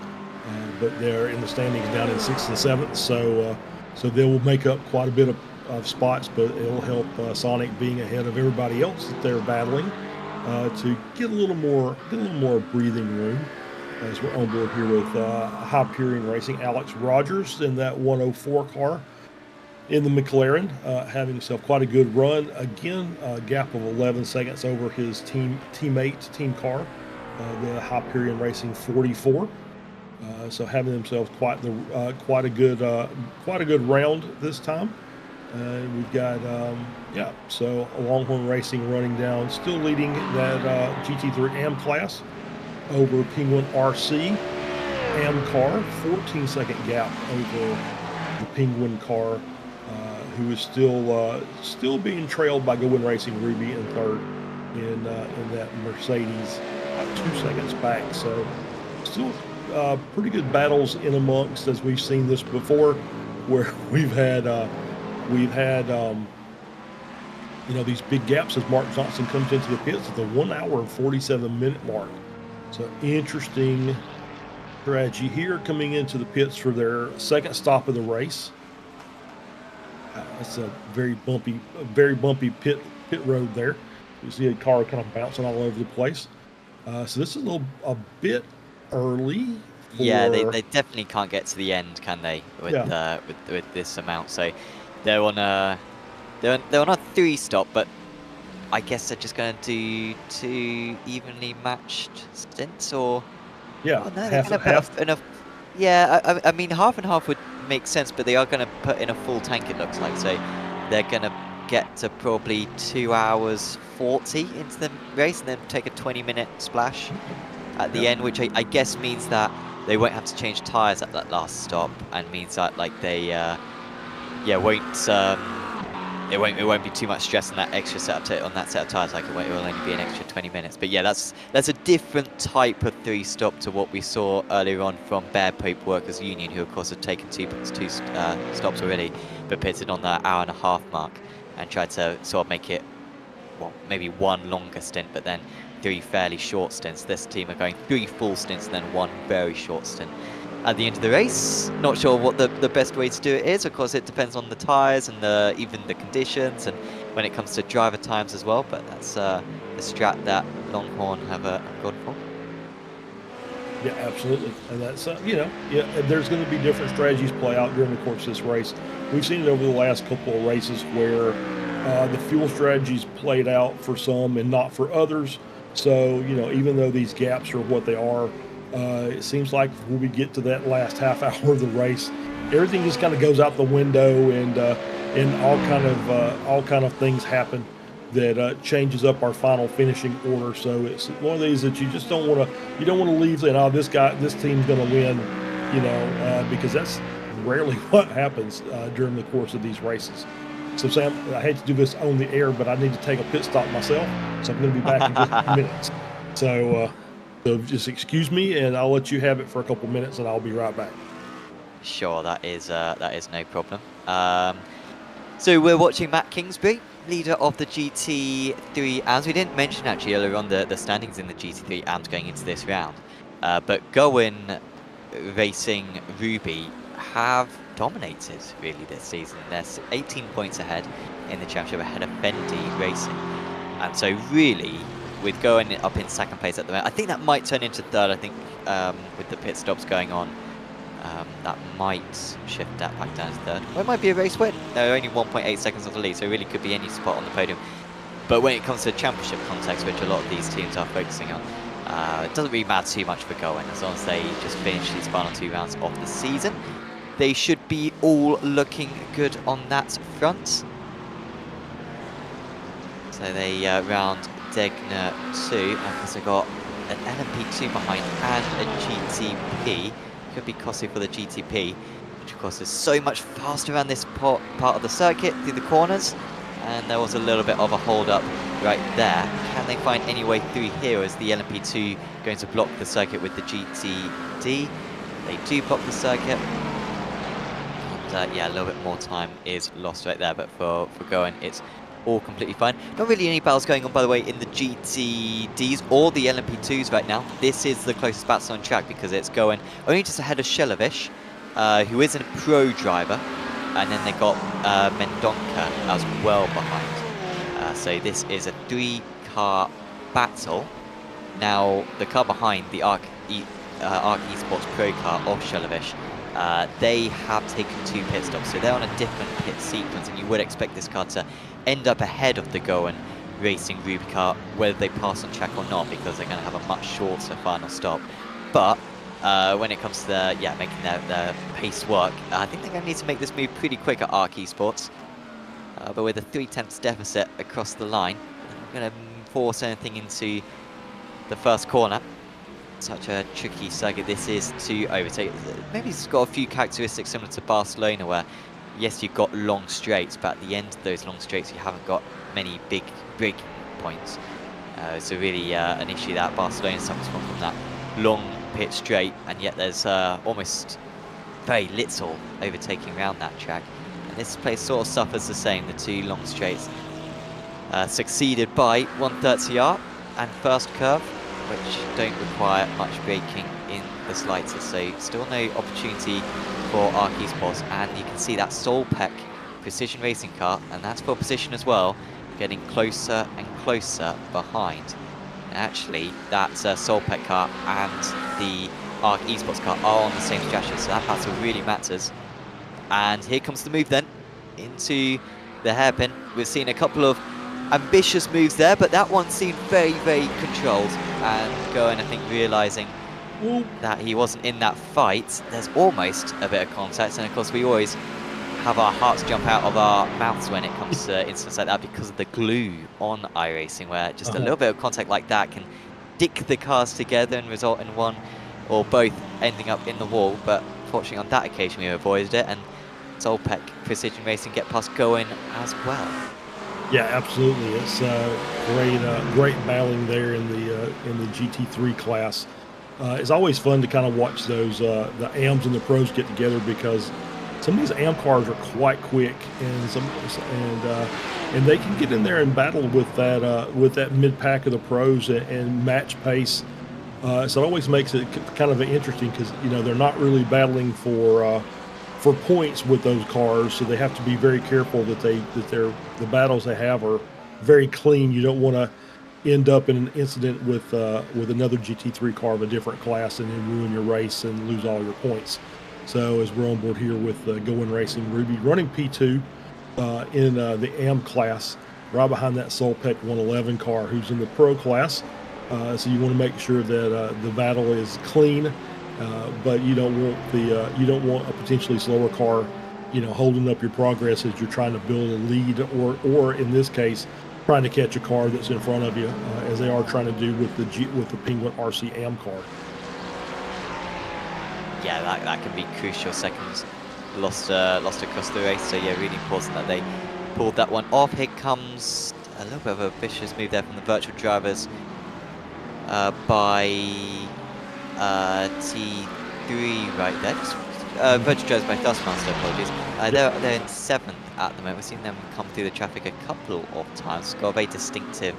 but they're in the standings down in 6th and 7th. So they will make up quite a bit of spots, but it'll help Sonic being ahead of everybody else that they're battling to get a little more breathing room. as we're on board here with Hyperion Racing. Alex Rogers in that 104 car in the McLaren, having himself quite a good run. Again, a gap of 11 seconds over his team car, the Hyperion Racing 44. So having themselves quite a good round this time. We've got so Longhorn Racing running down, still leading that GT3 AM class over Penguin RC AM car, 14-second gap over the Penguin car, who is still being trailed by Goin Racing Ruby in third in that Mercedes, 2 seconds back. So still pretty good battles in amongst, as we've seen this before, where we've had these big gaps as Mark Johnson comes into the pits at the 1 hour and 47-minute mark. So interesting strategy here coming into the pits for their second stop of the race. It's a very bumpy pit road there. You see a car kind of bouncing all over the place. So this is a bit early. Yeah, they definitely can't get to the end, can they? With this amount, so they're on a 3-stop, but I guess they're just going to do 2 evenly matched stints, or yeah, oh, no, they're going to put enough. Yeah, I mean half and half would make sense, but they are going to put in a full tank, it looks like. So they're going to get to probably 2 hours 40 into the race, and then take a 20-minute splash at the end, which I guess means that they won't have to change tyres at that last stop, and means that like they it won't be too much stress on that extra setup on that set of tyres. Like it will only be an extra 20 minutes. But yeah, that's a different type of 3-stop to what we saw earlier on from Bear Pope Workers Union, who of course had taken two stops already, but pitted on the hour and a half mark and tried to sort of make it, well, maybe 1 longer stint, but then 3 fairly short stints. This team are going 3 full stints and then 1 very short stint at the end of the race. Not sure what the best way to do it is. Of course, it depends on the tyres and even the conditions, and when it comes to driver times as well. But that's the strat that Longhorn have gone for. Yeah, absolutely. And that's there's going to be different strategies play out during the course of this race. We've seen it over the last couple of races where the fuel strategies played out for some and not for others. So even though these gaps are what they are, it seems like when we get to that last half hour of the race, everything just kind of goes out the window, and all kind of things happen that changes up our final finishing order. So it's one of these that you just don't want to leave saying, oh, this team's going to win, because that's rarely what happens during the course of these races. So Sam, I hate to do this on the air, but I need to take a pit stop myself, so I'm going to be back in just a few minutes. So just excuse me, and I'll let you have it for a couple minutes, and I'll be right back. Sure, that is no problem. So we're watching Matt Kingsbury, leader of the GT3 AMS. We didn't mention actually earlier on the standings in the GT3 AMS going into this round, but Goin Racing Ruby have dominated really this season. They're 18 points ahead in the championship, ahead of Fendi Racing, and so really, with going up in second place at the moment, I think that might turn into third. I think with the pit stops going on, that might shift that back down to third. Well, it might be a race win. They're only 1.8 seconds off the lead, so it really could be any spot on the podium. But when it comes to championship context, which a lot of these teams are focusing on, it doesn't really matter too much for Goin, as long as they just finish these final 2 rounds of the season. They should be all looking good on that front. So they round Degner 2, because they got an LMP2 behind and a GTP. Could be costly for the GTP, which of course is so much faster around this part of the circuit through the corners. And there was a little bit of a hold up right there. Can they find any way through here? Is the LMP2 going to block the circuit with the GTD? They do block the circuit. And yeah, a little bit more time is lost right there, but for Goin, it's all completely fine. Not really any battles going on, by the way, in the GTDs or the LMP2s right now. This is the closest battle on track, because it's Goin only just ahead of Shelovish, who is a pro driver, and then they got Mendonca as well behind. So this is a 3-car battle. Now, the car behind, the ARC Esports Pro car of Shelevish, they have taken 2 pit stops, so they're on a different pit sequence, and you would expect this car to end up ahead of the Goen Racing Ruby car, whether they pass on track or not, because they're going to have a much shorter final stop. But when it comes to making their pace work, I think they're going to need to make this move pretty quick at ARC Esports. But with a 3/10 deficit across the line, they're not going to force anything into the first corner. Such a tricky circuit this is to overtake. Maybe it's got a few characteristics similar to Barcelona, where yes, you've got long straights, but at the end of those long straights, you haven't got many big braking points. So really an issue that Barcelona suffers from that long pit straight, and yet there's almost very little overtaking around that track. And this place sort of suffers the same. The 2 long straights succeeded by 130R and first curve, which don't require much braking in the slightest. So still no opportunity for ARC Esports, and you can see that Solpec precision racing car, and that's for position as well, getting closer and closer behind. And actually, that Solpec car and the ARC Esports car are on the same strategy, so that battle really matters. And here comes the move then into the hairpin. We've seen a couple of ambitious moves there, but that one seemed very, very controlled. And Goen, I think, realising that he wasn't in that fight, there's almost a bit of contact. And of course, we always have our hearts jump out of our mouths when it comes to incidents like that, because of the glue on iRacing, where just a little bit of contact like that can dick the cars together and result in one or both ending up in the wall. But fortunately on that occasion we avoided it, and Solpec Precision Racing get past Goen as well. Yeah, absolutely. It's great battling there in the GT3 class. It's always fun to kind of watch those the AMs and the pros get together, because some of these AM cars are quite quick, and they can get in there and battle with that mid pack of the pros and match pace. So it always makes it kind of interesting, because they're not really battling for points with those cars, so they have to be very careful that the battles they have are very clean. You don't want to end up in an incident with another GT3 car of a different class and then ruin your race and lose all your points. So as we're on board here with Goen Racing Ruby, running P2 in the AM class, right behind that Solpec 111 car who's in the pro class. So you want to make sure that the battle is clean, but you don't want a potentially slower car, holding up your progress as you're trying to build a lead, or in this case, trying to catch a car that's in front of you, as they are trying to do with the Penguin RC AM car. Yeah, that can be crucial. Seconds lost across the race, so yeah, really important that they pulled that one off. Here comes a little bit of a vicious move there from the virtual drivers by T3 right there. Virtual drivers by Dustmaster, apologies. They're in 7th at the moment. We've seen them come through the traffic a couple of times. Got a very distinctive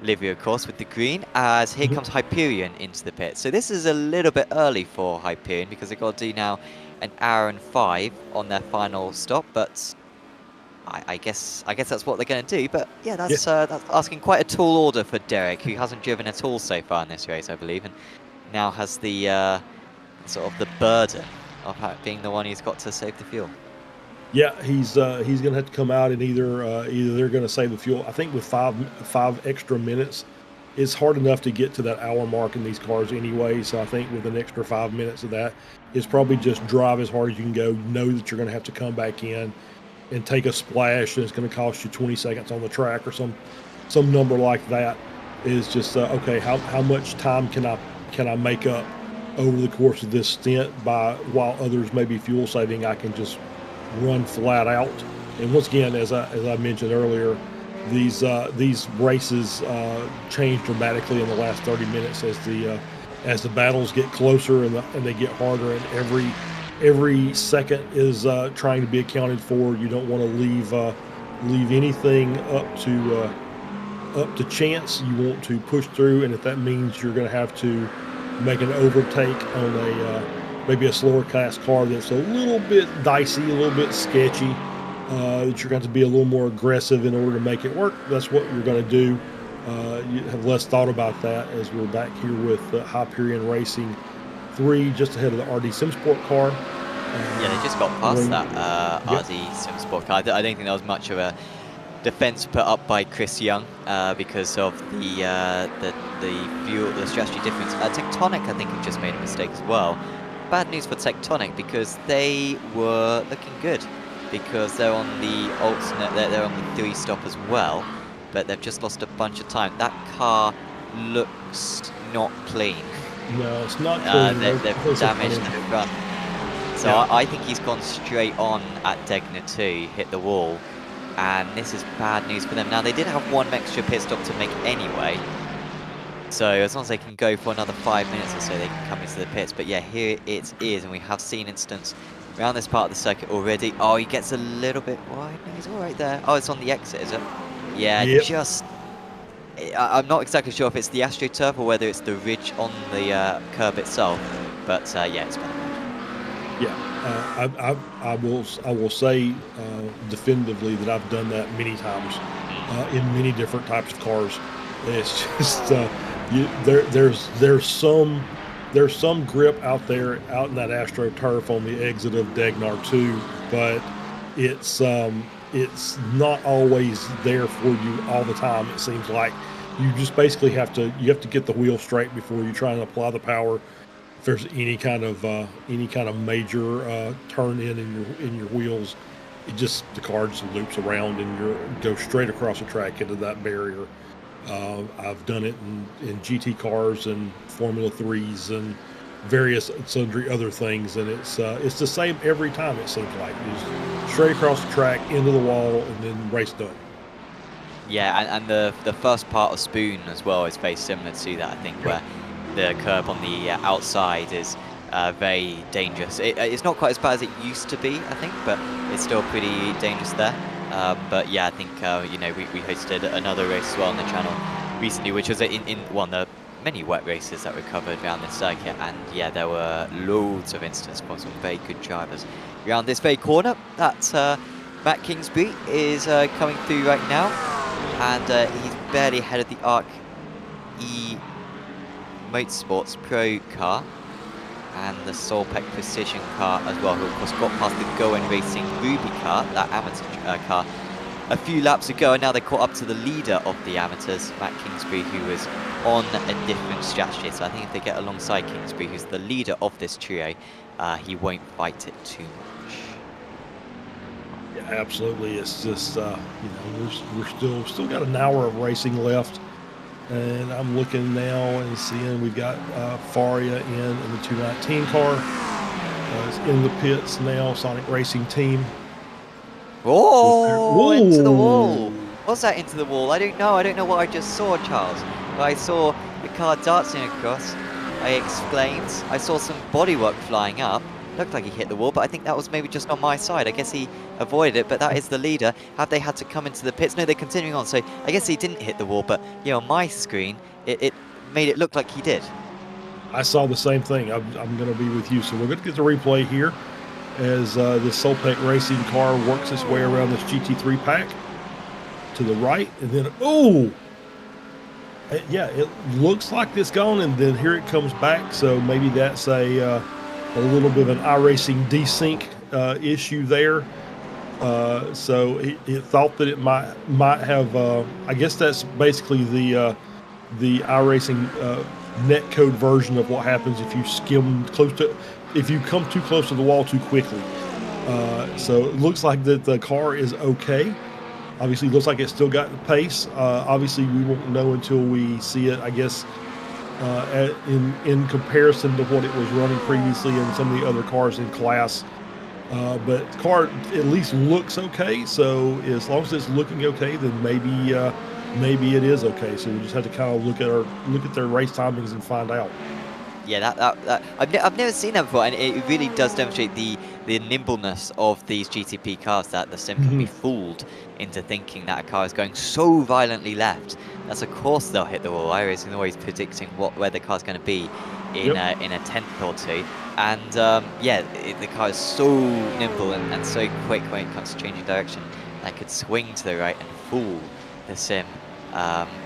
livery, of course, with the green, as here comes Hyperion into the pit. So this is a little bit early for Hyperion, because they've got to do now an hour and 5 on their final stop, but I guess that's what they're going to do. But yeah, that's asking quite a tall order for Derek, who hasn't driven at all so far in this race, I believe, and now has the sort of the burden of being the one who's got to save the fuel. Yeah, he's going to have to come out, and either they're going to save the fuel. I think with five extra minutes, it's hard enough to get to that hour mark in these cars anyway. So I think with an extra 5 minutes of that, it's probably just drive as hard as you can go. Know that you're going to have to come back in and take a splash, and it's going to cost you 20 seconds on the track or some number like that. Is just okay. How much time can I make up over the course of this stint while others may be fuel saving? I can just run flat out. And once again, as I mentioned earlier, these races change dramatically in the last 30 minutes as the battles get closer and they get harder, and every second is trying to be accounted for. You don't want to leave anything up to chance. You want to push through, and if that means you're going to have to make an overtake on maybe a slower class car that's a little bit dicey, a little bit sketchy, that you're going to be a little more aggressive in order to make it work, that's what you're going to do. You have less thought about that, as we're back here with Hyperion Racing 3 just ahead of the RD SimSport car. Yeah, they just got past that RD SimSport car. I don't think there was much of a defense put up by Chris Young because of the fuel, the strategy difference. Tectonic, I think, have just made a mistake as well. Bad news for Tectonic because they were looking good because they're on the alternate, they're on the 3-stop as well, but they've just lost a bunch of time. That car looks not clean. No, it's not clean. They've damaged the front. So yeah. I think he's gone straight on at Degner 2, hit the wall, and this is bad news for them. Now, they did have one extra pit stop to make anyway, so as long as they can go for another 5 minutes or so, they can come into the pits. But yeah, here it is, and we have seen instance around this part of the circuit already. Oh, he gets a little bit wide. No, he's all right there. Oh, it's on the exit, is it? Yeah, just... I'm not exactly sure if it's the AstroTurf or whether it's the ridge on the curb itself, but yeah, it's bad. Yeah, I will say definitively that I've done that many times in many different types of cars. It's just there's some grip out there out in that AstroTurf on the exit of Degnar 2, but it's not always there for you all the time. It seems like you just basically have to get the wheel straight before you try and apply the power. If there's any kind of major turn in your wheels, the car just loops around and you go straight across the track into that barrier. I've done it in GT cars and Formula 3s and various sundry other things, and it's the same every time. It seems like just straight across the track into the wall and then race done. Yeah, and the first part of Spoon as well is very similar to that, I think, where the curb on the outside is very dangerous. It's not quite as bad as it used to be, I think, but it's still pretty dangerous there. But yeah, I think we hosted another race as well on the channel recently, which was in one of the many wet races that were covered around this circuit, and yeah, there were loads of instances for some very good drivers around this very corner. That Matt Kingsbury is coming through right now, and he's barely ahead of the ARC E Motorsports Pro car and the Solpec Precision car as well, who of course got past the Go and Racing Ruby car, that amateur car, a few laps ago, and now they caught up to the leader of the amateurs, Matt Kingsbury, who was on a different strategy. So I think if they get alongside Kingsbury, who's the leader of this trio, he won't fight it too much. Yeah, absolutely. It's just we're still got an hour of racing left. And I'm looking now and seeing we've got Faria in the 219 car. It's in the pits now, Sonic Racing Team. Oh, into the wall. What's that into the wall? I don't know what I just saw, Charles. But I saw the car dancing across. I exclaimed. I saw some bodywork flying up. Looked like he hit the wall, but I think that was maybe just on my side. I guess he avoided it, but that is the leader. Have they had to come into the pits? No, they're continuing on, so I guess he didn't hit the wall, but on my screen, it made it look like he did. I saw the same thing. I'm going to be with you, so we're going to get the replay here as this Solpec Racing car works its way around this GT3 pack to the right, and then, yeah, it looks like it's gone, and then here it comes back, so maybe that's a little bit of an iRacing desync issue there. So it thought that it might have. I guess that's basically the iRacing netcode version of what happens if you if you come too close to the wall too quickly. So it looks like that the car is okay. Obviously, it looks like it's still got the pace. Obviously, we won't know until we see it, I guess. In comparison to what it was running previously in some of the other cars in class, but the car at least looks okay. So as long as it's looking okay, then maybe it is okay. So we just have to kind of look at their race timings and find out. Yeah, that I've never seen that before, and it really does demonstrate the nimbleness of these GTP cars, that the sim can be fooled into thinking that a car is going so violently left. That's of course they'll hit the wall. iRacing always predicting where the car's going to be in a tenth or two, and the car is so nimble and so quick when it comes to changing direction. That could swing to the right and fool the sim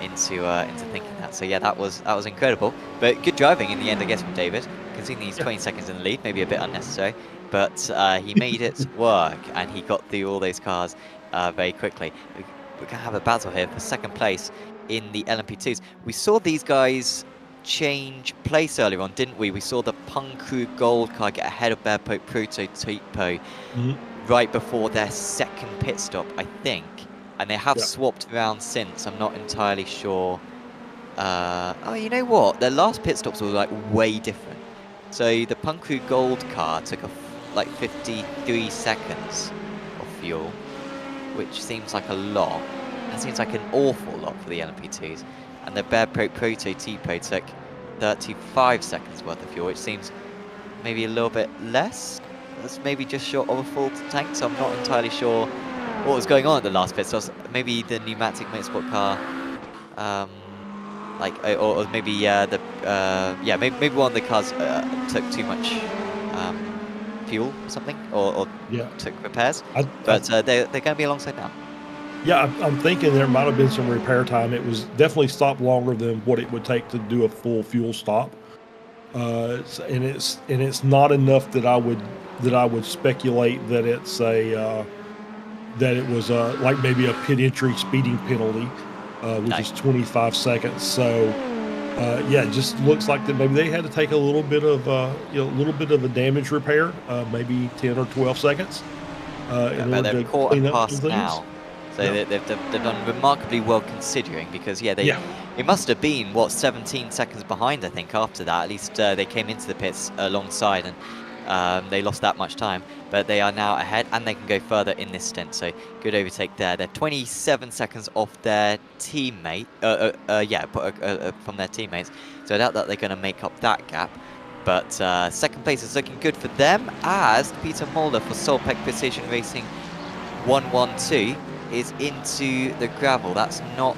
into thinking that. So yeah, that was incredible, but good driving in the end, I guess, from David, considering he's 20 seconds in the lead, maybe a bit unnecessary, but he made it work, and he got through all those cars very quickly. We're going to have a battle here for second place in the LMP2s. We saw these guys change place earlier on, didn't we? We saw the Punkru Gold car get ahead of Bearpo Prototypo right before their second pit stop, I think. And they have swapped around since. I'm not entirely sure. Oh, you know what? Their last pit stops were like way different. So the Punkru Gold car took like 53 seconds of fuel, which seems like a lot. That seems like an awful lot for the LMP2s. And the Bearpo Prototypo took 35 seconds worth of fuel, which seems maybe a little bit less. That's maybe just short of a full tank, so I'm not entirely sure what was going on at the last pit stops. Maybe the pneumatic motorsport car, or maybe maybe one of the cars took too much fuel or something, or took repairs. But they're going to be alongside now. Yeah, I'm thinking there might have been some repair time. It was definitely stopped longer than what it would take to do a full fuel stop, and it's not enough that I would speculate that it's that it was like maybe a pit entry speeding penalty, which is 25 seconds. So it just looks like that maybe they had to take a little bit of a a damage repair, maybe 10 or 12 seconds in order to clean up some things. Now. So they've done remarkably well considering, because it must have been 17 seconds behind, I think, after that. At least they came into the pits alongside, and they lost that much time, but they are now ahead and they can go further in this stint. So good overtake there. They're 27 seconds off their teammate, from their teammates. So I doubt that they're going to make up that gap. But second place is looking good for them, as Peter Mulder for Solpec Precision Racing 112 is into the gravel. That's not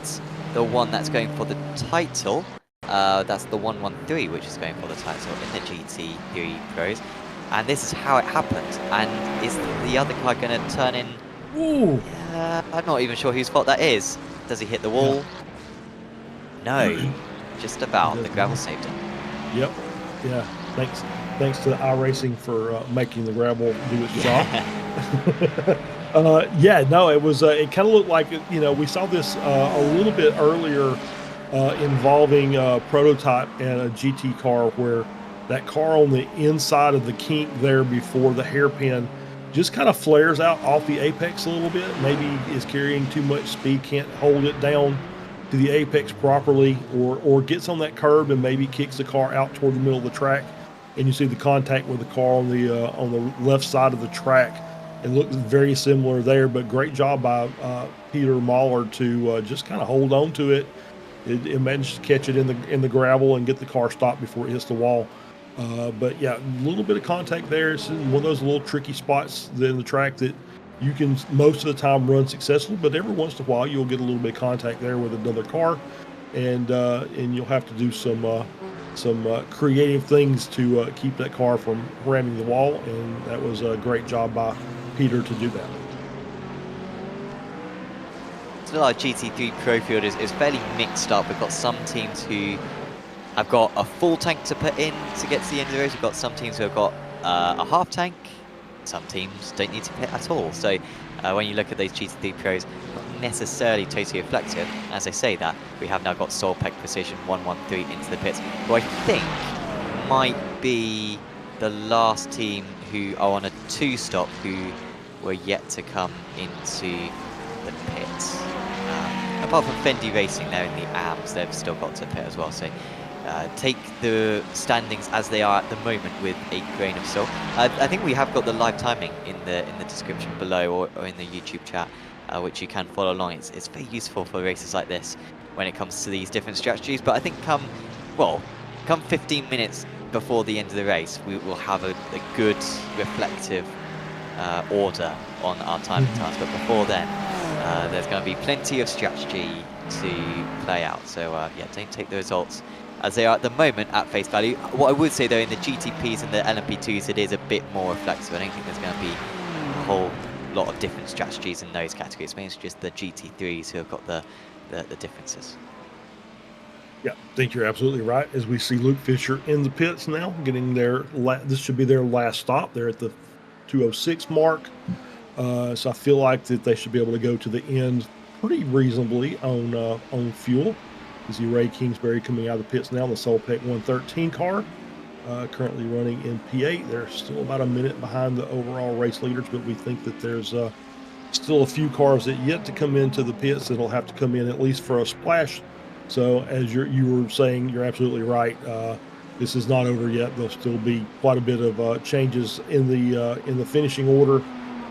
the one that's going for the title. That's the 113, which is going for the title in the GT3 Pros. And this is how it happened. And is the other car going to turn in? Ooh. I'm not even sure whose fault that is. Does he hit the wall? No, just about. The gravel saved him. Yep. Yeah. Thanks to iRacing for making the gravel do its job. It was. It kind of looked like, we saw this a little bit earlier involving a prototype and a GT car, where that car on the inside of the kink there before the hairpin just kind of flares out off the apex a little bit. Maybe is carrying too much speed, can't hold it down to the apex properly, or gets on that curb and maybe kicks the car out toward the middle of the track, and you see the contact with the car on the left side of the track. It looks very similar there, but great job by Peter Mahler to just kind of hold on to it. It managed to catch it in the gravel and get the car stopped before it hits the wall. But yeah, a little bit of contact there. It's one of those little tricky spots in the track that you can most of the time run successfully, but every once in a while you'll get a little bit of contact there with another car, and you'll have to do some creative things to keep that car from ramming the wall, and that was a great job by Peter to do that. So our GT3 Pro field is fairly mixed up. We've got some teams who have got a full tank to put in to get to the end of the race. We've got some teams who have got a half tank. Some teams don't need to pit at all. So when you look at those GT3 Pros, not necessarily totally reflective. As I say that, we have now got Solpec Precision 113 into the pits, who I think might be the last team who are on a 2-stop who were yet to come into the pits. Apart from Fendi Racing, they're in the AMS, they've still got to pit as well. So take the standings as they are at the moment with a grain of salt. I think we have got the live timing in the description below, or in the YouTube chat, which you can follow along. It's very useful for races like this when it comes to these different strategies. But I think come 15 minutes before the end of the race, we will have a good reflective order on our timing task. But before then, there's going to be plenty of strategy to play out. So don't take the results as they are at the moment at face value. What I would say though, in the GTPs and the LMP2s, it is a bit more reflective. I don't think there's going to be a whole lot of different strategies in those categories. Maybe it's just the GT3s who have got the differences. Yeah, I think you're absolutely right. As we see Luke Fisher in the pits now, getting this should be their last stop. They're at the 206 mark. So I feel like that they should be able to go to the end pretty reasonably on fuel. You see Ray Kingsbury coming out of the pits now, the Solpec 113 car, currently running in P8. They're still about a minute behind the overall race leaders, but we think that there's still a few cars that yet to come into the pits that'll have to come in at least for a splash. So as you were saying, you're absolutely right. This is not over yet. There'll still be quite a bit of changes in the finishing order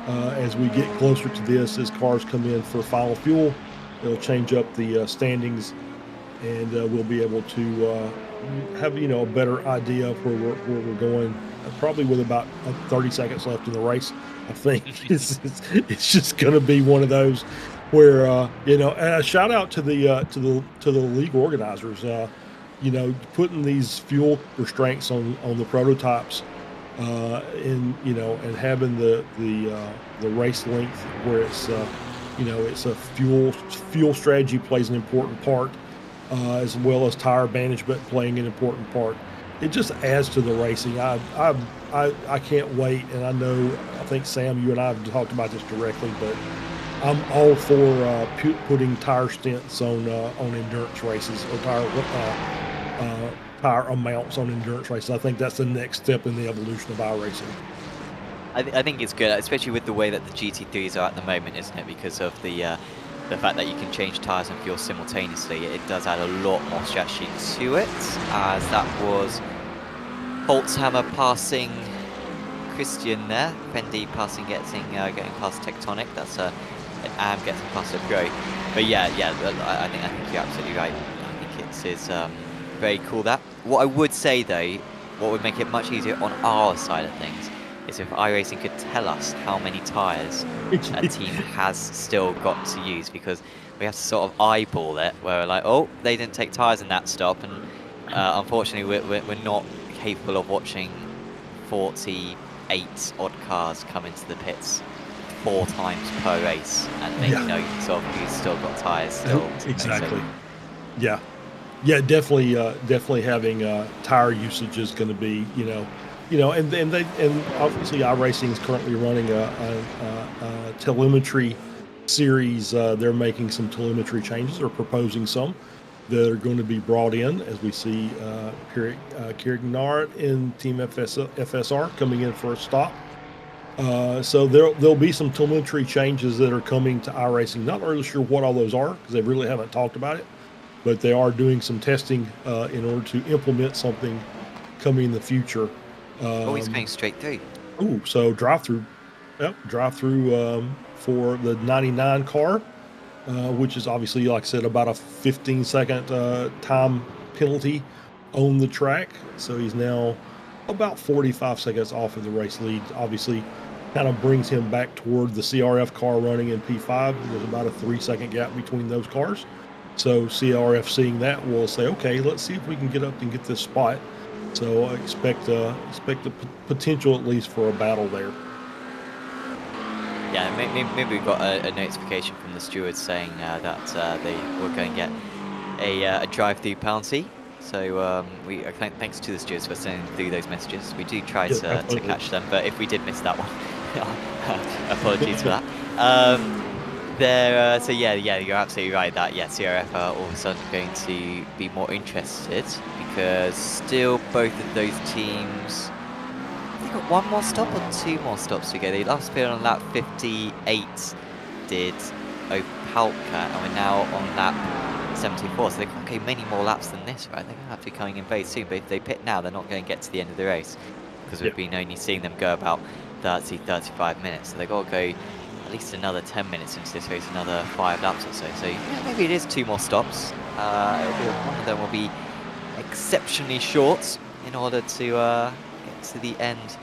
as we get closer to this. As cars come in for final fuel, it'll change up the standings, and we'll be able to have a better idea of where we're going. Probably with about 30 seconds left in the race, I think it's just going to be one of those where and a shout out to the league organizers, putting these fuel restraints on the prototypes, and having the race length where it's it's a fuel strategy plays an important part, as well as tire management playing an important part. It just adds to the racing. I can't wait, and I think Sam, you and I have talked about this directly, but I'm all for putting tire stints on endurance races, or tire amounts on endurance races. I think that's the next step in the evolution of iRacing. I think it's good, especially with the way that the GT3s are at the moment, isn't it? Because of the fact that you can change tyres and fuel simultaneously, it does add a lot more strategy to it, as that was Holtzhammer passing Christian there, Fendi passing going past Tectonic, that's Am getting past a Pro. But yeah, I think you're absolutely right. I think it's very cool that. What I would say though, what would make it much easier on our side of things, is if iRacing could tell us how many tyres a team has still got to use, because we have to sort of eyeball it, where we're like, oh, they didn't take tyres in that stop, and unfortunately we're not capable of watching 48 odd cars come into the pits 4 times per race and then sort of who's still got tyres still. Exactly. Yeah, definitely having tire usage is going to be and obviously iRacing is currently running a telemetry series. They're making some telemetry changes, or proposing some, that are going to be brought in, as we see Kieran Nard in Team FSR coming in for a stop. So there'll be some telemetry changes that are coming to iRacing. Not really sure what all those are, because they really haven't talked about it, but they are doing some testing in order to implement something coming in the future. He's going straight through. So drive-through. Yep, drive-through for the 99 car, which is obviously, like I said, about a 15-second time penalty on the track. So he's now about 45 seconds off of the race lead. Obviously, kind of brings him back toward the CRF car running in P5. There's about a 3-second gap between those cars. So CRF, seeing that, will say, okay, let's see if we can get up and get this spot. So I expect the potential, at least, for a battle there. Yeah, maybe we got a notification from the stewards saying that they were going to get a drive-through penalty. So thanks to the stewards for sending through those messages. We do try to catch them, but if we did miss that one, apologies for that. So yeah, you're absolutely right that CRF are all of a sudden going to be more interested, because still both of those teams, they got 1 more stop or 2 more stops to go. They last appeared on lap 58, did Opalka, and we're now on lap 74, so they can't go many more laps than this, right? They're going to have to be coming in very soon, but if they pit now, they're not going to get to the end of the race, because we've been only seeing them go about 30-35 minutes, so they've got to go at least another 10 minutes into this race, another 5 laps or so. So yeah, maybe it is 2 more stops. One of them will be exceptionally short in order to get to the end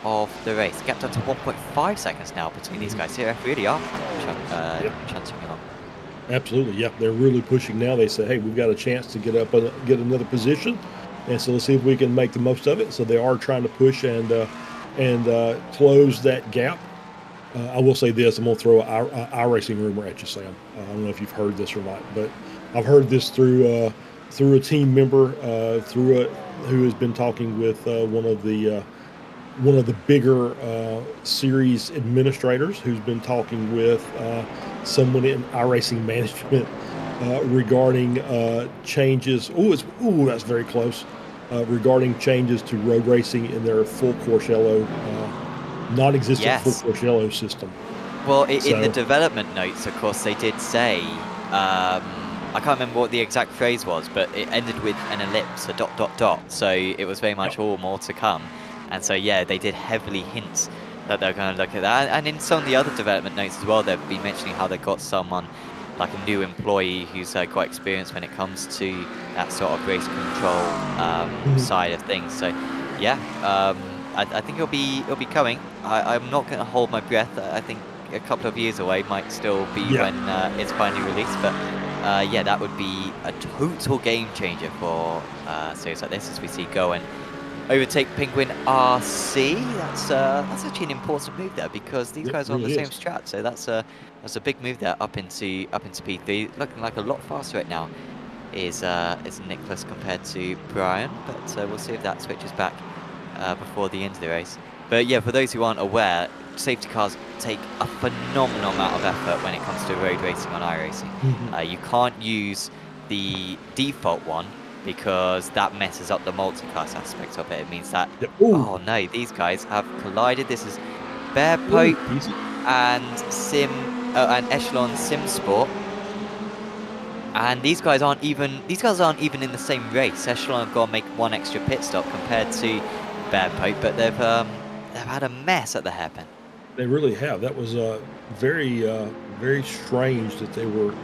of the race. Gap down to 1.5 seconds now between these guys. CRF really are chancing along. Absolutely, yeah. They're really pushing now. They say, hey, we've got a chance to get up and get another position, and so let's see if we can make the most of it. So they are trying to push and close that gap. I will say this, I'm going to throw an iRacing rumor at you, Sam. I don't know if you've heard this or not, but I've heard this through through a team member, who has been talking with one of the bigger series administrators, who's been talking with someone in iRacing management regarding changes. That's very close. Regarding changes to road racing in their full course yellow, non-existent full Yes. course yellow system. Well, in the So- development notes, of course, they did say, I can't remember what the exact phrase was, but it ended with an ellipse, a dot, dot, dot. So it was very much all more to come. And so, yeah, they did heavily hint that they're going to look at that. And in some of the other development notes as well, they've been mentioning how they've got someone, like a new employee who's got experience when it comes to that sort of race control side of things. So, yeah, I think it'll be coming. I'm not going to hold my breath. I think a couple of years away might still be when it's finally released. But yeah, that would be a total game changer for series like this, as we see Go and overtake Penguin RC. That's actually an important move there, because these guys are on the really same strat. So that's a big move there up into P3. Looking like a lot faster right now is Nicholas compared to Brian, but we'll see if that switches back before the end of the race. But yeah, for those who aren't aware, safety cars take a phenomenal amount of effort when it comes to road racing on iRacing. You can't use the default one, because that messes up the multi-class aspect of it. It means that, oh no, these guys have collided. This is Bear Pope and Echelon Sim Sport. And these guys aren't even in the same race. Echelon have got to make one extra pit stop compared to Bear Pope, but they've had a mess at the hairpin. They really have. That was very strange that they were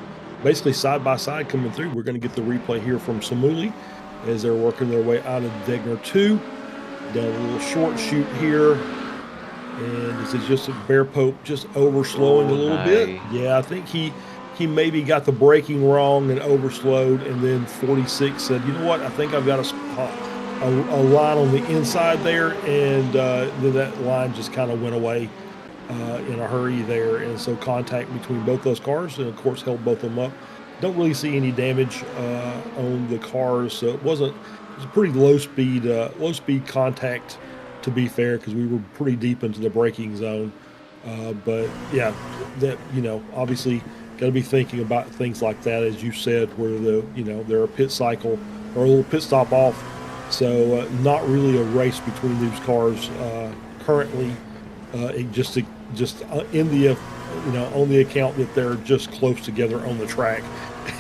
basically side by side coming through. We're going to get the replay here from Samuli as they're working their way out of Degner 2. Down a little short shoot here. And this is just a Bear Pope just overslowing a little bit. Yeah, I think he maybe got the braking wrong and overslowed, and then 46 said, you know what, I think I've got a line on the inside there, and then that line just kind of went away in a hurry there, and so contact between both those cars, and of course held both of them up. Don't really see any damage on the cars, so it was a pretty low speed contact, to be fair, because we were pretty deep into the braking zone. But yeah, that, obviously got to be thinking about things like that, as you said, where they're a pit cycle or a little pit stop off. So not really a race between these cars currently. Just in the on the account that they're just close together on the track,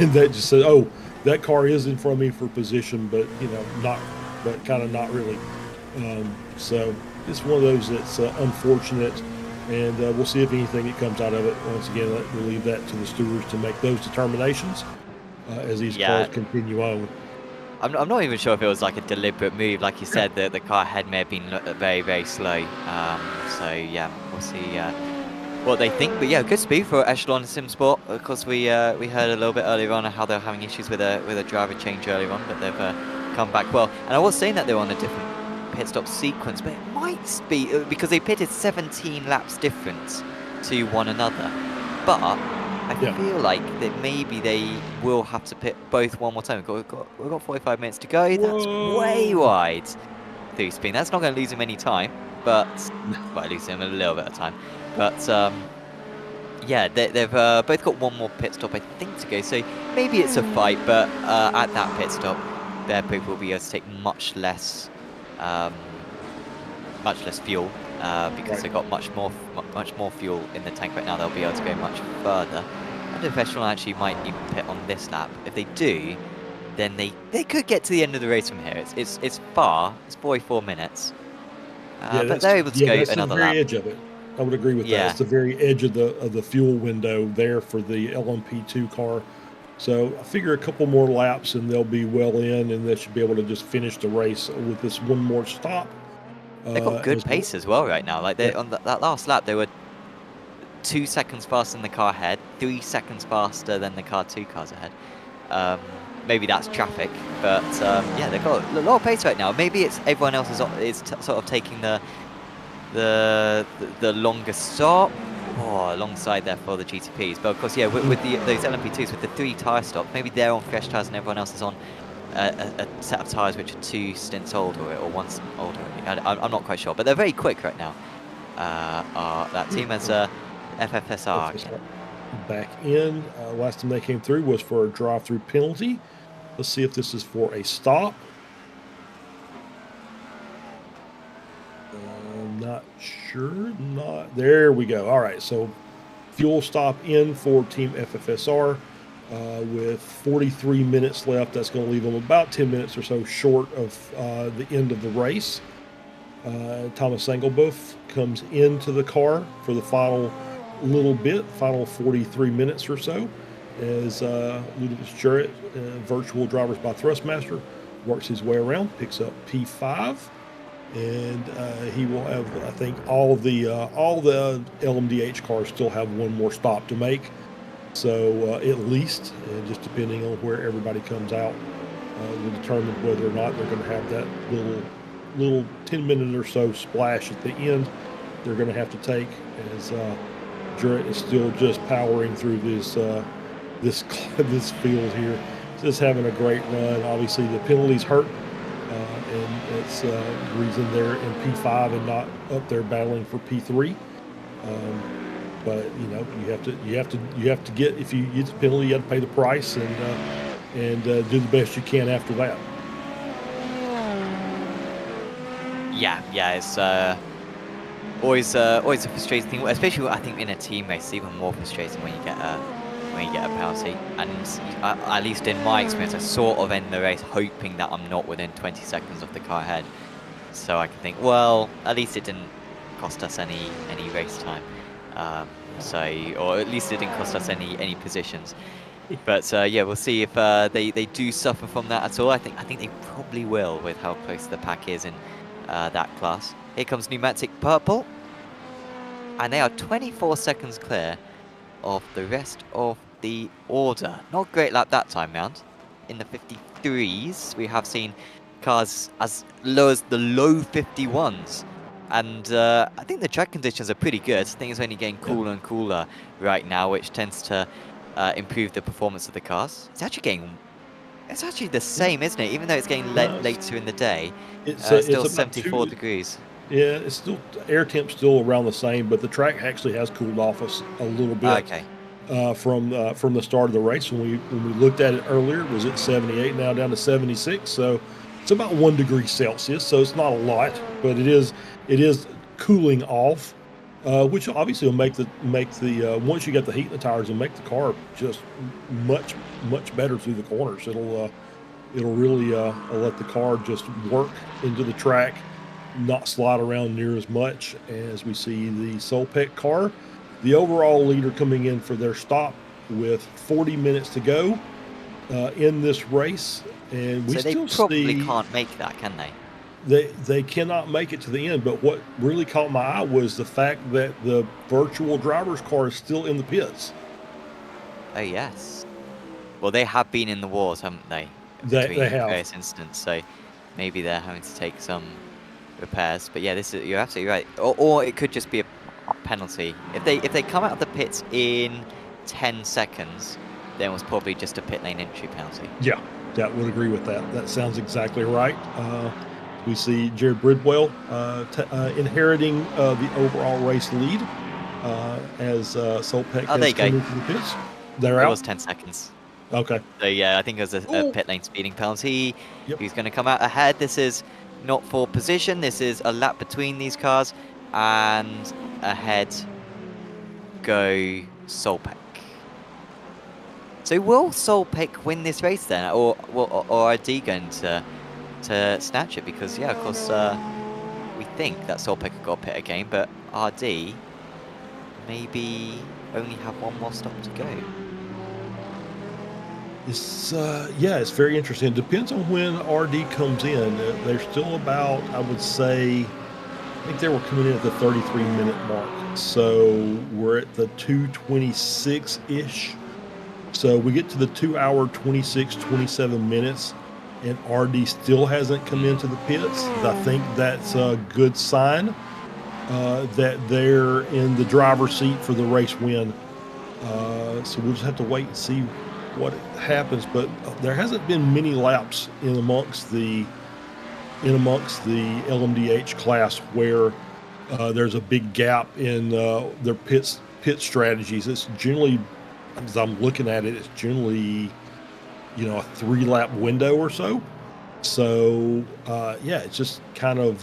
and that just says, oh, that car is in front of me for position, but kind of not really. So it's one of those that's unfortunate, and we'll see if anything that comes out of it. Once again, we'll leave that to the stewards to make those determinations as these cars continue on. I'm not even sure if it was like a deliberate move. Like you said, the car head may have been very, very slow. So yeah, we'll see what they think. But yeah, good speed for Echelon Sim Sport. Of course, we heard a little bit earlier on how they're having issues with a driver change earlier on, but they've come back well. And I was saying that they were on a different pit stop sequence, but it might be because they pitted 17 laps difference to one another. But I feel like that maybe they will have to pit both one more time. We've got 45 minutes to go. That's way wide through spin. That's not going to lose him any time, but well, lose him a little bit of time. But yeah, they've both got one more pit stop, I think, to go. So maybe it's a fight, but at that pit stop, their people will be able to take much less fuel. Because they've got much more fuel in the tank right now. They'll be able to go much further. I wonder if Echelon actually might even pit on this lap. If they do, then they could get to the end of the race from here. It's far. It's 44 minutes. But they're able to go another lap. The very edge of it. I would agree with that. It's the very edge of the fuel window there for the LMP2 car. So I figure a couple more laps and they'll be well in, and they should be able to just finish the race with this one more stop. They've got good pace as well right now. Like on that last lap, they were 2 seconds faster than the car ahead, 3 seconds faster than the car 2 cars ahead. Maybe that's traffic, but yeah, they've got a lot of pace right now. Maybe it's everyone else is sort of taking the longer stop alongside there for the GTPs. But of course, yeah, with those LMP2s with the 3 tyre stops, maybe they're on fresh tyres and everyone else is on a set of tyres which are 2 stints older or 1 stint older. I'm not quite sure, but they're very quick right now. That team has FFSR again. Back in. Last time they came through was for a drive-through penalty. Let's see if this is for a stop. Not sure. Not. There we go. All right. So fuel stop in for Team FFSR with 43 minutes left. That's going to leave them about 10 minutes or so short of the end of the race. Thomas Engelbuff comes into the car for the final little bit, final 43 minutes or so, as Ludovic Jarrett, virtual drivers by Thrustmaster, works his way around, picks up P5, and he will have, I think, all the LMDH cars still have one more stop to make. So at least, just depending on where everybody comes out, will determine whether or not they're going to have that little 10-minute or so splash at the end they're going to have to take, as Jarrett is still just powering through this field here, just having a great run. Obviously the penalties hurt, and it's the reason they're in P5 and not up there battling for P3. But you have to get, if you get the penalty, you have to pay the price and do the best you can after that. Yeah, it's always a frustrating thing, especially I think in a team race. It's even more frustrating when you get a penalty. And at least in my experience, I sort of end the race hoping that I'm not within 20 seconds of the car ahead, so I can think, well, at least it didn't cost us any race time. Or at least it didn't cost us any positions. But yeah, we'll see if they do suffer from that at all. I think they probably will, with how close the pack is in that class. Here comes Pneumatic Purple, and they are 24 seconds clear of the rest of the order. Not great lap that time round. In the 53s, we have seen cars as low as the low 51s. And I think the track conditions are pretty good. I think it's only getting cooler and cooler right now, which tends to improve the performance of the cars. It's actually the same, isn't it? Even though it's getting later in the day, it's still 74 degrees. Yeah, it's still, air temp's still around the same, but the track actually has cooled off a little bit. Okay. From the start of the race. When we looked at it earlier, it was at 78, now down to 76. So it's about 1 degree Celsius. So it's not a lot, but it is cooling off, which obviously will make the once you get the heat in the tires, will make the car just much better through the corners. It'll really let the car just work into the track, not slide around near as much. As we see the Solpec car, the overall leader, coming in for their stop with 40 minutes to go in this race, and we still probably can't make that, can they? They cannot make it to the end. But what really caught my eye was the fact that the virtual driver's car is still in the pits. Oh yes. Well, they have been in the wars, haven't they? They have. Various incidents, so maybe they're having to take some repairs. But yeah, you're absolutely right. Or it could just be a penalty. If they come out of the pits in 10 seconds, then it was probably just a pit lane entry penalty. Yeah, that would agree with that. That sounds exactly right. We see Jared Bridwell inheriting the overall race lead as Solpec has come into the pits. They're out. It was 10 seconds. Okay. So yeah, I think it was a pit lane speeding penalty. Yep. Who's going to come out ahead? This is not for position. This is a lap between these cars, and ahead go Solpec. So will Solpec win this race then, or are D going to snatch it? Because yeah, of course, we think that Solpec have got to pit again, but RD maybe only have one more stop to go. It's it's very interesting. It depends on when RD comes in. They're still about, I would say, I think they were coming in at the 33-minute mark. So we're at the 2:26-ish. So we get to the 2 hour, 26, 27 minutes, and RD still hasn't come into the pits. I think that's a good sign that they're in the driver's seat for the race win. So we'll just have to wait and see what happens, but there hasn't been many laps in amongst the LMDH class where there's a big gap in their pit strategies. It's generally, as I'm looking at it, it's generally, you know, a 3-lap window or so. So yeah, it's just kind of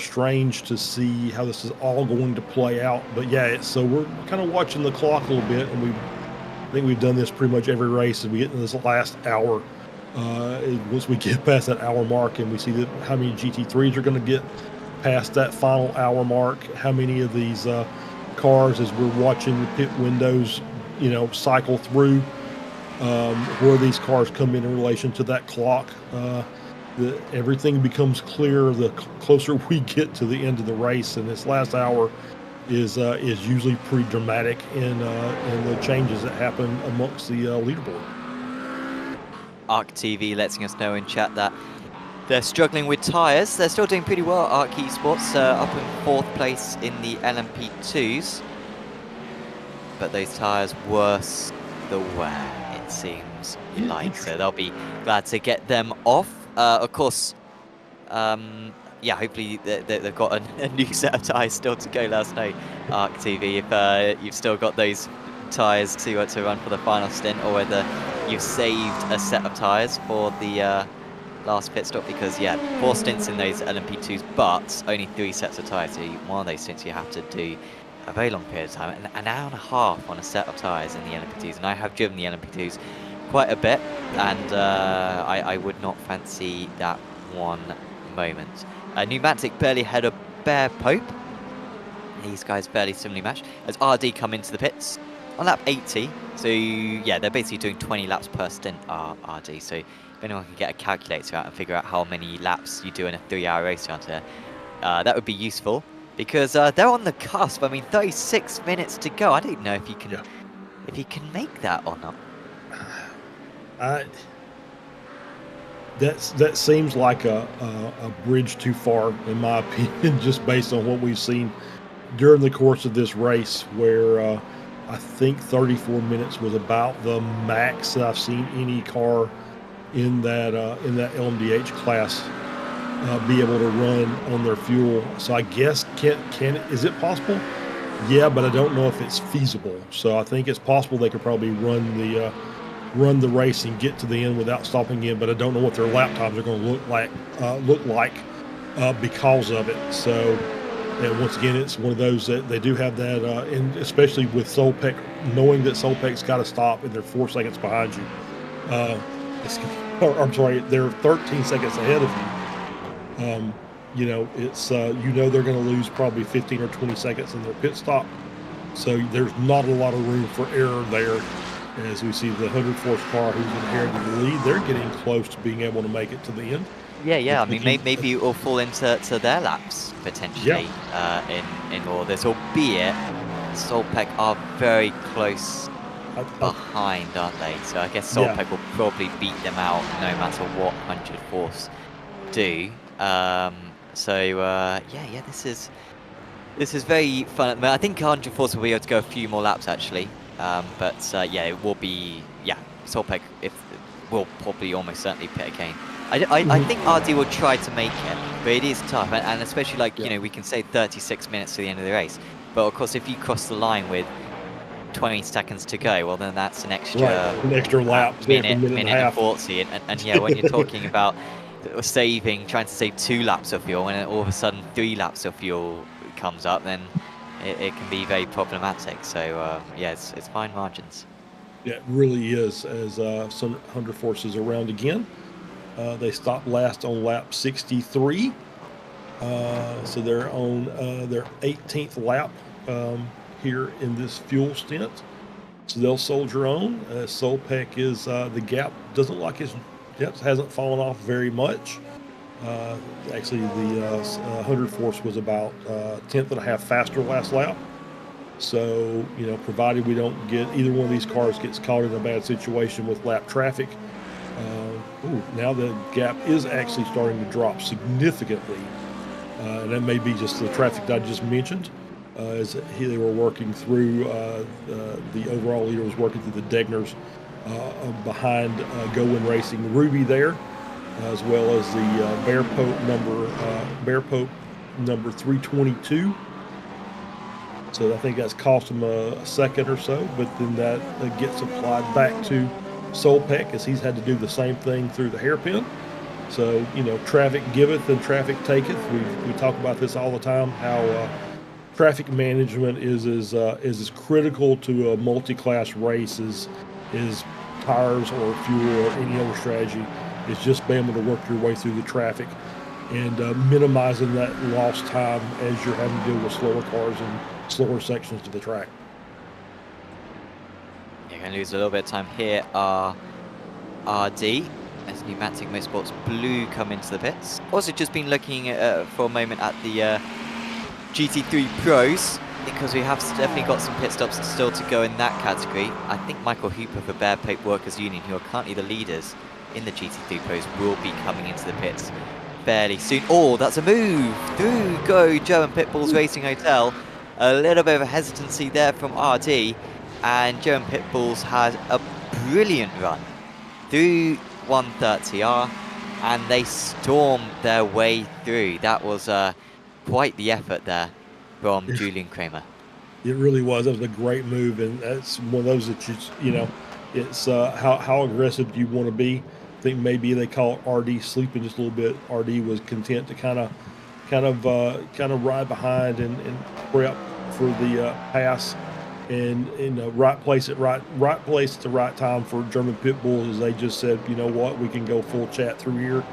strange to see how this is all going to play out. But yeah, so we're kind of watching the clock a little bit, and I think we've done this pretty much every race as we get into this last hour. Once we get past that hour mark and we see how many GT3s are going to get past that final hour mark, how many of these cars, as we're watching the pit windows, you know, cycle through, where these cars come in relation to that clock. Everything becomes clear the closer we get to the end of the race, and this last hour is usually pretty dramatic in the changes that happen amongst the leaderboard. ArcTV letting us know in chat that they're struggling with tyres. They're still doing pretty well, Arc Esports, up in 4th place in the LMP2s. But those tyres worse the wear, it seems like. So they'll be glad to get them off. Of course, yeah, hopefully they've got a new set of tyres still to go. Let us know, ArcTV, if you've still got those tyres to run for the final stint, or whether you've saved a set of tyres for the last pit stop, because yeah, 4 stints in those LMP2s, but only 3 sets of tyres. So one of those stints you have to do a very long period of time, an hour and a half on a set of tyres in the LMP2s, and I have driven the LMP2s quite a bit, and I would not fancy that one moment. Pneumatic barely had a bare Pope. These guys barely similarly matched as RD come into the pits on lap 80. So yeah, they're basically doing 20 laps per stint, RD. So if anyone can get a calculator out and figure out how many laps you do in a 3-hour race around here, that would be useful, because they're on the cusp. I mean, 36 minutes to go. I don't know if you can if you can make that or not. That seems like a bridge too far, in my opinion, just based on what we've seen during the course of this race, where I think 34 minutes was about the max that I've seen any car in that LMDH class be able to run on their fuel. So I guess is it possible? Yeah, but I don't know if it's feasible. So I think it's possible they could probably run the race and get to the end without stopping again, but I don't know what their lap times are going to look like because of it. So, and once again, it's one of those that they do have that, and especially with Solpec, knowing that Solpec's got to stop and they're 4 seconds behind you. I'm sorry, they're 13 seconds ahead of you. You know, it's they're going to lose probably 15 or 20 seconds in their pit stop. So there's not a lot of room for error there. As we see the 100 car who's inherited the lead, they're getting close to being able to make it to the end. Yeah. I mean, maybe it will fall into their laps potentially in all this, albeit Solpec are very close behind, aren't they? So I guess Solpec will probably beat them out no matter what 100 Force do. This is very fun. I mean, I think 100 Force will be able to go a few more laps actually. But yeah, it will be, Solpec will probably almost certainly pit again. I think RD will try to make it, but it is tough, and especially like, you know, we can say 36 minutes to the end of the race, but of course if you cross the line with 20 seconds to go, well then that's an extra lap, minute and 40, and yeah, when you're talking about trying to save 2 laps of fuel, and all of a sudden 3 laps of fuel comes up, then it can be very problematic. So yeah, it's fine margins. Yeah, it really is. As some 100 Forces around again, they stopped last on lap 63, so they're on their 18th lap here in this fuel stint. So they'll soldier on. Solpec is the gap doesn't look like hasn't fallen off very much. Actually, the 100 Force was about 10th and a half faster last lap. So, you know, provided we don't get either one of these cars gets caught in a bad situation with lap traffic, now the gap is actually starting to drop significantly. And that may be just the traffic that I just mentioned. As they were working through, the overall leader was working through the Degners behind Go Win Racing Ruby there, as well as the Bear Pope number 322. So I think that's cost him a second or so, but then that gets applied back to Solpeck, as he's had to do the same thing through the hairpin. So, traffic giveth and traffic taketh. We talk about this all the time, how traffic management is as critical to a multi-class race as tires or fuel or any other strategy. It's just being able to work your way through the traffic and minimizing that lost time as you're having to deal with slower cars and slower sections of the track. You're going to lose a little bit of time here. RD, as Pneumatic Motorsports Blue come into the pits. Also just been looking for a moment at the GT3 Pros, because we have definitely got some pit stops still to go in that category. I think Michael Hooper for Bear Pope Workers Union, who are currently the leaders in the GT3 Pros, will be coming into the pits fairly soon. Oh, that's a move! Through go German Pitbulls Racing Hotel. A little bit of a hesitancy there from RD, and German Pitbulls had a brilliant run through 130R, and they stormed their way through. That was quite the effort there from Julian Kramer. It really was. That was a great move, and that's one of those that it's how aggressive do you want to be. I think maybe they call it RD sleeping just a little bit. RD was content to kind of ride behind and prep for the pass, and in the right place at the right time for German Pit Bulls, as they just said, you know what, we can go full chat through here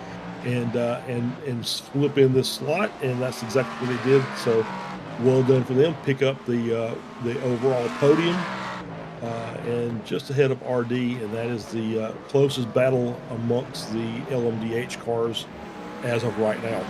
and slip in this slot, and that's exactly what they did. So well done for them. Pick up the overall podium, and just ahead of RD, and that is the closest battle amongst the LMDH cars as of right now.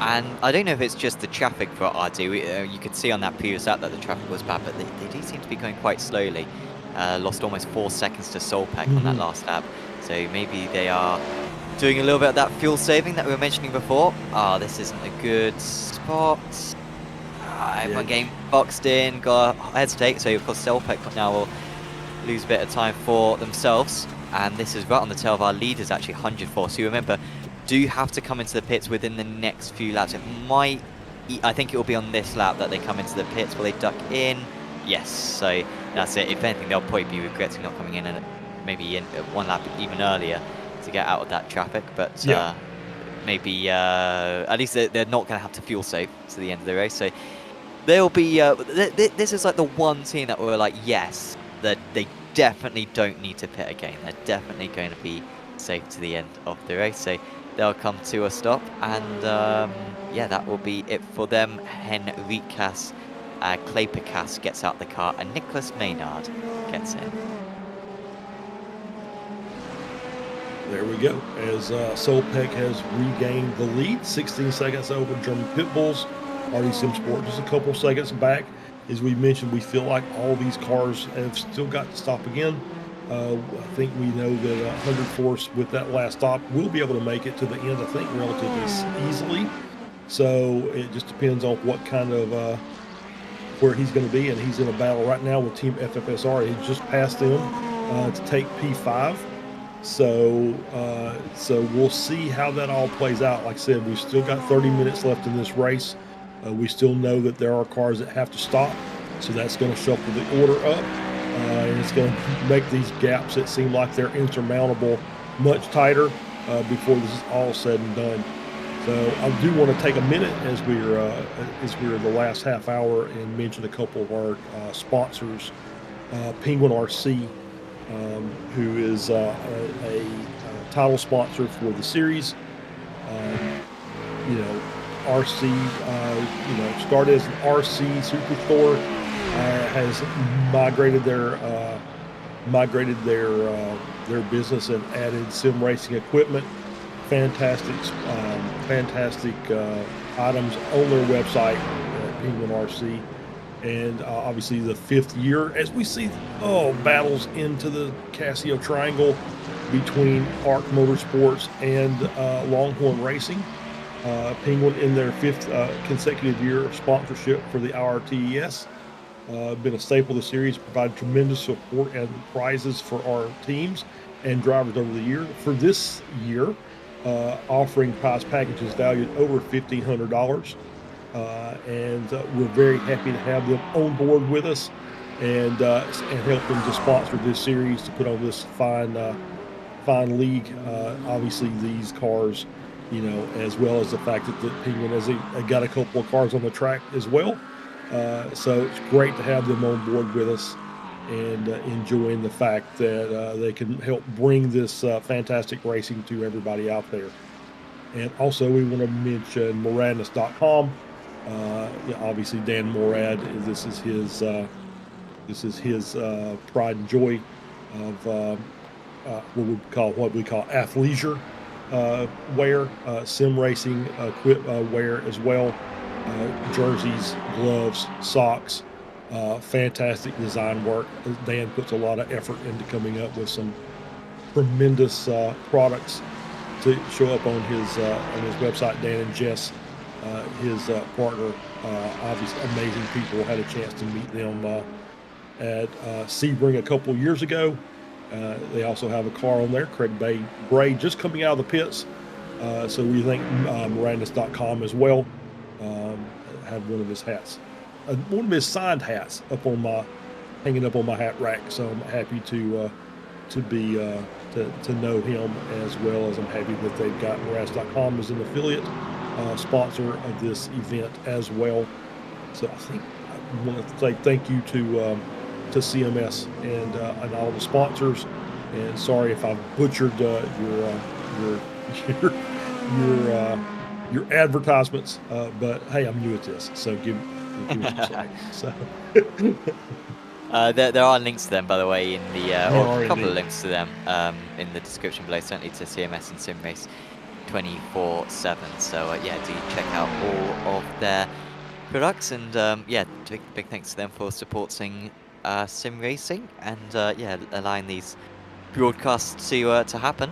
And I don't know if it's just the traffic for RD. You could see on that previous lap that the traffic was bad, but they do seem to be going quite slowly. Lost almost 4 seconds to Solpeck on that last lap. So maybe they are doing a little bit of that fuel saving that we were mentioning before. This isn't a good spot. Everyone getting boxed in, got to hesitate. So of course Solpeck now will lose a bit of time for themselves. And this is right on the tail of our leaders, actually 104. So you remember, do have to come into the pits within the next few laps. I think it will be on this lap that they come into the pits. Will they duck in? Yes, so that's it. If anything, they'll probably be regretting not coming in, and maybe in one lap even earlier to get out of that traffic. But maybe at least they're not going to have to fuel save to the end of the race. So they'll be. This is like the one team that we're like, yes, that they definitely don't need to pit again. They're definitely going to be safe to the end of the race. So they'll come to a stop, and that will be it for them. Henrikas Kleperkas gets out the car, and Nicholas Maynard gets in. There we go, as Solpeck has regained the lead, 16 seconds over German Pit Bulls. RD Sim Sport just a couple seconds back. As we mentioned, we feel like all these cars have still got to stop again. I think we know that 100 Force, with that last stop, will be able to make it to the end, I think, relatively easily. So it just depends on what kind of where he's going to be, and he's in a battle right now with Team FFSR. He just passed them to take P5. So we'll see how that all plays out. Like I said, we've still got 30 minutes left in this race. We still know that there are cars that have to stop, so that's going to shuffle the order up. And it's going to make these gaps that seem like they're insurmountable much tighter before this is all said and done. So I do want to take a minute as we're in the last half hour and mention a couple of our sponsors. Penguin RC, who is a title sponsor for the series. RC, started as an RC superstore. Has migrated their business and added sim racing equipment. Fantastic items on their website, Penguin RC, and obviously the 5th year as we see battles into the Casio Triangle between ARC Motorsports and Longhorn Racing. Penguin in their 5th consecutive year of sponsorship for the iRTES. been a staple of the series, provided tremendous support and prizes for our teams and drivers over the year. For this year, offering prize packages valued over $1,500. And we're very happy to have them on board with us and help them to sponsor this series, to put on this fine league. Obviously, these cars, as well as the fact that the Penguin has got a couple of cars on the track as well. So it's great to have them on board with us and enjoying the fact that they can help bring this fantastic racing to everybody out there. And also, we want to mention Moradness.com. Obviously, Dan Morad, this is his pride and joy of what we call athleisure wear, sim racing wear as well. Jerseys, gloves, socks, fantastic design work. Dan puts a lot of effort into coming up with some tremendous products to show up on his website. Dan and Jess, his partner, obviously amazing people. Had a chance to meet them at Sebring a couple years ago. They also have a car on there, Craig Bray, just coming out of the pits. So we thank Moradness.com as well. Have one of his hats, one of his signed hats hanging up on my hat rack. So I'm happy to know him, as well as I'm happy that they've got Moradness.com as an affiliate sponsor of this event as well. So I think I want to say thank you to CMS and all the sponsors. And sorry if I butchered your advertisements, but hey, I'm new at this, so give me some slack. So there are links to them, by the way, in the or a couple indeed. of links to them in the description below, certainly to CMS and SimRace 24/7. So yeah, do check out all of their products, and yeah, big thanks to them for supporting sim racing and yeah, allowing these broadcasts to happen.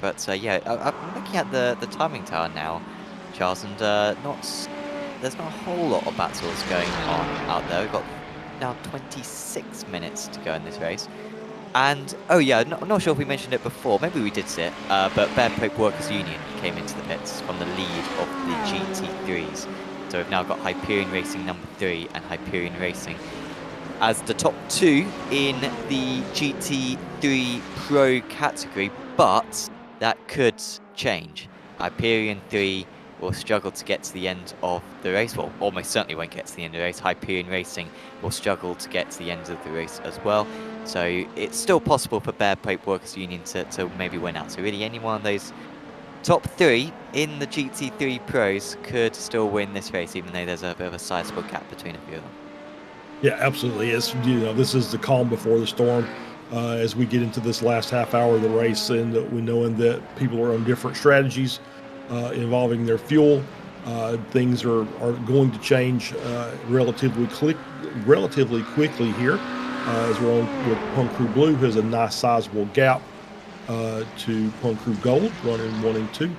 But yeah, I'm looking at the timing tower now, Charles, and there's not a whole lot of battles going on out there. We've got now 26 minutes to go in this race. And, oh yeah, not sure if we mentioned it before, maybe we did see it, but Bear Pope Workers Union came into the pits from the lead of the GT3s. So we've now got Hyperion Racing number 3 and Hyperion Racing as the top 2 in the GT3 Pro category, but that could change. Hyperion 3 will struggle to get to the end of the race, well, almost certainly won't get to the end of the race. Hyperion Racing will struggle to get to the end of the race as well. So it's still possible for Bear Pope Workers Union to maybe win out. So really any one of those top 3 in the GT3 Pros could still win this race, even though there's a bit of a sizable gap between a few of them. Yeah, absolutely. It's, this is the calm before the storm. As we get into this last half hour of the race, and we knowing that people are on different strategies involving their fuel, things are going to change relatively quickly here. As we're on with Punk Crew Blue, who has a nice sizable gap to Punk Crew Gold, running 1 and 2.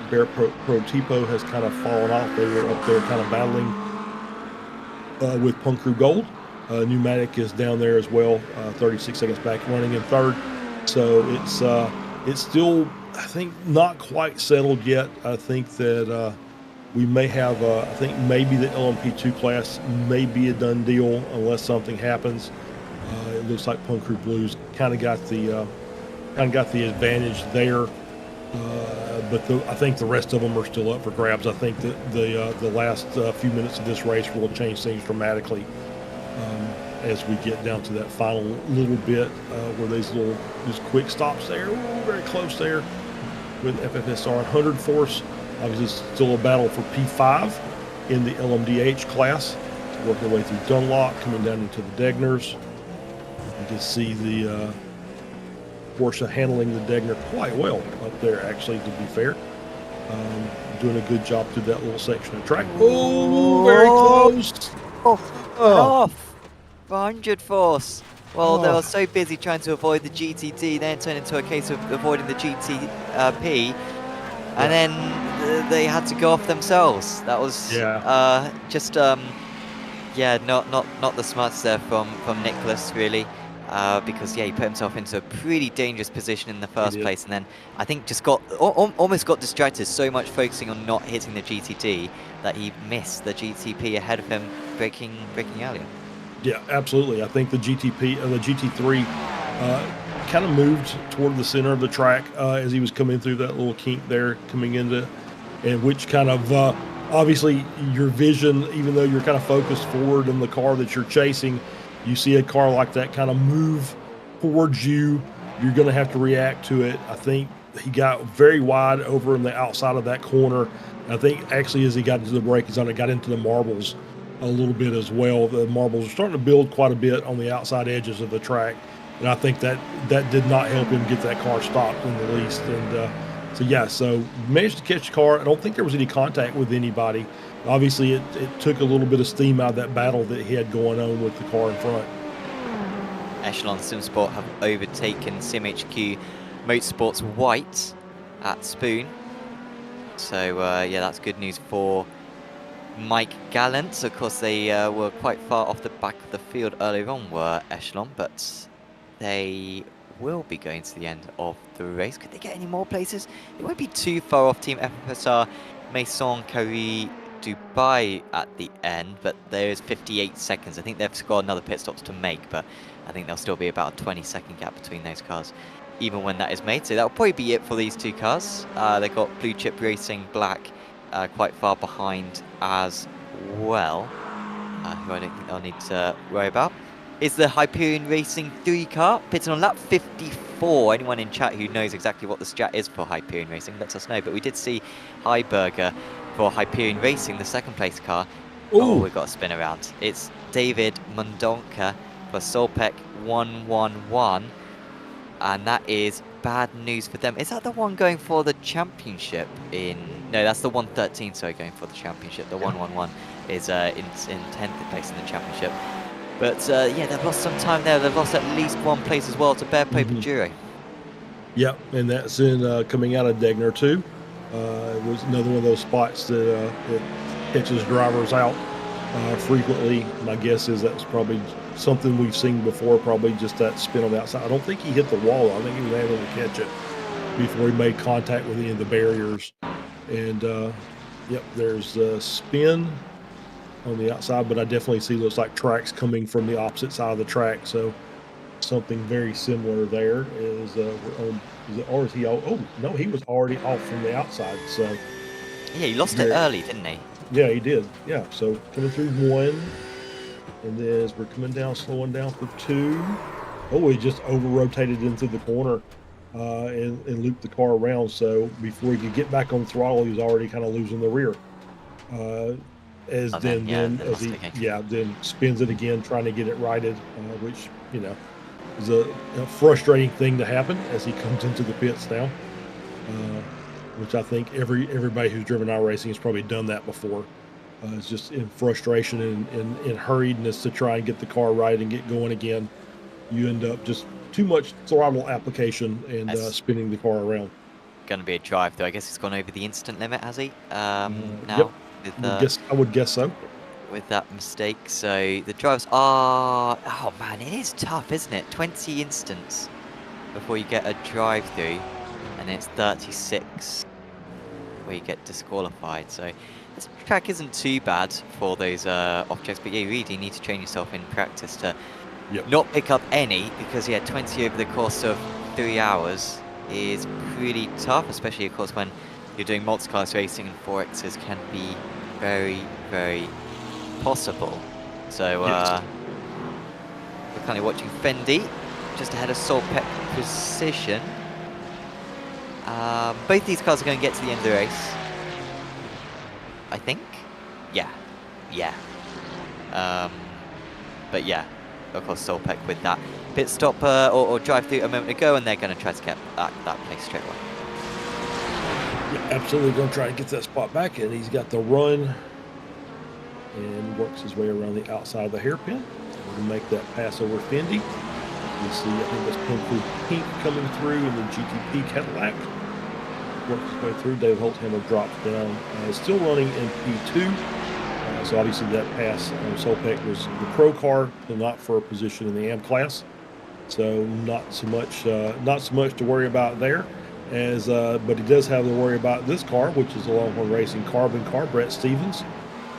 Bear Pro Tipo has kind of fallen off. They were up there kind of battling with Punk Crew Gold. Pneumatic is down there as well, 36 seconds back, running in 3rd. So it's still, I think, not quite settled yet. I think that we may have, I think maybe the LMP2 class may be a done deal unless something happens. It looks like Punk Crew Blues kind of got the advantage there. But I think the rest of them are still up for grabs. I think that the last few minutes of this race will change things dramatically as we get down to that final little bit where these quick stops there. Ooh, very close there with FFSR 100 force. Obviously, it's still a battle for P5 in the LMDH class. Working their way through Dunlop, coming down into the Degners. You can see the Porsche handling the Degner quite well up there, actually, to be fair. Doing a good job through that little section of track. Oh, very close. Off 100 force. Well, they were so busy trying to avoid the GTD, then it turned into a case of avoiding the GTP. And then they had to go off themselves. That was just not the smartest there from Nicholas, really. Because he put himself into a pretty dangerous position in the first place, and then I think just almost got distracted so much focusing on not hitting the GTD that he missed the GTP ahead of him, braking earlier. Yeah, absolutely. I think the GT3 kind of moved toward the center of the track as he was coming through that little kink there, coming into, and which kind of obviously your vision, even though you're kind of focused forward in the car that you're chasing, you see a car like that kind of move towards you, you're going to have to react to it. I think he got very wide over in the outside of that corner. I think actually as he got into the brake zone, it got into the marbles a little bit as well. The marbles are starting to build quite a bit on the outside edges of the track, and I think that did not help him get that car stopped in the least. And so managed to catch the car. I don't think there was any contact with anybody. Obviously, it took a little bit of steam out of that battle that he had going on with the car in front. Echelon SimSport have overtaken SimHQ Motorsports White at Spoon. So, that's good news for Mike Gallant. Of course, they were quite far off the back of the field earlier on, were Echelon, but they will be going to the end of the race. Could they get any more places? It won't be too far off Team FSR, Maison, Carrie, Dubai at the end, but there's 58 seconds. I think they've got another pit stops to make, but I think there'll still be about a 20-second gap between those cars, even when that is made. So that'll probably be it for these two cars. They've got Blue Chip Racing Black quite far behind as well, who I don't think they'll need to worry about. Is the Hyperion Racing 3 car pitting on lap 54. Anyone in chat who knows exactly what the strat is for Hyperion Racing, let us know. But we did see Heiberger for Hyperion Racing, the second place car. Ooh. Oh, we've got to spin around. It's David Mundonka for Solpec 111. And that is bad news for them. Is that the one going for the championship in... No, that's the 113, sorry, going for the championship. The 111 is in 10th place in the championship. But, they've lost some time there. They've lost at least one place as well to Bear Paper Jure. Yep, and that's in coming out of Degner, too. It was another one of those spots that pitches drivers out frequently. My guess is that's probably something we've seen before, probably just that spin on the outside. I don't think he hit the wall. I think he was able to catch it before he made contact with any of the barriers. And, there's a spin on the outside, but I definitely see looks like tracks coming from the opposite side of the track. So something very similar there is or is he? Oh no, he was already off from the outside. So yeah, he lost it early, didn't he? Yeah, he did. Yeah, so coming through one, and then as we're coming down, slowing down for two. Oh, he just over rotated into the corner and looped the car around. So before he could get back on throttle, he was already kind of losing the rear. Then spins it again, trying to get it righted, which is a frustrating thing to happen as he comes into the pits now. Which I think everybody who's driven iRacing has probably done that before. It's just in frustration and in hurriedness to try and get the car right and get going again. You end up just too much throttle application and spinning the car around. Going to be a drive, though. I guess he's gone over the instant limit, has he? Now. Yep. I would guess so. With that mistake, so the drives are... Oh, man, it is tough, isn't it? 20 instants before you get a drive-through, and it's 36 where you get disqualified. So this track isn't too bad for those off-checks, but yeah, you really need to train yourself in practice to not pick up any, because 20 over the course of 3 hours is pretty tough, especially, of course, when you're doing multi-class racing and 4Xs can be very, very possible. So we're currently watching Fendi just ahead of Solpec Precision. Both these cars are going to get to the end of the race, I think. Yeah. But yeah, of course, Solpec with that pit stop or drive through a moment ago, and they're going to try to get that place straight away. Yeah, absolutely going to try and get that spot back, and he's got the run and works his way around the outside of the hairpin to make that pass over Fendi. You see, I think that's pink coming through in the GTP Cadillac. works his way through. David Holthammer drops down. Still running in P2. So obviously that pass on Solpeck was the pro car, but not for a position in the AM class. So not so much to worry about there. But he does have to worry about this car, which is a Longhorn Racing Carbon car. Brett Stevens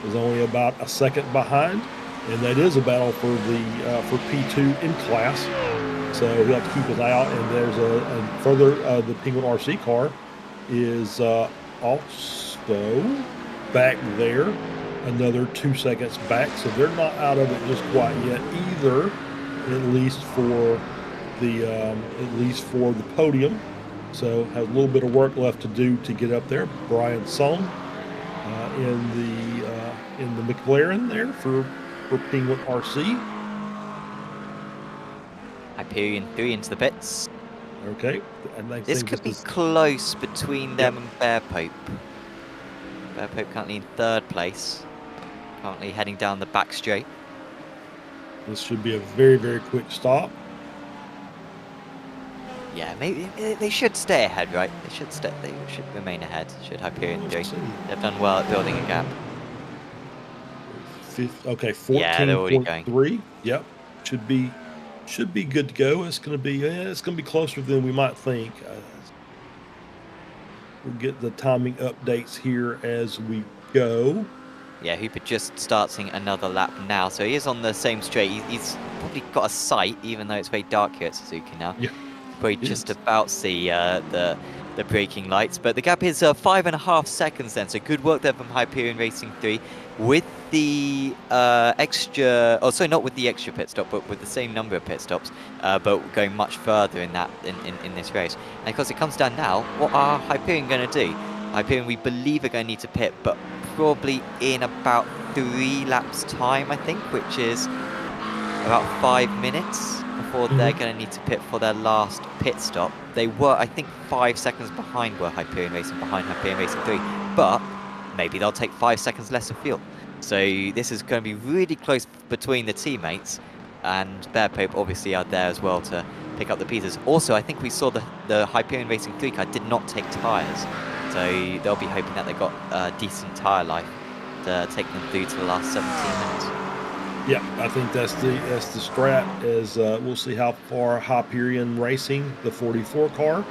is only about a second behind, and that is a battle for P2 in class. So he'll have to keep his eye out. And there's a further the Penguin RC car is also back there, another 2 seconds back. So they're not out of it just quite yet either, at least for the podium. So has a little bit of work left to do to get up there. Brian Song in the McLaren there for Penguin RC. Hyperion 3 into the pits. Okay. This could be close between them and Bear Pope. Bear Pope currently in 3rd place. Currently heading down the back straight. This should be a very, very quick stop. Yeah, maybe they should stay ahead, right? They should remain ahead. Should Hyperion 3. They've done well at building a gap. Okay, 14.3. Yep, should be good to go. It's gonna be closer than we might think. We'll get the timing updates here as we go. Yeah, Hooper just starting another lap now, so he is on the same straight. He's probably got a sight, even though it's very dark here at Suzuka now. Yeah. Probably just about see the braking lights, but the gap is 5.5 seconds then, so good work there from Hyperion Racing 3 with the extra, oh sorry, not with the extra pit stop, but with the same number of pit stops, but going much further in this race. And of course it comes down now, what are Hyperion going to do? Hyperion, we believe, are going to need to pit, but probably in about 3 laps time, I think, which is about 5 minutes before they're going to need to pit for their last pit stop. They were, I think, 5 seconds behind were Hyperion Racing, behind Hyperion Racing 3, but maybe they'll take 5 seconds less of fuel. So this is going to be really close between the teammates, and Bear Pope obviously are there as well to pick up the pieces. Also, I think we saw the Hyperion Racing 3 car did not take tyres, so they'll be hoping that they got decent tyre life to take them through to the last 17 minutes. Yeah, I think that's the strat. As we'll see how far Hyperion Racing, the 44 car,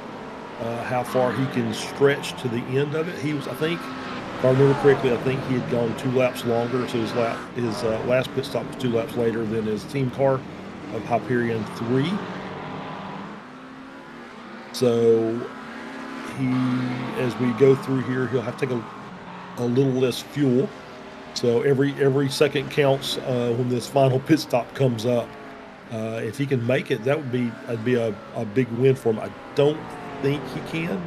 how far he can stretch to the end of it. He was, I think, if I remember correctly, I think he had gone 2 laps longer, so his last pit stop was 2 laps later than his team car of Hyperion 3. So as we go through here, he'll have to take a little less fuel. So every second counts when this final pit stop comes up. If he can make it, that'd be a big win for him. I don't think he can.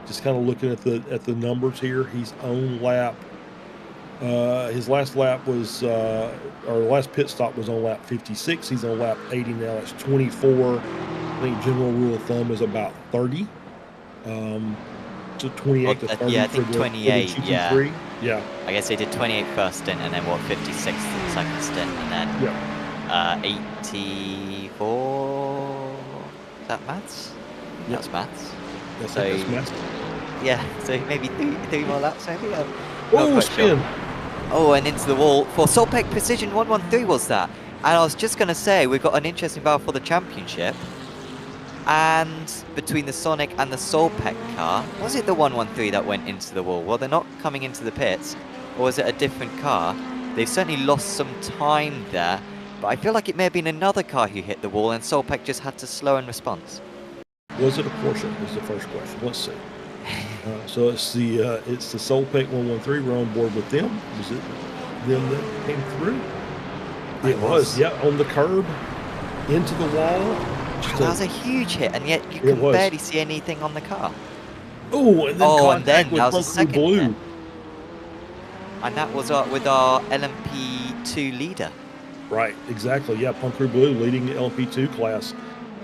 Just kind of looking at the numbers here, he's on lap. His last lap was, or the last pit stop was on lap 56. He's on lap 80 now. That's 24. I think general rule of thumb is about 30. So 28 to 30. Yeah, I think 28. For the GT3. Yeah. I guess they did 28 first stint, and then 56 the second stint, and then 84. Is that maths? Yep. That's maths. That's maths. Yeah, so maybe three more laps, maybe. Oh, spin! Sure. Oh, and into the wall for Solpeck Precision 113 was that. And I was just going to say, we've got an interesting battle for the championship. And between the Sonic and the Solpeck car, was it the 113 that went into the wall? Well, they're not coming into the pits, or was it a different car? They've certainly lost some time there, but I feel like it may have been another car who hit the wall, and Solpeck just had to slow in response. Was it a Porsche? Is the first question. Let's see. So it's the Solpeck 113. We're on board with them. Was it them that came through? It was. Yeah, on the curb, into the wall. That was a huge hit, and yet you can barely see anything on the car. Oh, and then that was a second blue. hit. And that was with our LMP2 leader. Right, exactly. Yeah, Punk Crew Blue leading the LMP2 class.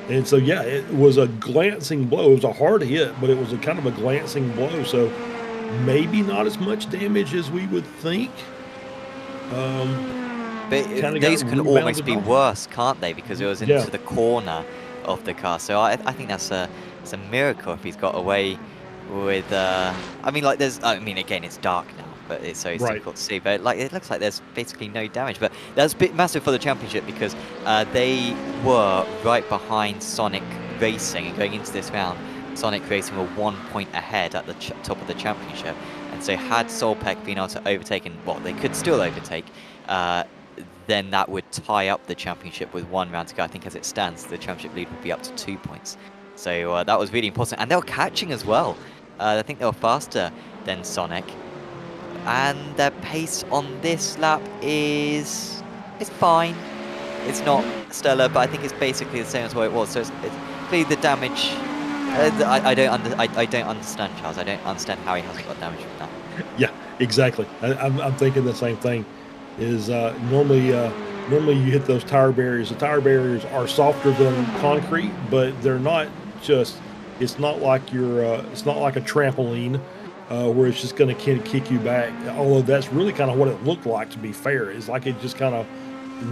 And so, yeah, it was a glancing blow. It was a hard hit, but it was a kind of a glancing blow. So maybe not as much damage as we would think. But these can almost be worse, can't they? Because it was into the corner of the car. So I think that's a miracle if he's got away with I mean, like again, it's dark now, but it's Right. difficult to see, but like it looks like there's basically no damage. But that's a bit massive for the championship because they were right behind Sonic Racing, and going into this round, Sonic Racing were 1 point ahead at the top of the championship. And so had Solpec been able to overtake, and well, they could still overtake, then that would tie up the championship with 1 round to go. I think as it stands, the championship lead would be up to 2 points. So that was really important, and they were catching as well. I think they were faster than Sonic, and their pace on this lap is fine. It's not stellar, but I think it's basically the same as what it was. So it's clearly the damage. I don't understand, Charles. I don't understand how he hasn't got damage from that. Yeah, exactly. I'm thinking the same thing. Is normally you hit those tire barriers. The tire barriers are softer than concrete, but they're not just. It's not like it's not like a trampoline where it's just going to kick you back. Although that's really kind of what it looked like. To be fair, it's like it just kind of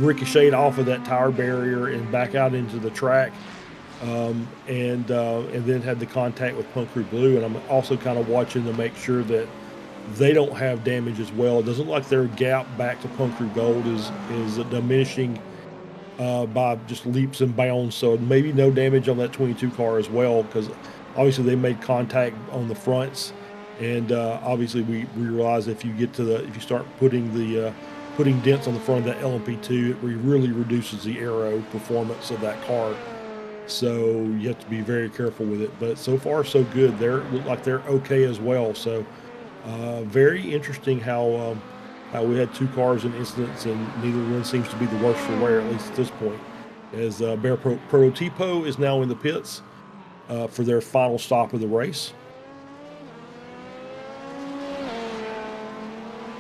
ricocheted off of that tire barrier and back out into the track. And then had the contact with Punk Crew Blue, and I'm also kind of watching to make sure that they don't have damage as well. It doesn't look like their gap back to Punk Crew Gold is diminishing by just leaps and bounds. So maybe no damage on that 22 car as well, because obviously they made contact on the fronts, and obviously we realize if you start putting dents on the front of that LMP2, it really reduces the aero performance of that car. So you have to be very careful with it. But so far, so good. They look like they're okay as well. So very interesting how we had 2 cars in incidents, and neither one seems to be the worst for wear, at least at this point. As Bear Prototipo is now in the pits for their final stop of the race.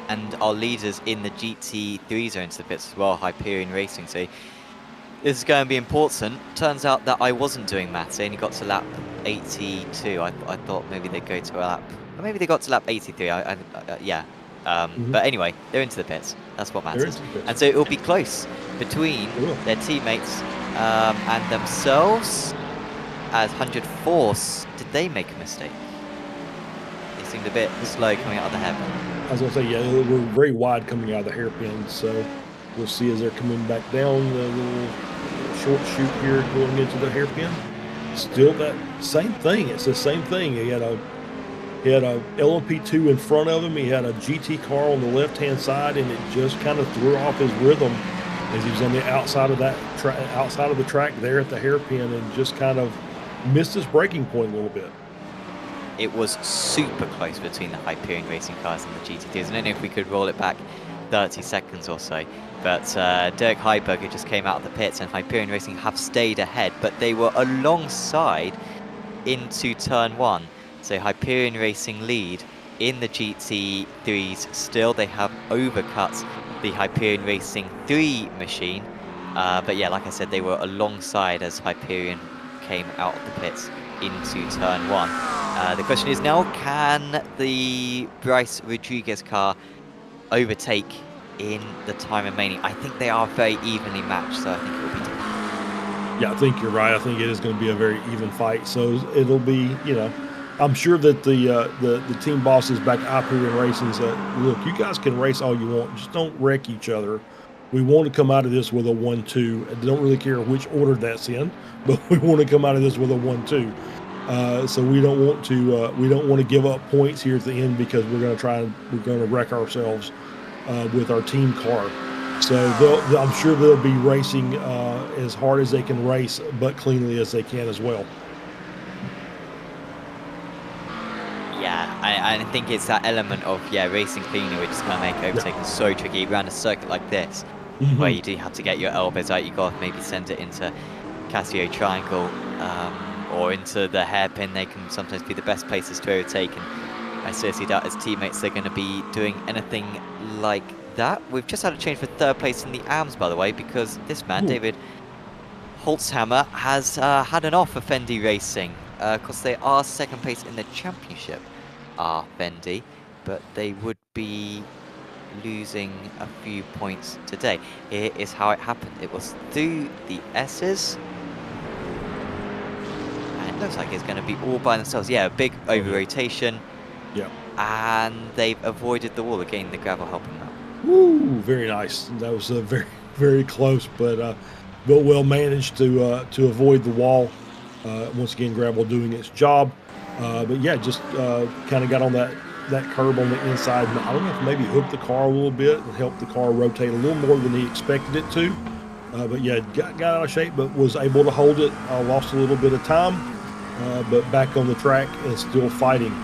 And our leaders in the GT3 are into the pits as well, Hyperion Racing. So this is going to be important. Turns out that I wasn't doing maths. I only got to lap 82. I thought maybe they'd go to a lap, or maybe they got to lap 83. Yeah. But anyway, they're into the pits. That's what matters. And so it will be close between their teammates and themselves. As 100 Force, did they make a mistake? They seemed a bit slow coming out of the hairpin. I was going to say, yeah, we're very wide coming out of the hairpin, so we'll see as they're coming back down the little short chute here going into the hairpin. Still that same thing. It's the same thing. He had a LMP2 in front of him. He had a GT car on the left-hand side, and it just kind of threw off his rhythm as he was on the outside of the track there at the hairpin, and just kind of missed his braking point a little bit. It was super close between the Hyperion Racing cars and the GT3s. I don't know if we could roll it back 30 seconds or so, but Dirk Heiberger just came out of the pits, and Hyperion Racing have stayed ahead, but they were alongside into turn 1. So Hyperion Racing lead in the GT3s still. They have overcut the Hyperion Racing 3 machine, but yeah, like I said, they were alongside as Hyperion came out of the pits into turn 1. The question is now, can the Bryce Rodriguez car overtake in the time remaining? I think they are very evenly matched, so I think it will be tough. Yeah, I think you're right. I think it is going to be a very even fight. So it'll be, I'm sure that the team bosses back at Hyperion Racing said, look, you guys can race all you want, just don't wreck each other. We want to come out of this with a 1-2. I don't really care which order that's in, but we want to come out of this with a 1-2. So we don't want to give up points here at the end, because we're going to wreck ourselves with our team car. So I'm sure they'll be racing as hard as they can race, but cleanly as they can as well. Yeah, I think it's that element of racing cleanly, which is going to make overtaking so tricky around a circuit like this, where you do have to get your elbows out. You got to maybe send it into Casio Triangle or into the hairpin. They can sometimes be the best places to overtake, and I seriously doubt his teammates are going to be doing anything like that. We've just had a change for 3rd place in the AMS, by the way, because this man, David Holzhammer, has had an off for Fendi Racing. Because they are 2nd place in the championship, are Fendi, but they would be losing a few points today. Here is how it happened. It was through the S's, and looks like it's going to be all by themselves. Yeah, a big over-rotation. Yeah. And they've avoided the wall. Again, the gravel helping them out. Woo! Very nice. That was very, very close, but well managed to avoid the wall. Once again, gravel doing its job. But yeah, just kind of got on that curb on the inside. I don't know if maybe hooked the car a little bit and helped the car rotate a little more than he expected it to. But yeah, got out of shape, but was able to hold it. Lost a little bit of time, but back on the track and still fighting.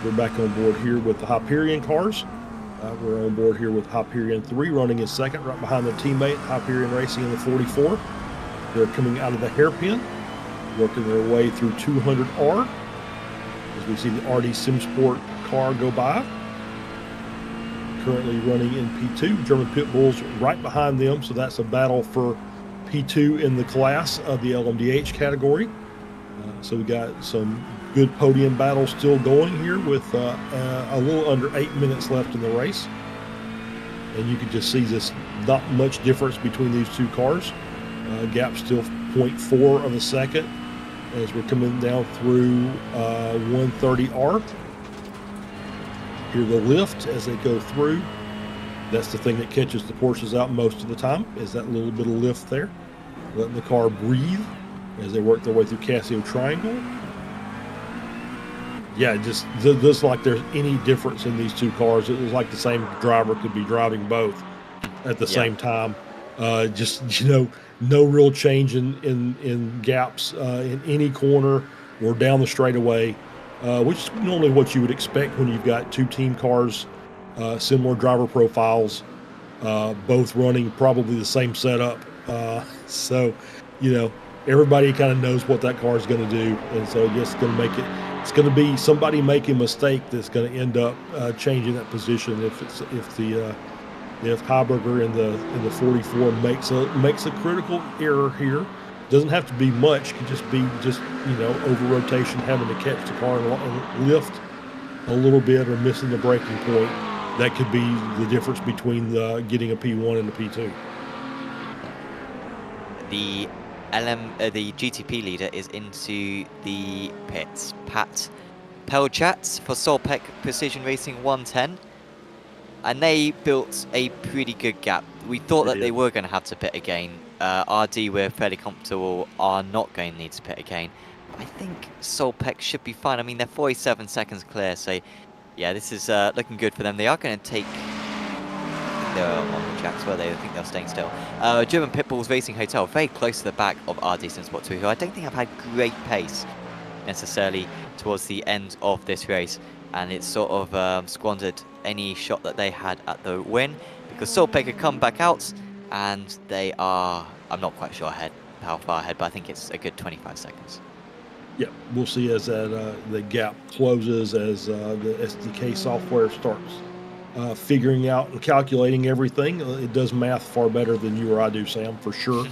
We're back on board here with the Hyperion cars. We're on board here with Hyperion 3 running in second, right behind their teammate, Hyperion Racing in the 44. They're coming out of the hairpin, working their way through 200R. As we see the RD SimSport car go by. Currently running in P2. German Pit Bulls right behind them, so that's a battle for P2 in the class of the LMDH category. So we got some good podium battles still going here with a little under 8 minutes left in the race. And you can just see this not much difference between these two cars. Gap still 0.4 of a second as we're coming down through 130R. Hear the lift as they go through. That's the thing that catches the Porsches out most of the time, is that little bit of lift there. Letting the car breathe as they work their way through Casio Triangle. Yeah, just like there's any difference in these two cars. It was like the same driver could be driving both at the same time. Just, you know, no real change in gaps in any corner or down the straightaway, which is normally what you would expect when you've got two team cars, similar driver profiles, both running probably the same setup. So, you know, everybody kind of knows what that car is going to do, and so it's going to make it. It's going to be somebody making a mistake that's going to end up changing that position if Heiberger in the 44 makes a critical error here. Doesn't have to be much. Could just be you know, over rotation, having to catch the car and lift a little bit or missing the braking point. That could be the difference between getting a P1 and a P2. The GTP leader is into the pits. Pat Pelchat for Solpec Precision Racing 110. And they built a pretty good gap. We thought that they were going to have to pit again. RD, we're fairly comfortable, are not going to need to pit again. I think Solpec should be fine. I mean, they're 47 seconds clear, so yeah, this is looking good for them. They are going to take... They're on the tracks, were they? I think they're staying still. German Pitbulls Racing Hotel, very close to the back of RD SimSport 2, who I don't think have had great pace necessarily towards the end of this race. And it's sort of squandered any shot that they had at the win, because Solpec had come back out, and they are, I'm not quite sure how far ahead, but I think it's a good 25 seconds. Yeah, we'll see as that the gap closes, as the SDK software starts figuring out and calculating everything. It does math far better than you or I do, Sam, for sure.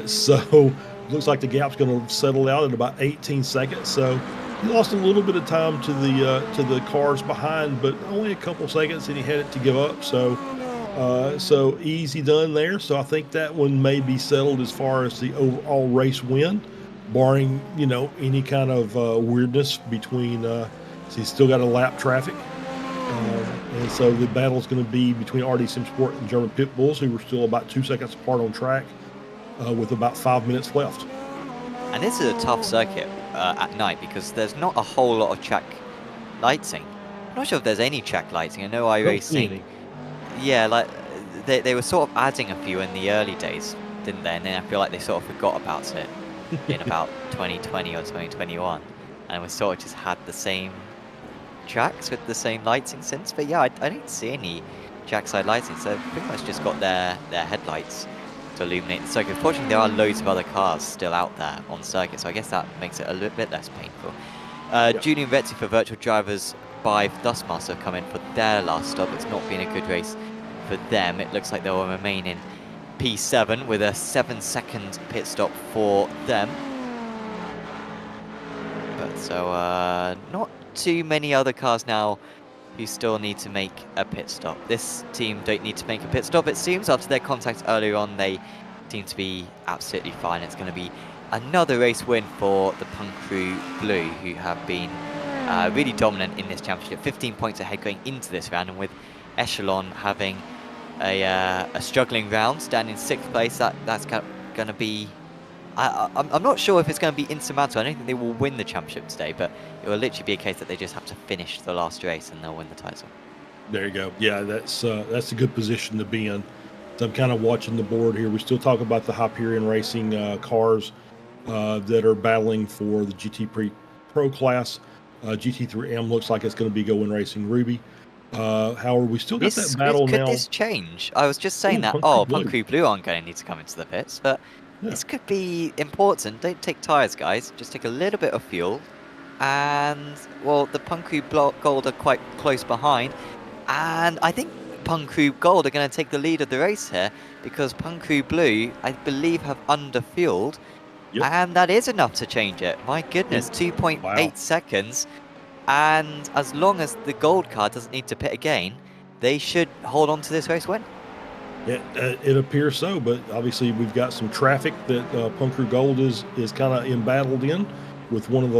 So looks like the gap's going to settle out at about 18 seconds. So he lost a little bit of time to the cars behind, but only a couple seconds, and he had it to give up. So easy done there. So I think that one may be settled as far as the overall race win, barring, you know, any kind of weirdness between. So he's still got a lap traffic, and so the battle is going to be between RD SimSport and German Pit Bulls, who were still about 2 seconds apart on track, with about 5 minutes left. And this is a tough circuit at night, because there's not a whole lot of track lighting. I'm not sure if there's any track lighting. I know iRacing, yeah, like they were sort of adding a few in the early days, didn't they? And then I feel like they sort of forgot about it in about 2020 or 2021, and we sort of just had the same tracks with the same lighting since. But yeah, I don't see any trackside lighting, so they've pretty much just got their headlights to illuminate the circuit. Fortunately, there are loads of other cars still out there on circuit, so I guess that makes it a little bit less painful. Julian Vetzi for Virtual Drivers by Dustmaster have come in for their last stop. It's not been a good race for them. It looks like they will remain in P7 with a 7-second pit stop for them. But so not too many other cars now who still need to make a pit stop. This team don't need to make a pit stop, it seems. After their contact earlier on, they seem to be absolutely fine. It's going to be another race win for the Punk Crew Blue, who have been really dominant in this championship. 15 points ahead going into this round, and with Echelon having a struggling round, standing 6th place, that's going to be... I'm not sure if it's going to be insurmountable. I don't think they will win the championship today, but it will literally be a case that they just have to finish the last race and they'll win the title. There you go. Yeah, that's a good position to be in. So I'm kind of watching the board here. We still talk about the Hyperion Racing cars that are battling for the GT Pro class. GT3M looks like it's going to be going racing Ruby. However, we still got that battle now. Could this change? I was just saying that, Punk Crew Blue aren't going to need to come into the pits, but this could be important. Don't take tyres, guys. Just take a little bit of fuel. And, well, the Punk Crew Gold are quite close behind. And I think Punk Crew Gold are going to take the lead of the race here, because Punk Crew Blue, I believe, have under-fueled. Yep. And that is enough to change it. My goodness, 2.8 seconds. And as long as the gold car doesn't need to pit again, they should hold on to this race win. It appears so, but obviously we've got some traffic that Punk Crew Gold is kind of embattled in with one of the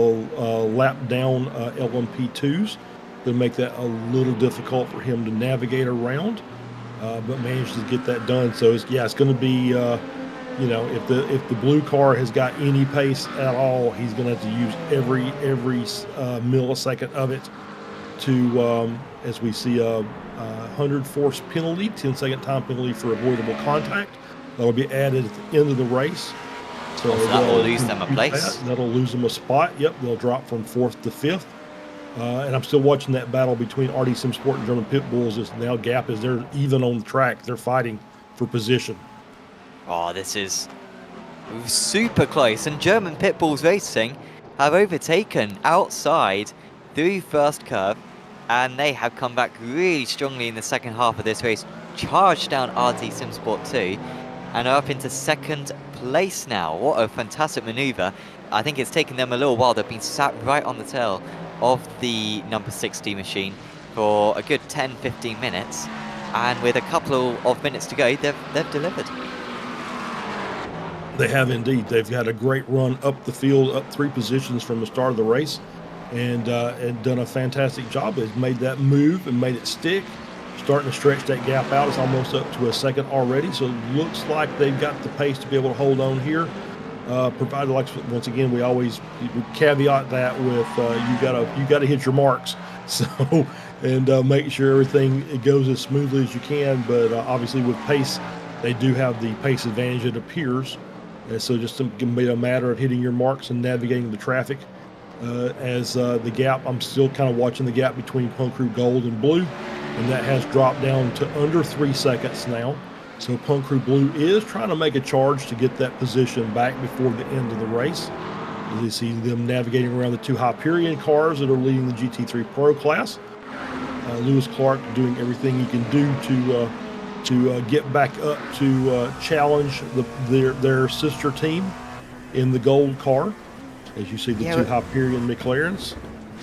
lap down LMP2s to make that a little difficult for him to navigate around, but managed to get that done. So it's going to be, if the blue car has got any pace at all, he's going to have to use every millisecond of it to, as we see a 100 force penalty, 10-second time penalty for avoidable contact. That'll be added at the end of the race. So that will lose them a place. That'll lose them a spot. Yep, they'll drop from 4th to 5th. And I'm still watching that battle between RT Sport and German Pit Bulls. This now gap is they're even on the track. They're fighting for position. Oh, this is super close. And German Pit Bulls Racing have overtaken outside through first curve. And they have come back really strongly in the second half of this race. Charged down RT Sport 2 and are up into 2nd place now. What a fantastic maneuver. I think it's taken them a little while. They've been sat right on the tail of the number 60 machine for a good 10-15 minutes. And with a couple of minutes to go, they've delivered. They have indeed. They've had a great run up the field, up 3 positions from the start of the race. And done a fantastic job. They've made that move and made it stick. Starting to stretch that gap out. It's almost up to a 2nd already. So it looks like they've got the pace to be able to hold on here. Provided, like once again, we caveat that with you gotta hit your marks. So and make sure everything goes as smoothly as you can. But obviously with pace, they do have the pace advantage, it appears. And so just can be a matter of hitting your marks and navigating the traffic. As the gap, I'm still kind of watching the gap between Punk Crew Gold and Blue, and that has dropped down to under 3 seconds now. So Punk Crew Blue is trying to make a charge to get that position back before the end of the race. As you see them navigating around the 2 Hyperion cars that are leading the GT3 Pro class. Lewis Clark doing everything he can do to get back up to challenge their sister team in the gold car. As you see the 2 Hyperion McLarens.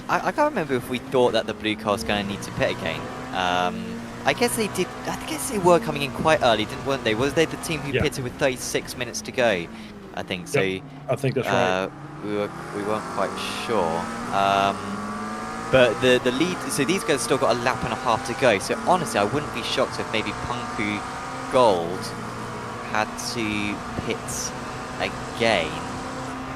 I can't remember if we thought that the blue car was going to need to pit again. I guess they did. I guess they were coming in quite early, weren't they? Was they the team who pitted with 36 minutes to go? I think so. Yep, I think that's right. We weren't quite sure. But the lead. So these guys still got a lap and a half to go. So honestly, I wouldn't be shocked if maybe Punk Crew Gold had to pit again.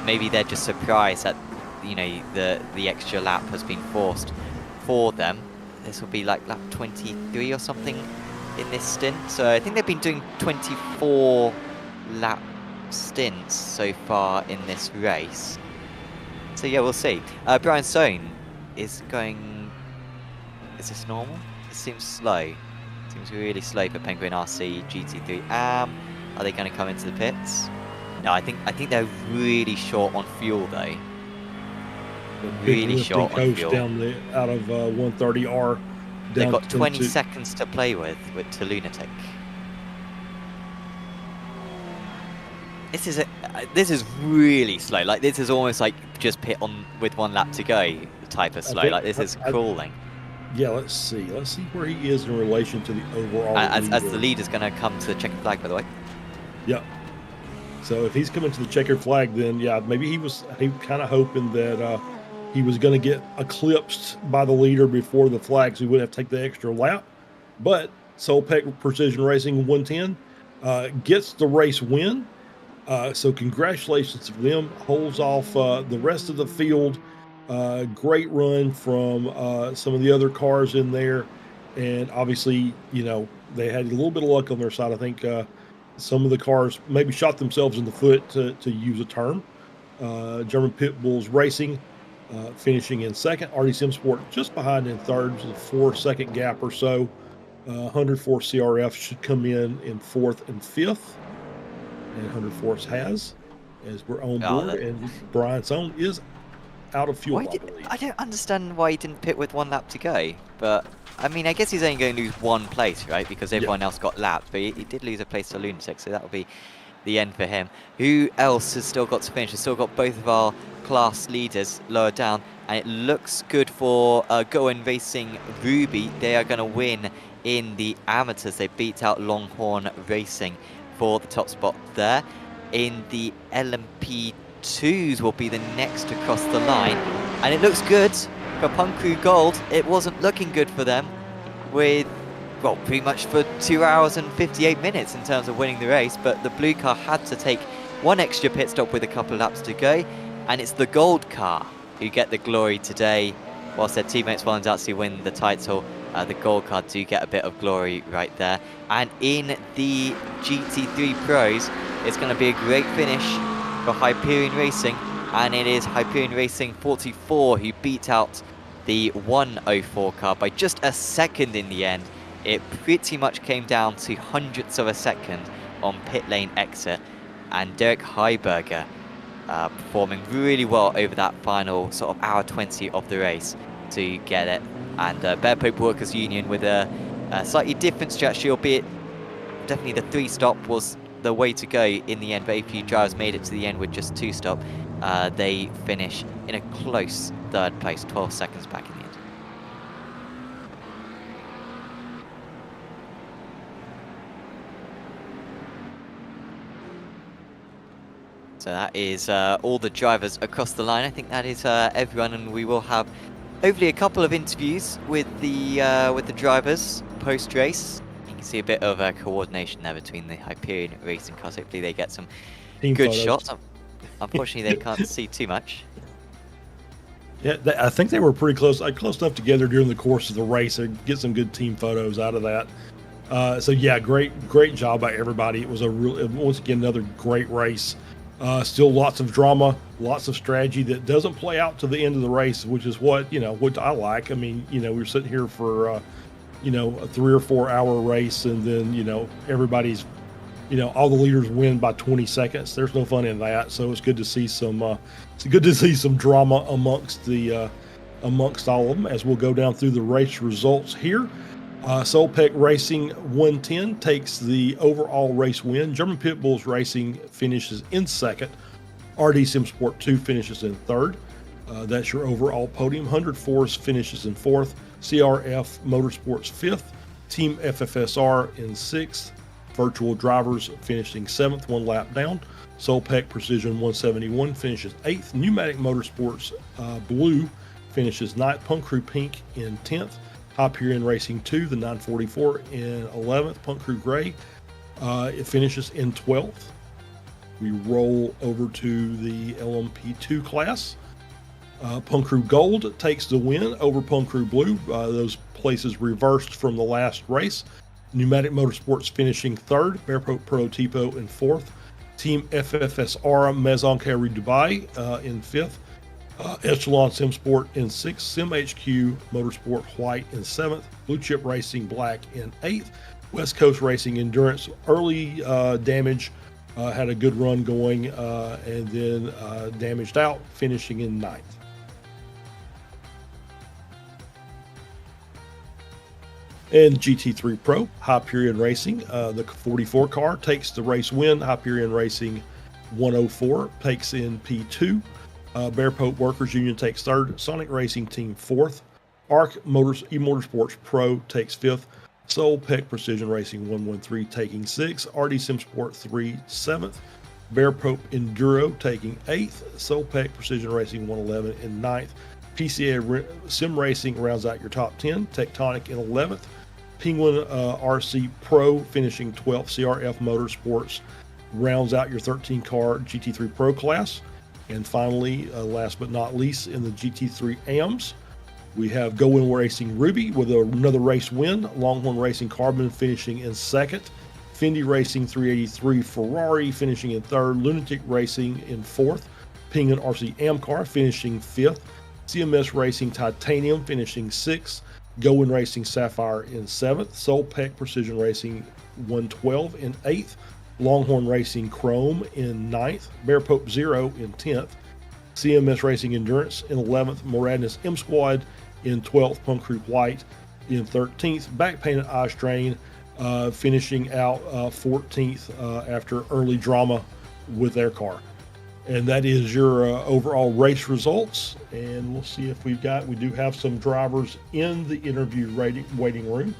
Maybe they're just surprised that, the extra lap has been forced for them. This will be like lap 23 or something in this stint. So I think they've been doing 24 lap stints so far in this race. So yeah, we'll see. Brian Stone is going... Is this normal? It seems slow. It seems really slow for Penguin RC GT3. Are they going to come into the pits? No, I think they're really short on fuel though. Really short on fuel. Down out of 130R. They've got 20 seconds to play with to Lunatic. This is really slow. Like this is almost like just pit on with 1 lap to go type of slow. Like this is crawling. Yeah, let's see where he is in relation to the overall. As the leader's going to come to the checkered flag, by the way. Yep. So if he's coming to the checkered flag, then yeah, maybe he kind of hoping that he was going to get eclipsed by the leader before the flag, so he wouldn't have to take the extra lap. But Solpec Precision Racing 110 gets the race win. So congratulations to them. Holds off the rest of the field. Great run from some of the other cars in there. And obviously, you know, they had a little bit of luck on their side. I think some of the cars maybe shot themselves in the foot, to use a term. German Pit Bulls Racing finishing in second. RD Sport just behind in third, a 4-second gap or so. 104 CRF should come in fourth and fifth. And 104 has, as we're on board. And Brian Sohn is out of fuel. I don't understand why he didn't pit with 1 lap to go. But, I mean, I guess he's only going to lose 1 place, right? Because everyone else got lapped. But he did lose a place to Lunatic, so that'll be the end for him. Who else has still got to finish? We've still got both of our class leaders lower down. And it looks good for Goen Racing Ruby. They are going to win in the amateurs. They beat out Longhorn Racing for the top spot there. In the LMP2s will be the next to cross the line. And it looks good for Punk Crew Gold. It wasn't looking good for them with, well, pretty much for 2 hours and 58 minutes in terms of winning the race. But the blue car had to take 1 extra pit stop with a couple of laps to go. And it's the gold car who get the glory today. Whilst their teammates will undoubtedly win the title, the gold car do get a bit of glory right there. And in the GT3 Pros, it's going to be a great finish for Hyperion Racing. And it is Hyperion Racing 44 who beat out the 104 car by just a second in the end. It pretty much came down to hundredths of a second on pit lane exit. And Derek Heiberger performing really well over that final sort of hour 20 of the race to get it. And Bear Pope Workers Union with a slightly different strategy, albeit definitely the 3-stop was the way to go in the end. Very few drivers made it to the end with just 2-stop. They finish in a close 3rd place, 12 seconds back in the end. So that is all the drivers across the line. I think that is everyone, and we will have hopefully a couple of interviews with the drivers post-race. You can see a bit of coordination there between the Hyperion racing cars. Hopefully they get some Team good photos. shots. Unfortunately, they can't see too much. Yeah, I think they were pretty close enough together during the course of the race to get some good team photos out of that. So yeah, great job by everybody. It was once again another great race. Still lots of drama, lots of strategy that doesn't play out to the end of the race, which is what I like. I mean, we're sitting here for a 3 or 4 hour race, and then everybody's all the leaders win by 20 seconds. There's no fun in that. So it's good to see some drama amongst all of them as we'll go down through the race results here. Solpec Racing 110 takes the overall race win. German Pit Bulls Racing finishes in second. RD Sim Sport 2 finishes in third. That's your overall podium. 104s finishes in fourth. CRF Motorsports fifth. Team FFSR in sixth. Virtual Drivers finishing seventh, 1 lap down. Solpec Precision 171 finishes eighth. Pneumatic Motorsports Blue finishes ninth. Punk Crew Pink in 10th. Hyperion Racing 2, the 944 in 11th. Punk Crew Gray, it finishes in 12th. We roll over to the LMP2 class. Punk Crew Gold takes the win over Punk Crew Blue. Those places reversed from the last race. Pneumatic Motorsports finishing third. Bear Prototipo in fourth. Team FFSR Maison Carré Dubai in fifth. Echelon Sim Sport in 6th, Sim HQ Motorsport White in 7th, Blue Chip Racing Black in 8th, West Coast Racing Endurance early damage, had a good run going, and then damaged out, finishing in 9th. And GT3 Pro, Hyperion Racing, the 44 car takes the race win. Hyperion Racing 104 takes in P2. Bear Pope Workers Union takes third. Sonic Racing Team fourth. ARC Motorsports Pro takes fifth. Solpec Precision Racing 113 taking sixth. RD Sim Sport 3 seventh. Bear Pope Enduro taking 8th, Solpec Precision Racing 111 in 9th. PCA Sim Racing rounds out your top 10, Tectonic in 11th. Penguin RC Pro finishing 12th. CRF Motorsports rounds out your 13-car GT3 Pro class. And finally, last but not least, in the GT3 AMS, we have Go Win Racing Ruby with another race win. Longhorn Racing Carbon finishing in 2nd. Fendi Racing 383 Ferrari finishing in 3rd. Lunatic Racing in 4th. Penguin RC Amcar finishing 5th. CMS Racing Titanium finishing 6th. Go Win Racing Sapphire in 7th. Solpec Precision Racing 112 in 8th. Longhorn Racing Chrome in 9th. Bear Pope Zero in 10th. CMS Racing Endurance in 11th. Moradness M Squad in 12th. Punk Creek White in 13th. Back Painted Eye Strain finishing out 14th after early drama with their car. And that is your overall race results. And we'll see if we do have some drivers in the interview waiting room.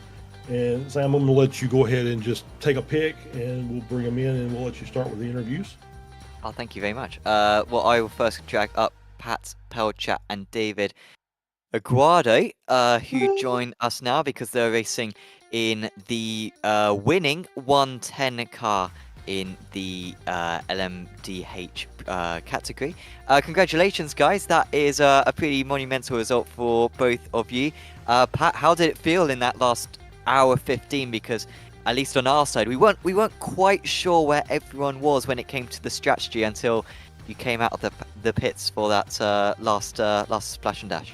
And Sam, I'm going to let you go ahead and just take a pick, and we'll bring them in, and we'll let you start with the interviews. Oh, thank you very much. Well, I will first drag up Pat Pelchat and David Aguado, who join us now because they're racing in the winning 110 car in the LMDH category. Congratulations, guys. That is a pretty monumental result for both of you. Pat, how did it feel in that last hour 15? Because at least on our side, we weren't quite sure where everyone was when it came to the strategy until you came out of the pits for that last splash and dash.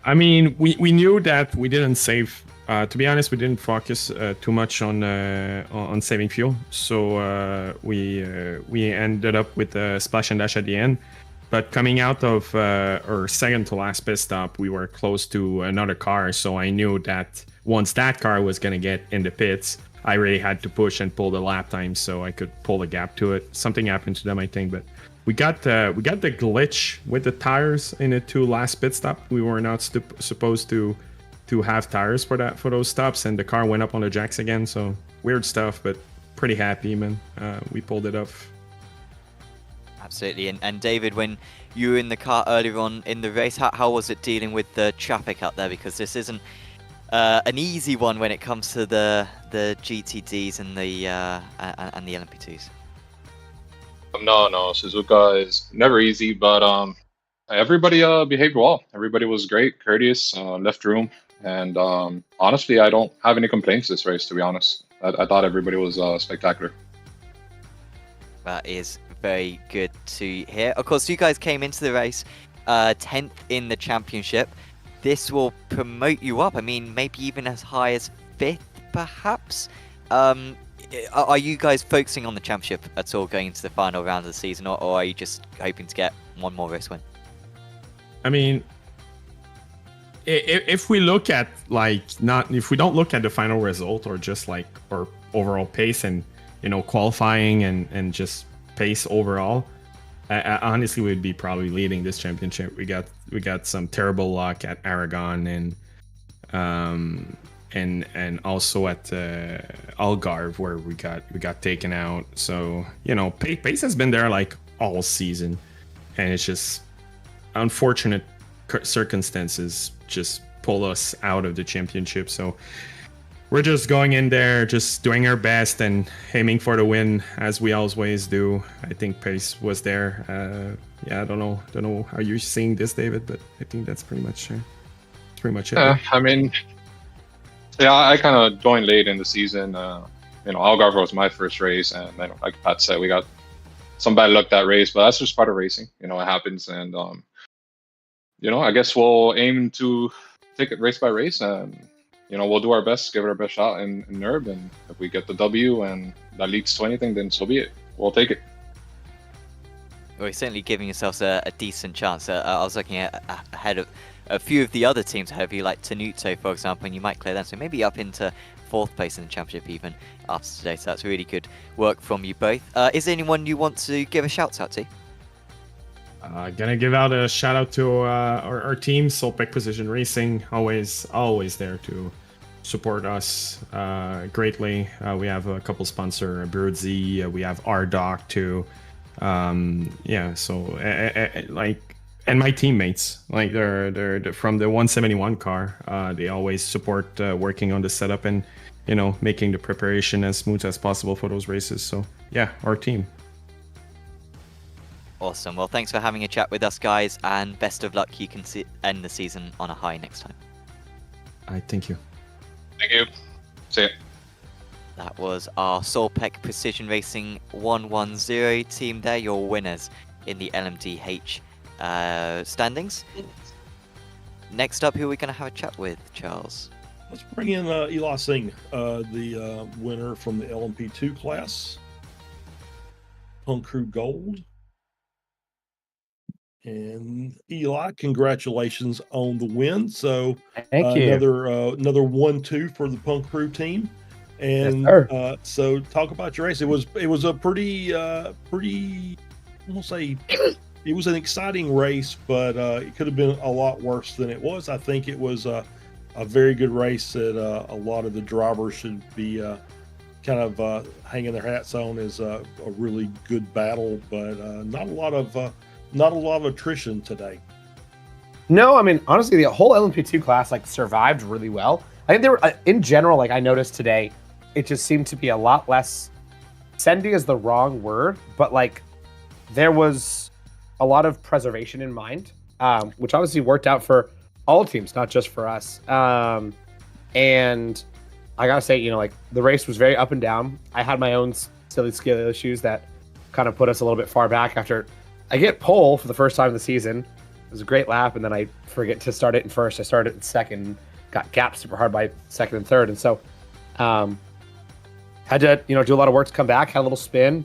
I mean, we knew that we didn't save. To be honest, we didn't focus too much on saving fuel, so we ended up with a splash and dash at the end. But coming out of our second to last pit stop, we were close to another car, so I knew that once that car was gonna get in the pits, I really had to push and pull the lap time so I could pull the gap to it. Something happened to them, I think, but we got the glitch with the tires in the two last pit stop. We were not supposed to have tires for those stops, and the car went up on the jacks again. So weird stuff, but pretty happy, man. We pulled it off. Absolutely. And David, when you were in the car earlier on in the race, how was it dealing with the traffic out there? Because this isn't an easy one when it comes to the GTDs and the LMP2s. No, Suzuka is never easy, but everybody behaved well. Everybody was great, courteous, left room, and honestly, I don't have any complaints this race, to be honest. I thought everybody was spectacular. That is very good to hear. Of course, you guys came into the race 10th in the championship. This will promote you up. I mean, maybe even as high as 5th, perhaps. Are you guys focusing on the championship at all going into the final round of the season, or are you just hoping to get one more race win? I mean, if we look at if we don't look at the final result or just like our overall pace and qualifying and just pace overall, I honestly would be probably leading this championship. We got some terrible luck at Aragon and also at Algarve where we got taken out. So pace has been there like all season, and it's just unfortunate circumstances just pull us out of the championship. So we're just going in there, just doing our best and aiming for the win as we always do. I think pace was there. I don't know how you're seeing this, David, but I think that's pretty much it. I mean, I kind of joined late in the season. Algarve was my first race, and like Pat said, we got some bad luck that race, but that's just part of racing. It happens, and I guess we'll aim to take it race by race, and we'll do our best, give it our best shot in NERB, and if we get the W and that leads to anything, then so be it. We'll take it. Well, you're certainly giving yourselves a decent chance. I was looking ahead of a few of the other teams ahead of you, like Tenuto, for example, and you might clear them. So maybe up into 4th place in the championship even after today. So that's really good work from you both. Is there anyone you want to give a shout out to? Gonna give out a shout out to our team, Solpec Precision Racing, always there to support us greatly. We have a couple sponsor, Birdsey. We have RDoc too. And my teammates, like they're from the 171 car. They always support working on the setup and making the preparation as smooth as possible for those races. So yeah, our team. Awesome. Well, thanks for having a chat with us, guys, and best of luck. You can end the season on a high next time. I thank you. Thank you. See ya. That was our Solpec Precision Racing 110 team there, your winners in the LMDH standings. Next up, who are we going to have a chat with, Charles? Let's bring in Eli Singh, the winner from the LMP2 class, Punk Crew Gold. And Eli, congratulations on the win. So thank you. Another 1-2 for the Punk Crew team. And yes, so talk about your race. It was a pretty I won't say it was an exciting race, but it could have been a lot worse than it was. I think it was a very good race that a lot of the drivers should be kind of hanging their hats on as a really good battle, but not a lot of attrition today. No, I mean, honestly, the whole LMP2 class survived really well. I think they were in general, I noticed today, it just seemed to be a lot less. Sending is the wrong word, but there was a lot of preservation in mind, which obviously worked out for all teams, not just for us. And I gotta say, the race was very up and down. I had my own silly skill issues that kind of put us a little bit far back after I get pole for the first time of the season. It was a great lap, and then I forget to start it in first. I started in second, got gapped super hard by second and third, and so had to do a lot of work to come back. Had a little spin,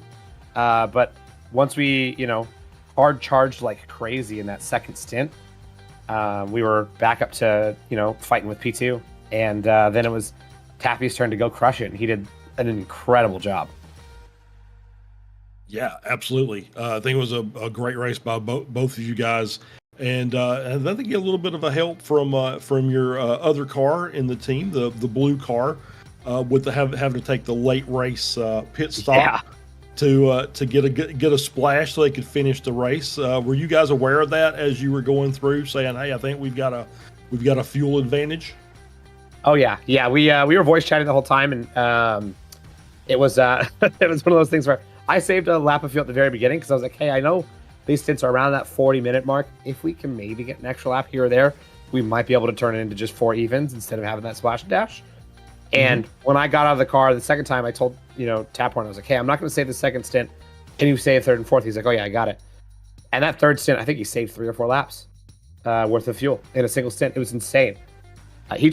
but once we hard charged like crazy in that second stint, we were back up to fighting with P2, and then it was Tappy's turn to go crush it, and he did an incredible job. Yeah, absolutely. I think it was a great race by both of you guys. And I think you get a little bit of a help from your other car in the team, the blue car, with having to take the late race pit stop to get a splash so they could finish the race. Were you guys aware of that as you were going through, saying, "Hey, I think we've got a fuel advantage"? Oh yeah. We were voice chatting the whole time, and it was it was one of those things where I saved a lap of fuel at the very beginning because I was like, hey, I know these stints are around that 40-minute mark. If we can maybe get an extra lap here or there, we might be able to turn it into just 4 evens instead of having that splash and dash. And when I got out of the car the second time, I told Taphorn, I was like, hey, I'm not going to save the second stint. Can you save third and fourth? He's like, oh yeah, I got it. And that third stint, I think he saved 3 or 4 laps worth of fuel in a single stint. It was insane. He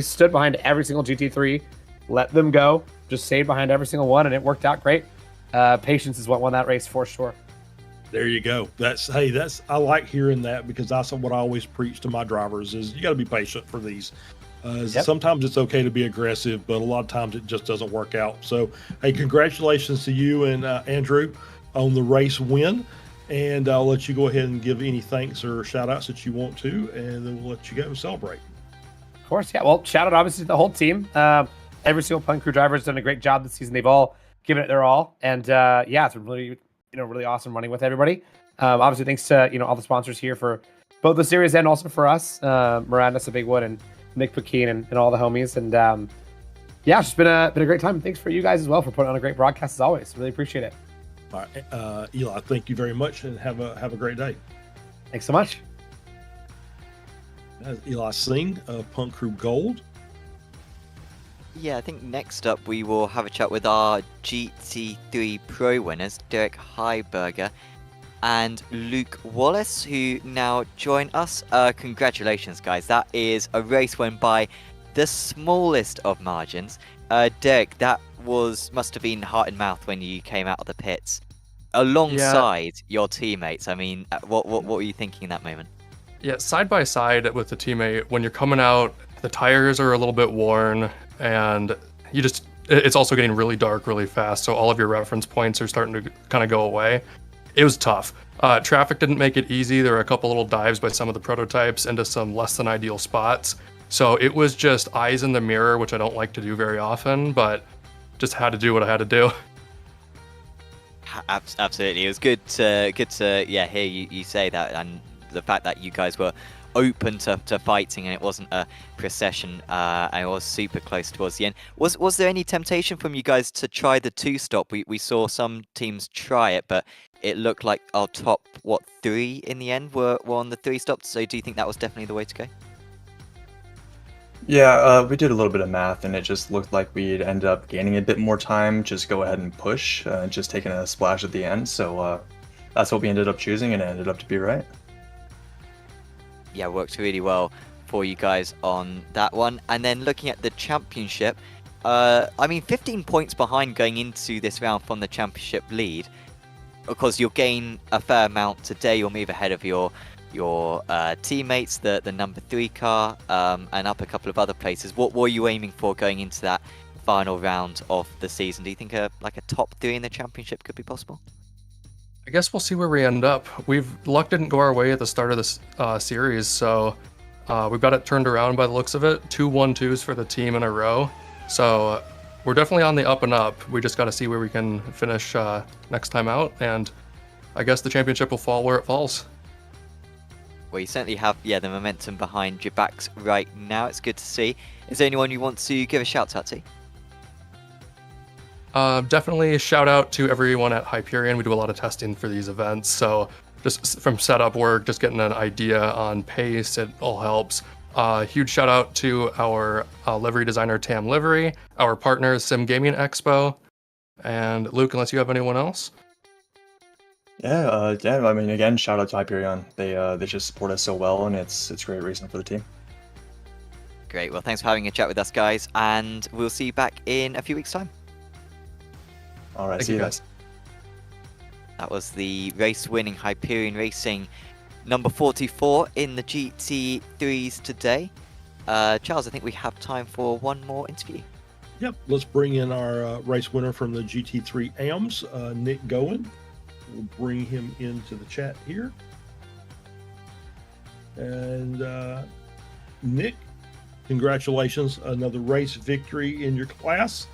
stood behind every single GT3, let them go, just stayed behind every single one, and it worked out great. Patience is what won that race for sure. There you go. I like hearing that, because that's what I always preach to my drivers is you got to be patient for these. Sometimes it's okay to be aggressive, but a lot of times it just doesn't work out. So, hey, congratulations to you and Andrew on the race win. And I'll let you go ahead and give any thanks or shout outs that you want to, and then we'll let you go and celebrate. Of course, yeah. Well, shout out obviously to the whole team. Every single Punk Crew driver has done a great job this season. They've all given it their all. And it's been really, really awesome running with everybody. Obviously, thanks to, all the sponsors here for both the series and also for us. Miranda Bigwood and Nick Pekin and all the homies. And it's just been a great time. Thanks for you guys as well for putting on a great broadcast as always. Really appreciate it. All right, Eli, thank you very much, and have a great day. Thanks so much. That's Eli Singh of Punk Crew Gold. Yeah, I think next up we will have a chat with our GT3 Pro winners, Derek Heiberger and Luke Wallace, who now join us. Congratulations, guys. That is a race won by the smallest of margins. Derek, that must have been heart and mouth when you came out of the pits alongside your teammates. I mean, what were you thinking in that moment? Yeah, side by side with the teammate, when you're coming out, the tires are a little bit worn, and it's also getting really dark really fast, so all of your reference points are starting to kind of go away. It was tough. Traffic didn't make it easy. There were a couple little dives by some of the prototypes into some less than ideal spots. So it was just eyes in the mirror, which I don't like to do very often, but just had to do what I had to do. Absolutely, it was good to hear you say that, and the fact that you guys were open to fighting and it wasn't a procession, and it was super close towards the end. Was there any temptation from you guys to try the 2-stop? We saw some teams try it, but it looked like our top 3 in the end were on the 3-stop. So do you think that was definitely the way to go? Yeah, we did a little bit of math, and it just looked like we'd end up gaining a bit more time, just go ahead and push, just taking a splash at the end. So that's what we ended up choosing, and it ended up to be right. Yeah, worked really well for you guys on that one. And then looking at the championship, I mean, 15 points behind going into this round from the championship lead. Of course, you'll gain a fair amount today. You'll move ahead of your teammates, the number 3 car, and up a couple of other places. What were you aiming for going into that final round of the season? Do you think like a top 3 in the championship could be possible? I guess we'll see where we end up. Luck didn't go our way at the start of this series, so we've got it turned around by the looks of it. 2 1-2s for the team in a row. So we're definitely on the up and up. We just got to see where we can finish next time out, and I guess the championship will fall where it falls. Well, you certainly have, the momentum behind your backs right now. It's good to see. Is there anyone you want to give a shout out to? Definitely a shout out to everyone at Hyperion. We do a lot of testing for these events, so just from setup work, just getting an idea on pace, it all helps. Huge shout out to our livery designer Tam Livery, our partners Sim Gaming Expo, and Luke, unless you have anyone else. Yeah. I mean, again, shout out to Hyperion. They just support us so well, and it's great racing for the team. Great. Well, thanks for having a chat with us, guys, and we'll see you back in a few weeks' time. All right, Thank see you you guys. That was the race-winning Hyperion Racing number 44 in the GT3s today. Charles, I think we have time for one more interview. Yep, let's bring in our race winner from the GT3 AMS, Nick Goen. We'll bring him into the chat here. And Nick, congratulations, another race victory in your class.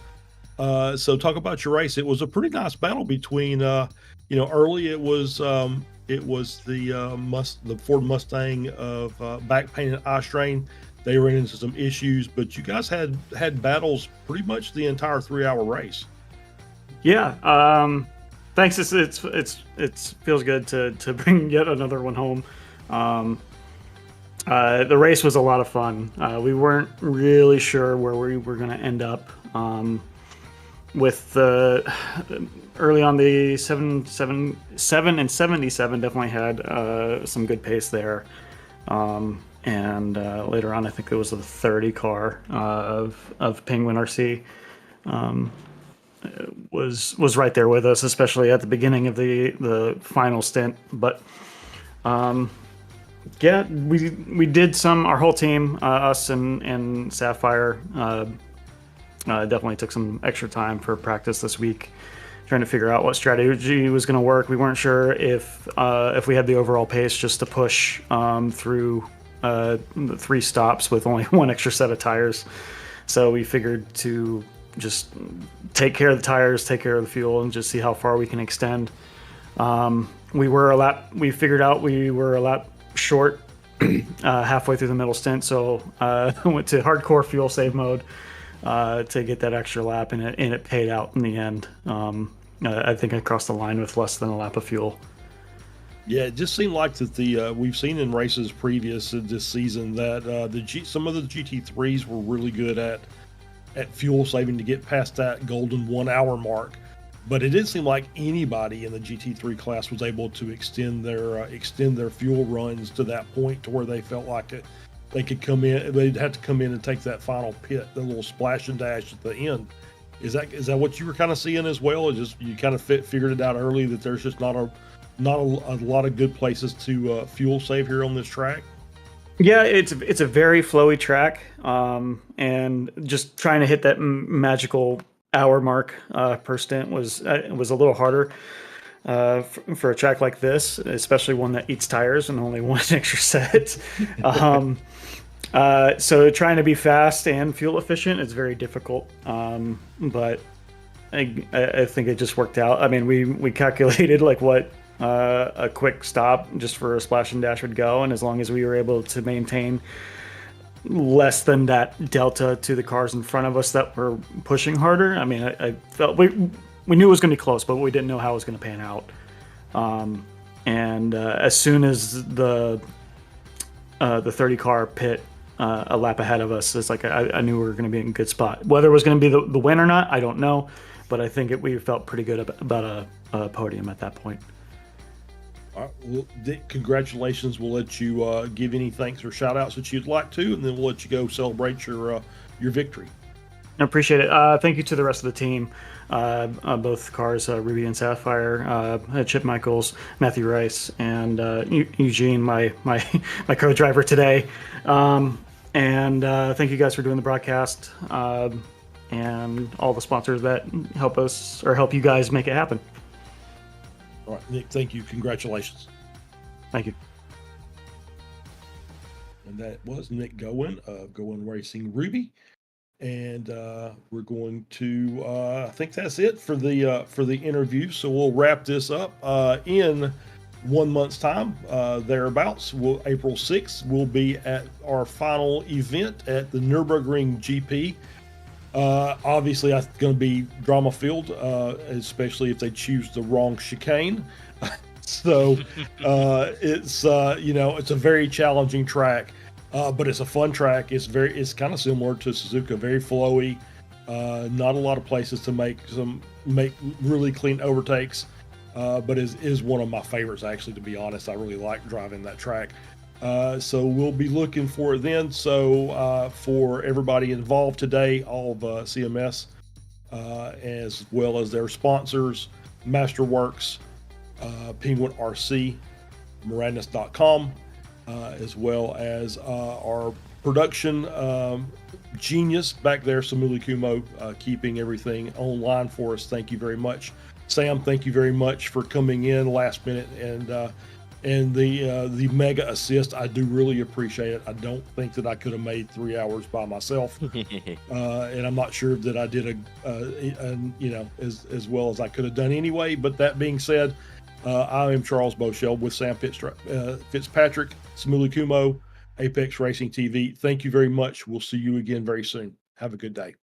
So talk about your race. It was a pretty nice battle between, early it was the Ford Mustang of back pain and eye strain. They ran into some issues, but you guys had battles pretty much the entire 3-hour race. Yeah. Thanks. It feels good to bring yet another one home. The race was a lot of fun. We weren't really sure where we were going to end up. With the early on, the 7 and 77 definitely had some good pace there, and later on, I think it was the 30 car of Penguin RC was right there with us, especially at the beginning of the final stint. But we did some. Our whole team, us and Sapphire. Definitely took some extra time for practice this week, trying to figure out what strategy was going to work. We weren't sure if we had the overall pace just to push through the 3 stops with only 1 extra set of tires. So we figured to just take care of the tires, take care of the fuel, and just see how far we can extend. We figured out we were a lap short halfway through the middle stint, so went to hardcore fuel save mode to get that extra lap, and it paid out in the end. I think I crossed the line with less than a lap of fuel. Yeah, it just seemed like that we've seen in races previous this season that some of the GT3s were really good at fuel saving to get past that golden 1 hour mark, but it didn't seem like anybody in the GT3 class was able to extend their fuel runs to that point to where they felt like they could come in. They'd have to come in and take that final pit, the little splash and dash at the end. Is that what you were kind of seeing as well? Just you kind of figured it out early that there's just not a lot of good places to fuel save here on this track? Yeah, it's a very flowy track, and just trying to hit that magical hour mark per stint was a little harder for a track like this, especially one that eats tires and only 1 extra set. So trying to be fast and fuel efficient is very difficult. But I think it just worked out. I mean, we calculated like what a quick stop just for a splash and dash would go, and as long as we were able to maintain less than that delta to the cars in front of us that were pushing harder, I mean, I felt we knew it was going to be close, but we didn't know how it was going to pan out. And as soon as the 30 car pit a lap ahead of us, it's like I knew we were going to be in a good spot. Whether it was going to be the win or not, I don't know, but I think we felt pretty good about a podium at that point. All right, well, Dick, congratulations. We'll let you give any thanks or shout outs that you'd like to, and then we'll let you go celebrate your victory. I appreciate it. Thank you to the rest of the team. Both cars, Ruby and Sapphire, Chip Michaels, Matthew Rice, and Eugene, my co-driver today. And thank you guys for doing the broadcast, and all the sponsors that help us or help you guys make it happen. All right, Nick, thank you. Congratulations. Thank you. And that was Nick Gowen of Gowen Racing Ruby. And we're going to, I think that's it for the interview. So we'll wrap this up in 1 month's time, thereabouts. April 6th, we'll be at our final event at the Nürburgring GP. Obviously, it's going to be drama filled, especially if they choose the wrong chicane. So it's it's a very challenging track. But it's a fun track. It's kind of similar to Suzuka, very flowy. Not a lot of places to make really clean overtakes. But is one of my favorites, actually, to be honest. I really like driving that track. So we'll be looking for it then. So for everybody involved today, all of CMS, as well as their sponsors, Masterworks, Penguin RC, Mirandus.com, as well as our production genius back there, Samuli Kumo, keeping everything online for us. Thank you very much. Sam, thank you very much for coming in last minute and the mega assist. I do really appreciate it. I don't think that I could have made 3 hours by myself, and I'm not sure that I did as well as I could have done anyway. But that being said, I am Charles Beauchel with Sam Fitzpatrick, Samuli Kumo, Apex Racing TV. Thank you very much. We'll see you again very soon. Have a good day.